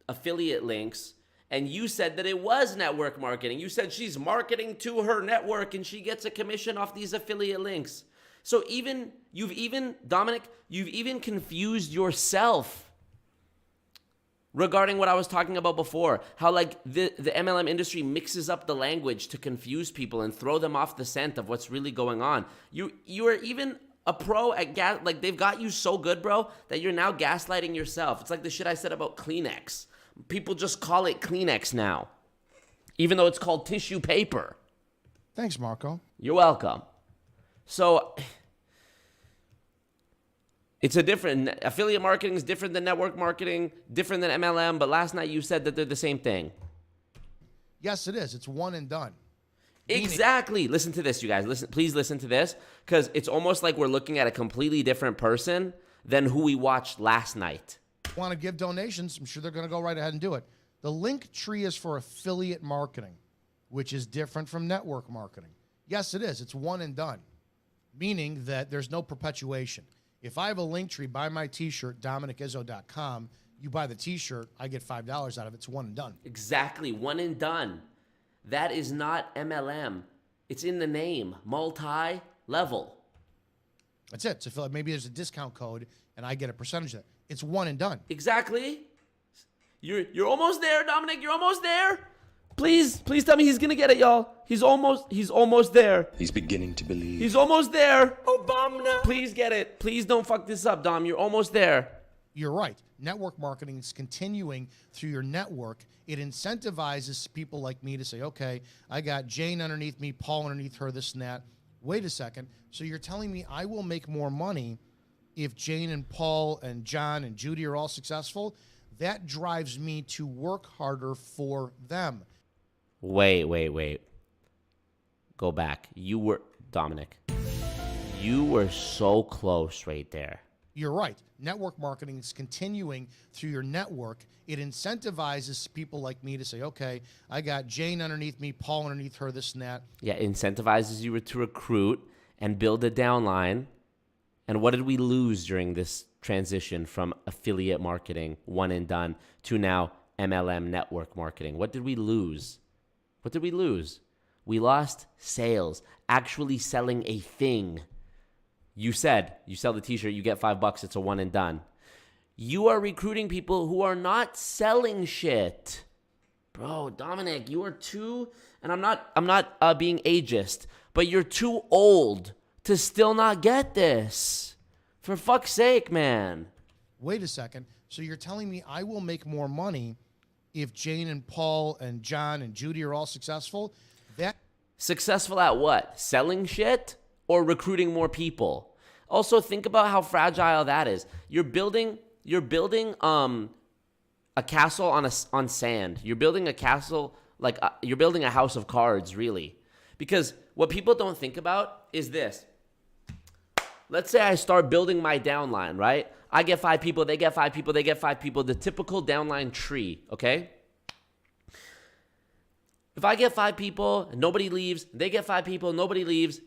affiliate links, and you said that it was network marketing. You said she's marketing to her network and she gets a commission off these affiliate links. So Dominic, you've even confused yourself regarding what I was talking about before, how like the MLM industry mixes up the language to confuse people and throw them off the scent of what's really going on. You are even a pro at like they've got you so good, bro, that you're now gaslighting yourself. It's like the shit I said about Kleenex. People just call it Kleenex now, even though it's called tissue paper. Thanks, Marco. You're welcome. So it's a different, affiliate marketing is different than network marketing, different than MLM, but last night you said that they're the same thing. Yes, it is. It's one and done. Exactly. Listen to this, you guys. Please listen to this, because it's almost like we're looking at a completely different person than who we watched last night. Want to give donations, I'm sure they're going to go right ahead and do it. The link tree is for affiliate marketing, which is different from network marketing. Yes, it is. It's one and done, meaning that there's no perpetuation. If I have a link tree, buy my t-shirt, DominickIzzo.com, you buy the t-shirt, I get $5 out of it. It's one and done. Exactly. One and done. That is not MLM. It's in the name. Multi-level. That's it. So maybe there's a discount code and I get a percentage of that. It's one and done. Exactly. You're almost there, Dominic. You're almost there. Please tell me he's gonna get it, y'all. He's almost there. He's beginning to believe. He's almost there. Obama. Please get it. Please don't fuck this up, Dom. You're almost there. You're right. Network marketing is continuing through your network. It incentivizes people like me to say, okay, I got Jane underneath me, Paul underneath her, this and that. Wait a second. So you're telling me I will make more money if Jane and Paul and John and Judy are all successful? That drives me to work harder for them. Wait. Go back. Dominic, you were so close right there. You're right. Network marketing is continuing through your network. It incentivizes people like me to say, okay, I got Jane underneath me, Paul underneath her, this and that. Yeah, it incentivizes you to recruit and build a downline. And what did we lose during this transition from affiliate marketing, one and done, to now MLM network marketing? What did we lose? We lost sales, actually selling a thing. You said, you sell the t-shirt, you get $5, it's a one and done. You are recruiting people who are not selling shit. Bro, Dominic, you are too, and I'm not being ageist, but you're too old to still not get this. For fuck's sake, man. Wait a second. So you're telling me I will make more money if Jane and Paul and John and Judy are all successful? Successful at what? Selling shit or recruiting more people? Also, think about how fragile that is. You're building a castle on sand. You're building a castle you're building a house of cards, really. Because what people don't think about is this. Let's say I start building my downline, right? I get 5 people, they get 5 people, they get 5 people, the typical downline tree, okay? If I get 5 people, nobody leaves, they get 5 people, nobody leaves,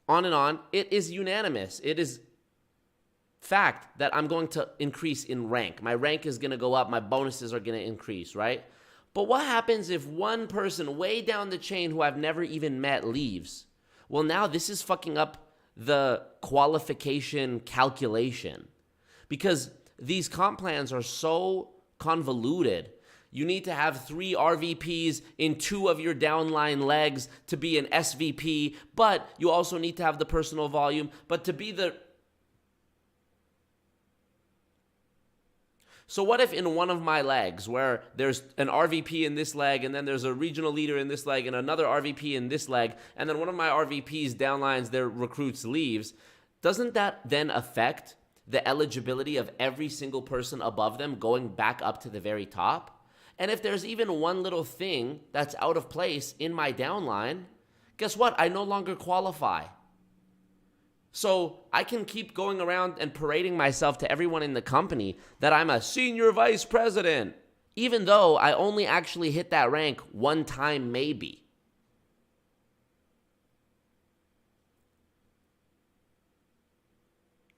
on and on, it is unanimous. It is fact that I'm going to increase in rank. My rank is going to go up, my bonuses are going to increase, right? But what happens if one person way down the chain who I've never even met leaves? Well, now this is fucking up the qualification calculation because these comp plans are so convoluted. You need to have 3 RVPs in 2 of your downline legs to be an SVP, but you also need to have the personal volume. But to be the... So what if in one of my legs where there's an RVP in this leg and then there's a regional leader in this leg and another RVP in this leg and then one of my RVPs downlines their recruits leaves, doesn't that then affect the eligibility of every single person above them going back up to the very top? And if there's even one little thing that's out of place in my downline, guess what? I no longer qualify. So I can keep going around and parading myself to everyone in the company that I'm a senior vice president, even though I only actually hit that rank one time maybe.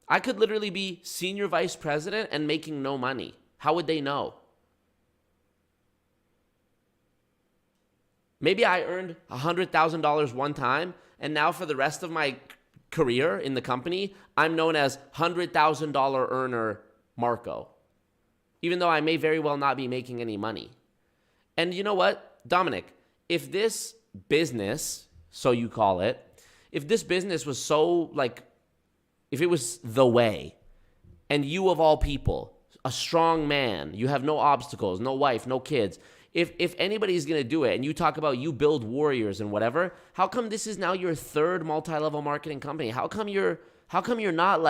I could literally be senior vice president and making no money. How would they know? Maybe I earned $100,000 one time, and now for the rest of my career in the company, I'm known as $100,000 earner Marco, even though I may very well not be making any money. And you know what, Dominic, if this business, so you call it, if this business was so if it was the way, and you of all people, a strong man, you have no obstacles, no wife, no kids, if anybody's going to do it and you talk about you build warriors and whatever, how come this is now your 3rd multi-level marketing company? How come you're not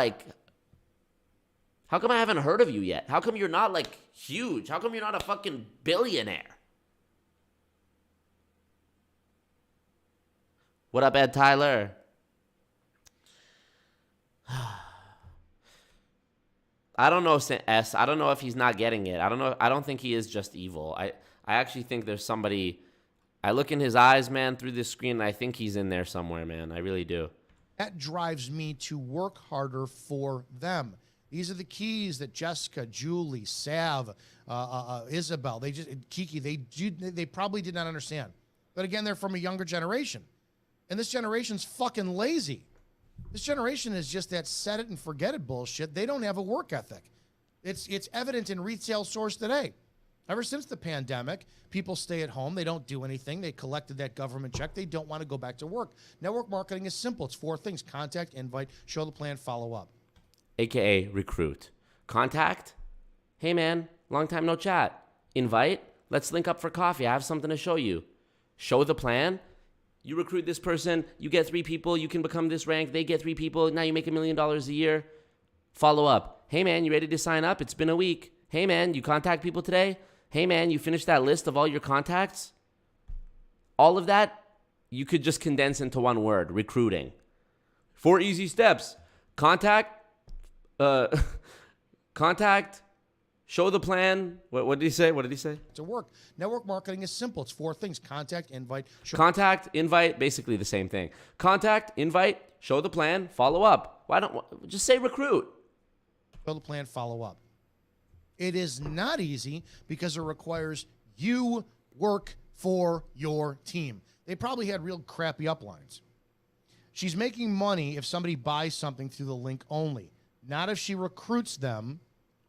how come I haven't heard of you yet? How come you're not huge? How come you're not a fucking billionaire? What up, Ed Tyler? I don't know, S. I don't know if he's not getting it. I don't know. I don't think he is just evil. I actually think there's somebody. I look in his eyes, man, through this screen, and I think he's in there somewhere, man. I really do. That drives me to work harder for them. These are the keys that Jessica, Julie, Sav, Isabel, Kiki, they probably did not understand. But again, they're from a younger generation. And this generation's fucking lazy. This generation is just that set it and forget it bullshit. They don't have a work ethic. It's evident in retail stores today. Ever since the pandemic, people stay at home. They don't do anything. They collected that government check. They don't want to go back to work. Network marketing is simple. It's 4 things: contact, invite, show the plan, follow up. AKA recruit. Contact. Hey, man, long time no chat. Invite. Let's link up for coffee. I have something to show you. Show the plan. You recruit this person. You get 3 people. You can become this rank. They get 3 people. Now you make $1 million a year. Follow up. Hey, man, you ready to sign up? It's been a week. Hey, man, you contact people today? Hey, man, you finished that list of all your contacts? All of that, you could just condense into one word: recruiting. 4 easy steps. Contact, show the plan. What did he say? What did he say? To work. Network marketing is simple. It's 4 things: contact, invite, show. Contact, invite, basically the same thing. Contact, invite, show the plan, follow up. Why don't just say recruit? Show the plan, follow up. It is not easy because it requires you work for your team. They probably had real crappy uplines. She's making money if somebody buys something through the link only, not if she recruits them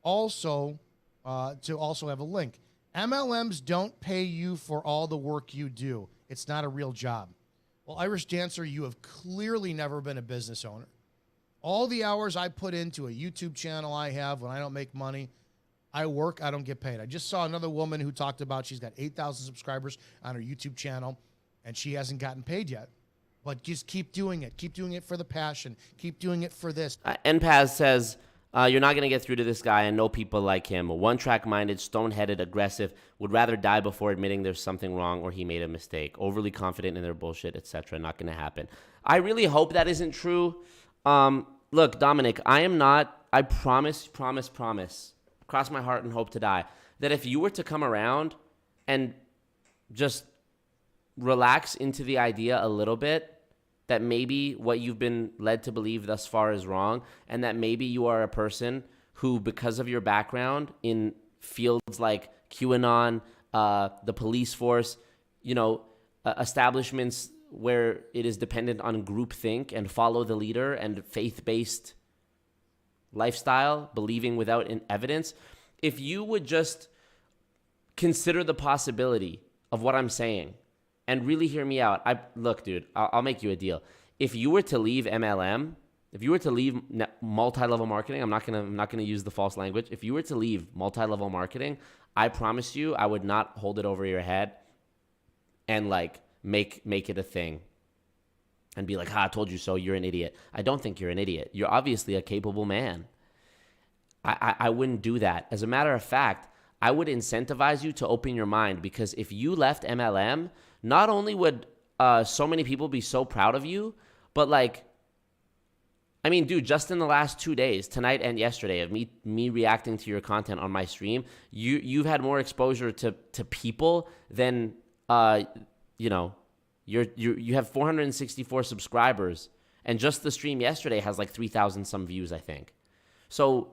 also to also have a link. MLMs don't pay you for all the work you do. It's not a real job. Well, Irish Dancer, you have clearly never been a business owner. All the hours I put into a YouTube channel I have when I don't make money, I work, I don't get paid. I just saw another woman who talked about she's got 8,000 subscribers on her YouTube channel, and she hasn't gotten paid yet. But just keep doing it. Keep doing it for the passion. Keep doing it for this. NPaz says, you're not going to get through to this guy. I know people like him. One-track minded, stone-headed, aggressive, would rather die before admitting there's something wrong or he made a mistake. Overly confident in their bullshit, etc. Not going to happen. I really hope that isn't true. Look, Dominic, I am not, I promise, cross my heart and hope to die, that if you were to come around and just relax into the idea a little bit, that maybe what you've been led to believe thus far is wrong, and that maybe you are a person who, because of your background in fields like QAnon, the police force, establishments where it is dependent on groupthink and follow the leader and faith-based lifestyle, believing without evidence, if you would just consider the possibility of what I'm saying, and really hear me out. Look, dude, I'll make you a deal. If you were to leave MLM, if you were to leave multi-level marketing, I'm not gonna use the false language. If you were to leave multi-level marketing, I promise you, I would not hold it over your head and make it a thing and be like, I told you so. You're an idiot. I don't think you're an idiot. You're obviously a capable man. I wouldn't do that. As a matter of fact, I would incentivize you to open your mind, because if you left MLM, not only would so many people be so proud of you, but dude, just in the last 2 days, tonight and yesterday, of me reacting to your content on my stream, you've had more exposure to people than you have 464 subscribers, and just the stream yesterday has 3,000 some views, I think. So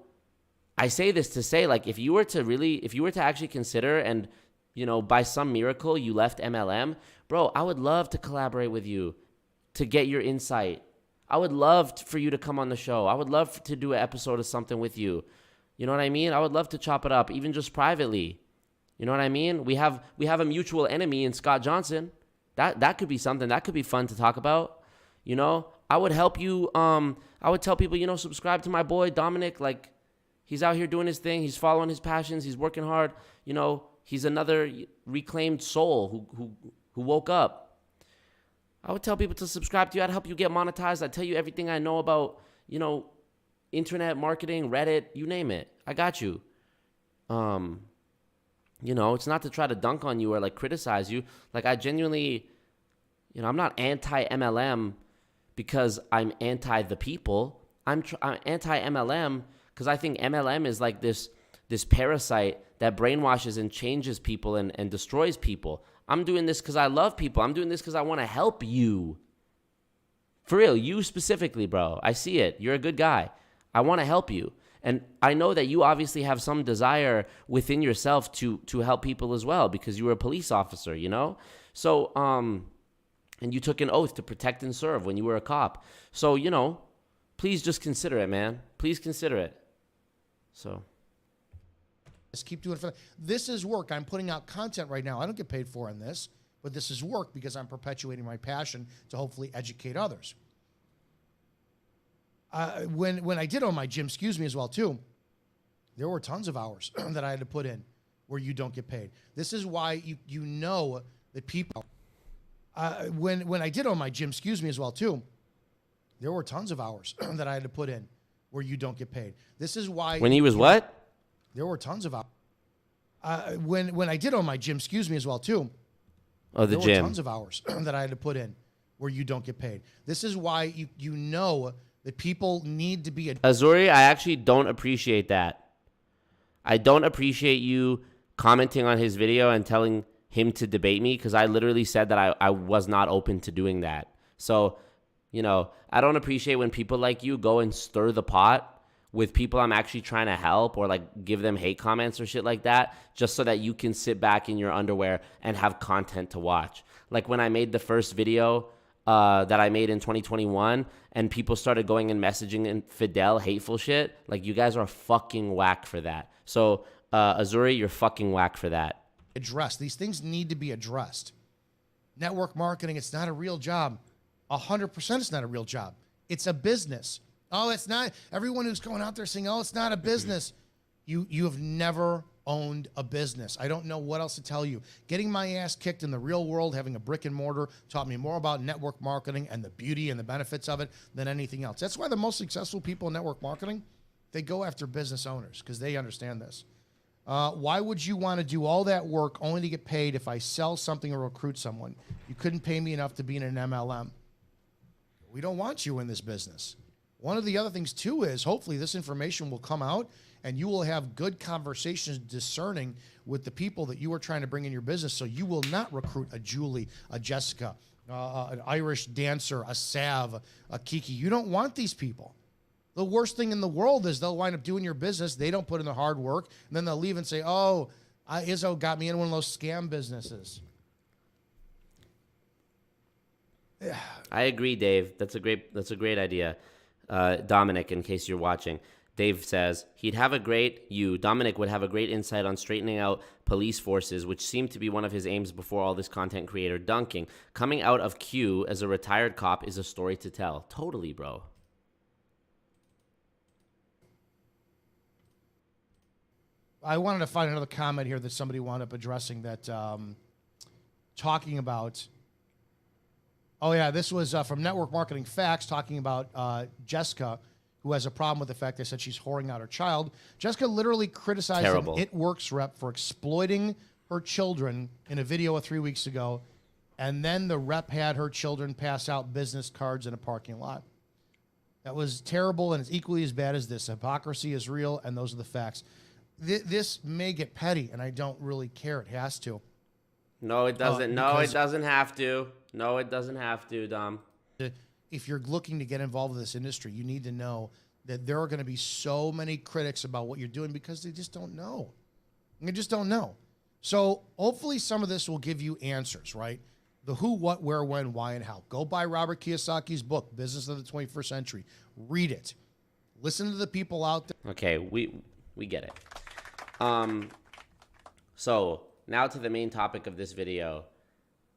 I say this to say, if you were to actually consider, and by some miracle you left MLM, bro, I would love to collaborate with you to get your insight. I would love for you to come on the show. I would love to do an episode of something with you. You know what I mean? I would love to chop it up, even just privately. You know what I mean? We have a mutual enemy in Scott Johnson. That could be something. That could be fun to talk about. I would help you. I would tell people, subscribe to my boy Dominick. He's out here doing his thing. He's following his passions. He's working hard. He's another reclaimed soul who woke up. I would tell people to subscribe to you. I'd help you get monetized. I'd tell you everything I know about, internet marketing, Reddit, you name it. I got you. It's not to try to dunk on you or criticize you. I genuinely, I'm not anti-MLM because I'm anti the people. I'm anti-MLM because I think MLM is this parasite that brainwashes and changes people and destroys people. I'm doing this because I love people. I'm doing this because I want to help you. For real, you specifically, bro. I see it. You're a good guy. I want to help you. And I know that you obviously have some desire within yourself to help people as well, because you were a police officer, So, and you took an oath to protect and serve when you were a cop. So, please just consider it, man. Please consider it. So. Just keep doing it. This is work. I'm putting out content right now. I don't get paid for on this, but this is work because I'm perpetuating my passion to hopefully educate others. When I did own my gym, as well too, there were tons of hours that I had to put in where you don't get paid. This is why that people. When I did own my gym, as well too, there were tons of hours that I had to put in where you don't get paid. This is why. When he was what? There were tons of hours. When I did own my gym, as well too. Oh, the there gym. Were tons of hours that I had to put in where you don't get paid. This is why that people need to be. Azuri, I actually don't appreciate that. I don't appreciate you commenting on his video and telling him to debate me, because I literally said that I was not open to doing that. So, I don't appreciate when people like you go and stir the pot with people I'm actually trying to help, or give them hate comments or shit like that, just so that you can sit back in your underwear and have content to watch. When I made the first video that I made in 2021, and people started going and messaging in Fidel hateful shit, you guys are fucking whack for that. So, Azuri, you're fucking whack for that. Addressed. These things need to be addressed. network marketing, it's not a real job. 100% it's not a real job. It's a business. Oh, it's not. Everyone who's going out there saying, oh, it's not a business. You have never owned a business. I don't know what else to tell you. Getting my ass kicked in the real world, having a brick and mortar, taught me more about network marketing and the beauty and the benefits of it than anything else. That's why the most successful people in network marketing, they go after business owners because they understand this. Why would you want to do all that work only to get paid if I sell something or recruit someone? You couldn't pay me enough to be in an MLM. We don't want you in this business. One of the other things, too, is hopefully this information will come out and you will have good conversations discerning with the people that you are trying to bring in your business, so you will not recruit a Julie, a Jessica, an Irish dancer, a Sav, a Kiki. You don't want these people. The worst thing in the world is they'll wind up doing your business. They don't put in the hard work, and then they'll leave and say, oh, Izzo got me in one of those scam businesses. I agree, Dave. That's a great idea. Dominic, in case you're watching, Dave says Dominic would have a great insight on straightening out police forces, which seemed to be one of his aims before all this content creator dunking. Coming out of Q as a retired cop is a story to tell. Totally, bro. I wanted to find another comment here that somebody wound up addressing that, talking about. Oh, yeah, this was from Network Marketing Facts talking about Jessica, who has a problem with the fact they said she's whoring out her child. Jessica literally criticized an It Works rep for exploiting her children in a video 3 weeks ago, and then the rep had her children pass out business cards in a parking lot. That was terrible, and it's equally as bad as this. Hypocrisy is real, and those are the facts. This may get petty, and I don't really care. It has to. No, it doesn't. No, it doesn't have to. No, it doesn't have to, Dom. If you're looking to get involved in this industry, you need to know that there are going to be so many critics about what you're doing because they just don't know. They just don't know. So hopefully some of this will give you answers, right? The who, what, where, when, why, and how. Go buy Robert Kiyosaki's book, Business of the 21st Century. Read it. Listen to the people out there. Okay, we get it. So now to the main topic of this video,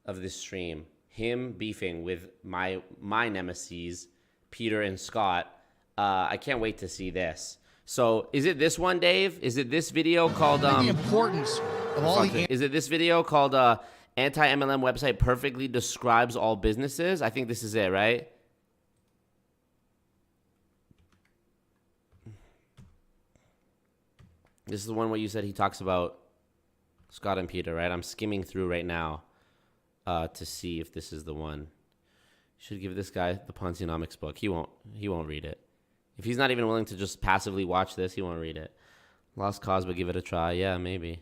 of this stream. Him beefing with my nemeses, Peter and Scott. I can't wait to see this. So is it this one, Dave? Is it this video called the importance of all the is it this video called Anti-MLM website perfectly describes all businesses? I think this is it, right? This is the one where you said he talks about Scott and Peter, right? I'm skimming through right now to see if this is the one. Should give this guy the Ponzionomics book. He won't read it. If he's not even willing to just passively watch this, he won't read it. Lost cause, but give it a try. Yeah, maybe.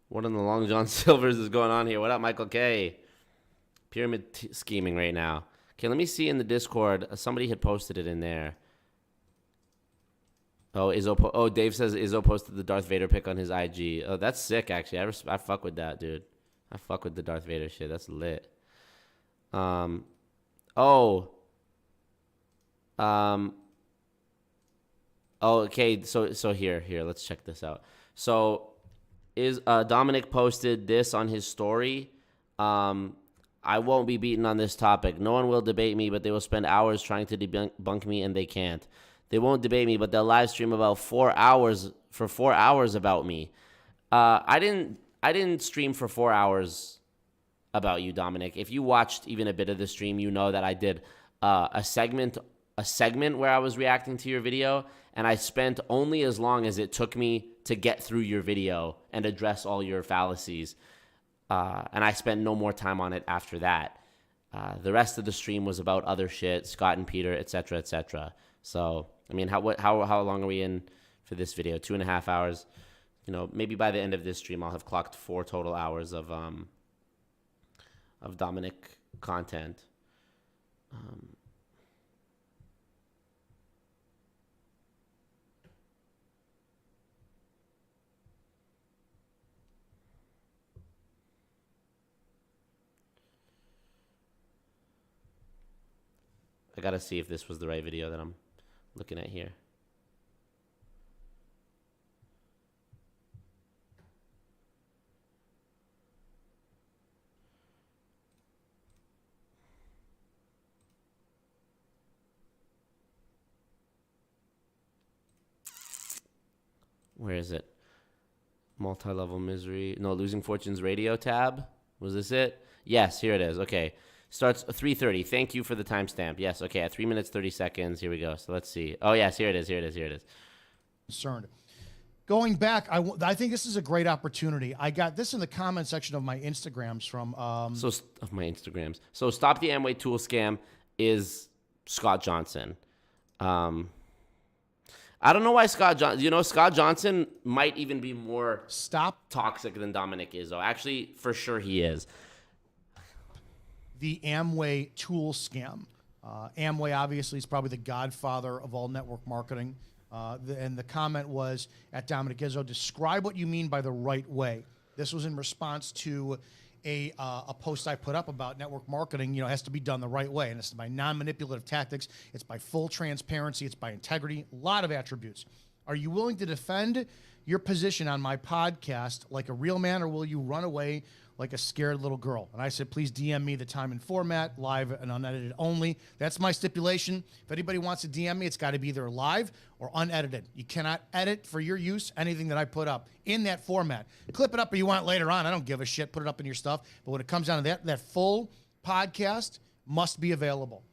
What in the Long John Silvers is going on here? What up, Michael K? Pyramid scheming right now. Okay, let me see in the Discord. Somebody had posted it in there. Oh, Dave says Izzo posted the Darth Vader pic on his IG. Oh, that's sick, actually. I fuck with that, dude. I fuck with the Darth Vader shit. That's lit. Okay. So here. Let's check this out. So, Dominic posted this on his story. I won't be beaten on this topic. No one will debate me, but they will spend hours trying to debunk me, and they can't. They won't debate me, but they'll live stream about 4 hours about me. I didn't stream for 4 hours about you, Dominic. If you watched even a bit of the stream, you know that I did a segment where I was reacting to your video, and I spent only as long as it took me to get through your video and address all your fallacies. And I spent no more time on it after that. The rest of the stream was about other shit, Scott and Peter, etc., etc. So, I mean, how long are we in for this video? 2.5 hours. You know, maybe by the end of this stream, I'll have clocked 4 total hours of Dominic content. I gotta see if this was the right video that I'm looking at here. Where is it? Multi-level misery. No, Losing Fortunes radio tab. Was this it? Yes, here it is. Okay. Starts 3:30. Thank you for the timestamp. Yes, okay. At 3 minutes, 30 seconds. Here we go. So let's see. Oh, yes, here it is. Concerned. Going back, I think this is a great opportunity. I got this in the comment section of my Instagrams from... Of my Instagrams. So Stop the Amway Tool Scam is Scott Johnson. I don't know why Scott Johnson might even be more toxic than Dominick Izzo. Actually, for sure he is. The Amway tool scam. Amway obviously is probably the godfather of all network marketing. And the comment was at Dominick Izzo, describe what you mean by the right way. This was in response to a post I put up about network marketing. It has to be done the right way. And it's by non-manipulative tactics. It's by full transparency. It's by integrity. A lot of attributes. Are you willing to defend your position on my podcast like a real man, or will you run away like a scared little girl? And I said, please DM me the time and format, live and unedited only. That's my stipulation. If anybody wants to DM me, it's got to be either live or unedited. You cannot edit for your use anything that I put up in that format. Clip it up if you want later on. I don't give a shit. Put it up in your stuff. But when it comes down to that full podcast must be available.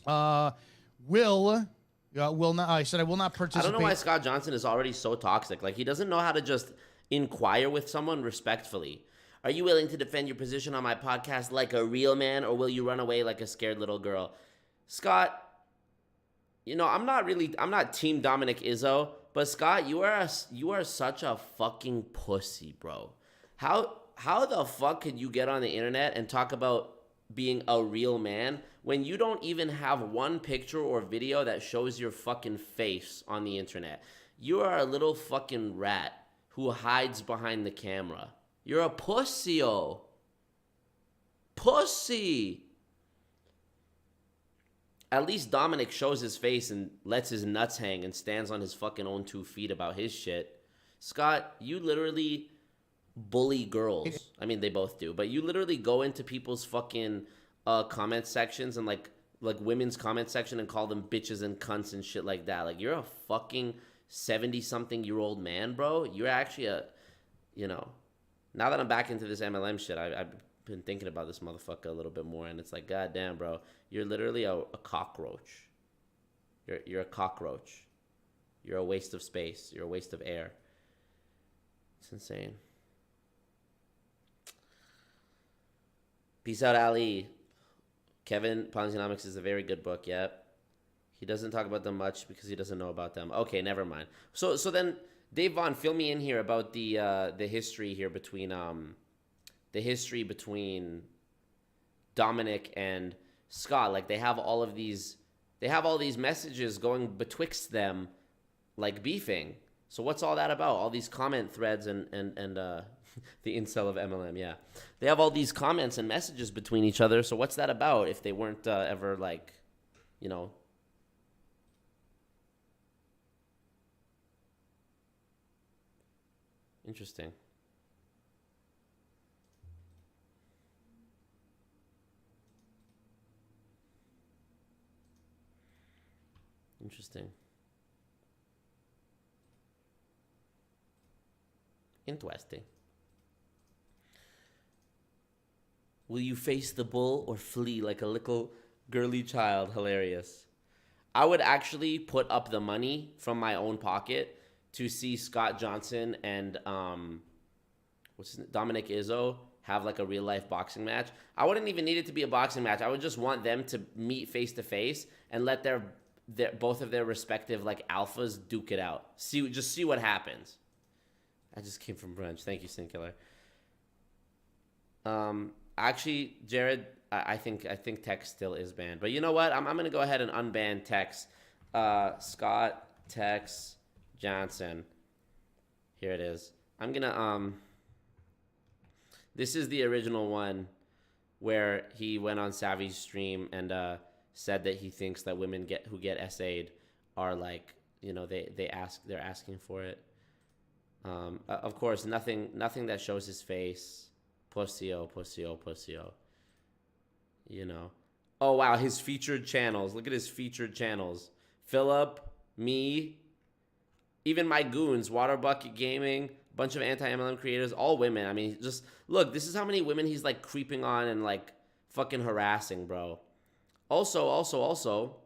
Will not. I said I will not participate. I don't know why Scott Johnson is already so toxic. Like, he doesn't know how to just inquire with someone respectfully. Are you willing to defend your position on my podcast like a real man, or will you run away like a scared little girl? Scott, I'm not team Dominick Izzo, but Scott, you are such a fucking pussy, bro. How the fuck could you get on the internet and talk about being a real man when you don't even have one picture or video that shows your fucking face on the internet? You are a little fucking rat who hides behind the camera. You're a pussy-o. Pussy. At least Dominick shows his face and lets his nuts hang and stands on his fucking own 2 feet about his shit. Scott, you literally bully girls. I mean, they both do. But you literally go into people's fucking comment sections and like women's comment section and call them bitches and cunts and shit like that. Like, you're a fucking 70-something-year-old man, bro. You're actually now that I'm back into this MLM shit, I've been thinking about this motherfucker a little bit more, and it's like, God damn, bro, you're literally a cockroach. You're a cockroach. You're a waste of space. You're a waste of air. It's insane. Peace out, Ali. Kevin, Ponzionomics is a very good book, yep. He doesn't talk about them much because he doesn't know about them. Okay, never mind. So then... Dave Vaughn, fill me in here about the history here between Dominick and Scott. Like, they have all these messages going betwixt them, like beefing. So what's all that about? All these comment threads and the incel of MLM, yeah. They have all these comments and messages between each other. So what's that about if they weren't ever like, Interesting. Interesting. Will you face the bull or flee like a little girly child? Hilarious. I would actually put up the money from my own pocket to see Scott Johnson and Dominick Izzo have like a real life boxing match. I wouldn't even need it to be a boxing match. I would just want them to meet face to face and let their both of their respective like alphas duke it out. See what happens. I just came from brunch. Thank you, Singular. Actually, Jared, I think Tex still is banned. But you know what? I'm gonna go ahead and unban Tex. Scott, Tex, Johnson. Here it is. I'm gonna this is the original one where he went on Savvy's stream and said that he thinks that women who get SA'd are like, they're asking for it. Of course, nothing that shows his face. Pussy-o. Oh wow, his featured channels. Look at his featured channels. Philip, me, even my goons, Water Bucket Gaming, bunch of anti-MLM creators, all women. I mean, just look, this is how many women he's like creeping on and like fucking harassing, bro. Also,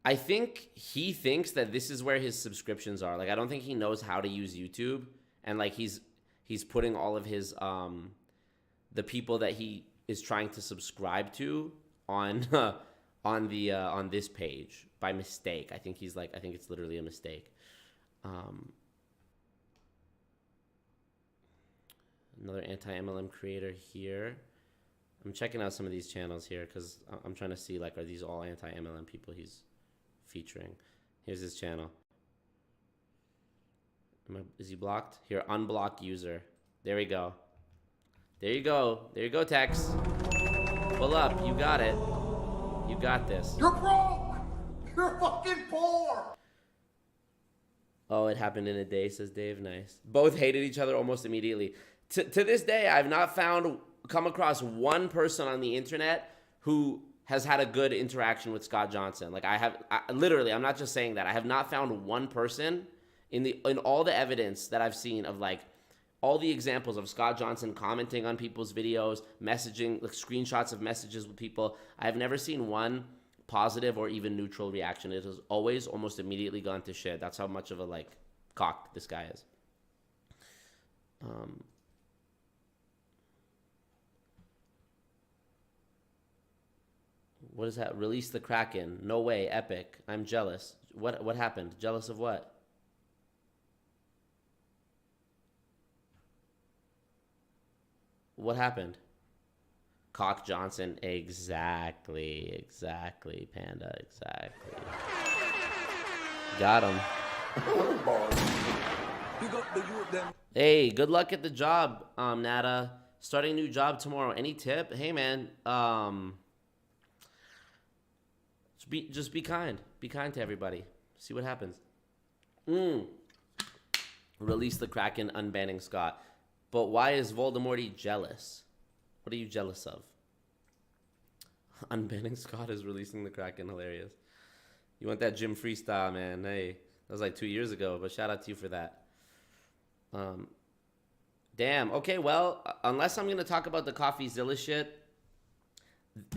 I think he thinks that this is where his subscriptions are. Like, I don't think he knows how to use YouTube, and like he's putting all of his the people that he is trying to subscribe to on on this page by mistake. I think it's literally a mistake. Another anti-MLM creator here. I'm checking out some of these channels here because I'm trying to see, like, are these all anti-MLM people he's featuring? Here's his channel. Is he blocked? Here, unblock user. There we go. There you go. There you go, Tex. Pull up. You got it. You got this. You're broke! You're fucking poor! Oh, it happened in a day, says Dave. Nice. Both hated each other almost immediately. To this day, I've not come across one person on the internet who has had a good interaction with Scott Johnson. Like, literally, I'm not just saying that. I have not found one person in all the evidence that I've seen of, like, all the examples of Scott Johnson commenting on people's videos, messaging, like screenshots of messages with people. I have never seen one positive or even neutral reaction. It has always almost immediately gone to shit. That's how much of a, like, cock this guy is. What is that? Release the Kraken. No way. Epic. I'm jealous. What happened? Jealous of what? What happened? Cock Johnson. Exactly, Panda. Exactly. Got him. Hey, good luck at the job, Nada. Starting a new job tomorrow. Any tip? Hey, man. Just be kind. Be kind to everybody. See what happens. Release the Kraken, unbanning Scott. But why is Voldemorty jealous? What are you jealous of? Unbanning Scott is releasing the Kraken. Hilarious. You want that gym freestyle, man. Hey, that was like 2 years ago, but shout out to you for that. Damn. Okay, well, unless I'm going to talk about the CoffeeZilla shit,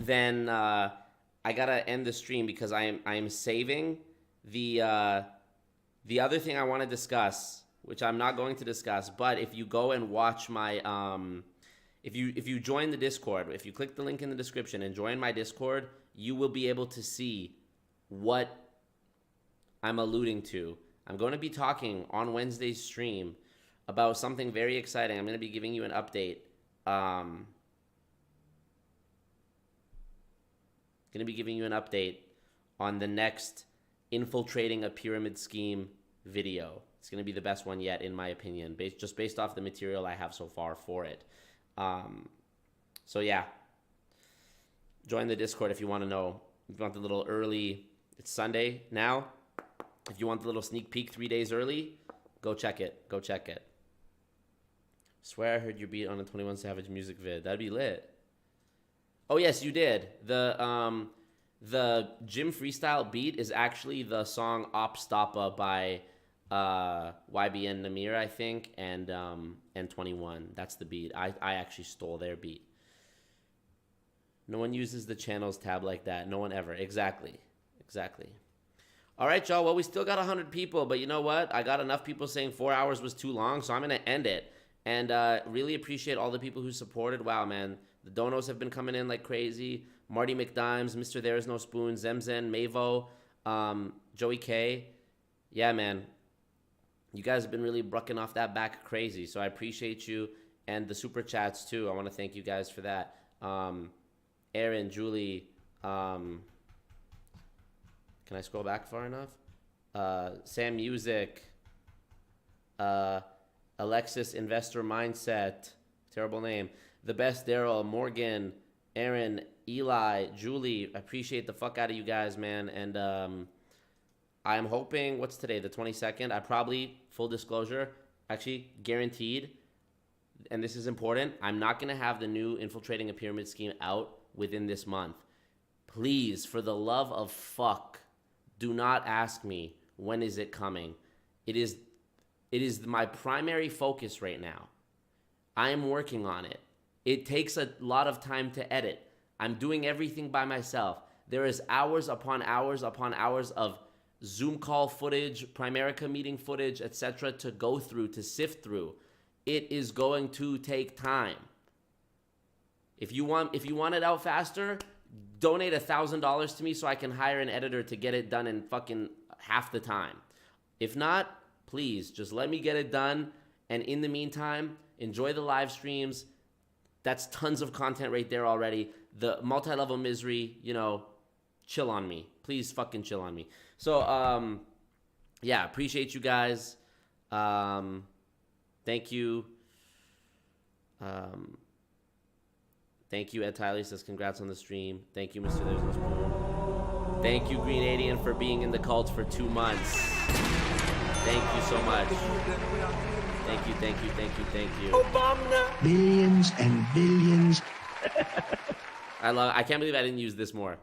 then I got to end the stream because I am saving the other thing I want to discuss, which I'm not going to discuss, but if you go and watch my, if you join the Discord, if you click the link in the description and join my Discord, you will be able to see what I'm alluding to. I'm going to be talking on Wednesday's stream about something very exciting. I'm going to be giving you an update. Going to be giving you an update on the next infiltrating a pyramid scheme video. It's going to be the best one yet, in my opinion, just based off the material I have so far for it. So yeah, join the Discord if you want to know. If you want the little early, it's Sunday now. If you want the little sneak peek 3 days early, go check it. Go check it. Swear I heard your beat on a 21 Savage music vid. That'd be lit. Oh yes, you did. The gym freestyle beat is actually the song Op Stoppa by YBN Namir, I think, and 21. That's the beat. I actually stole their beat. No one uses the channels tab like that. No one ever. Exactly. All right, y'all. Well, we still got 100 people, but you know what? I got enough people saying 4 hours was too long, so I'm going to end it. And really appreciate all the people who supported. Wow, man. The donos have been coming in like crazy. Marty McDimes, Mr. There Is No Spoon, Zemzen, Mavo, Joey K. Yeah, man. You guys have been really brucking off that back crazy, so I appreciate you. And the super chats, too. I want to thank you guys for that. Aaron, Julie, can I scroll back far enough? Sam Music, Alexis Investor Mindset, terrible name. The Best Daryl, Morgan, Aaron, Eli, Julie. I appreciate the fuck out of you guys, man. And I'm hoping, what's today, the 22nd? I probably, full disclosure, actually guaranteed, and this is important, I'm not going to have the new Infiltrating a Pyramid Scheme out within this month. Please, for the love of fuck, do not ask me when is it coming. It is my primary focus right now. I am working on it. It takes a lot of time to edit. I'm doing everything by myself. There is hours upon hours upon hours of Zoom call footage, Primerica meeting footage, etc. to go through, to sift through. It is going to take time. If you want it out faster, donate $1,000 to me so I can hire an editor to get it done in fucking half the time. If not, please just let me get it done. And in the meantime, enjoy the live streams. That's tons of content right there already. The multi-level misery, chill on me. Please fucking chill on me. So, yeah, appreciate you guys. Thank you. Thank you, Ed Tyler says congrats on the stream. Thank you, Mr. There's No Spoon. Thank you, Green Alien, for being in the cult for 2 months. Thank you so much. Thank you. Obama. Billions and billions. I can't believe I didn't use this more.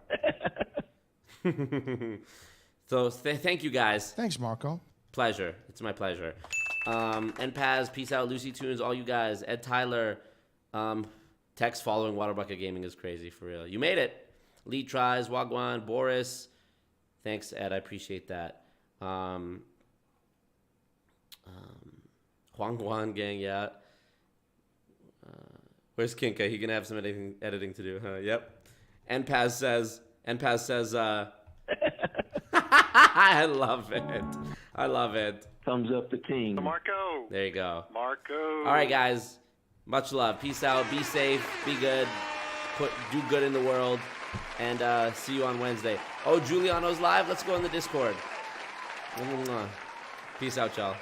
So thank you guys. Thanks, Marco. Pleasure. It's my pleasure. NPaz, peace out. Lucy Tunes, all you guys. Ed Tyler. Text following Water Bucket Gaming is crazy, for real. You made it. Lee tries, Wagwan, Boris. Thanks, Ed. I appreciate that. Huang Guan gang, yeah. Where's Kinka? He can have some editing to do. Yep. NPaz says, I love it. Thumbs up the team. Marco. There you go. Marco. All right, guys. Much love. Peace out. Be safe. Be good. Do good in the world. And see you on Wednesday. Oh, Giuliano's live. Let's go in the Discord. Peace out, y'all.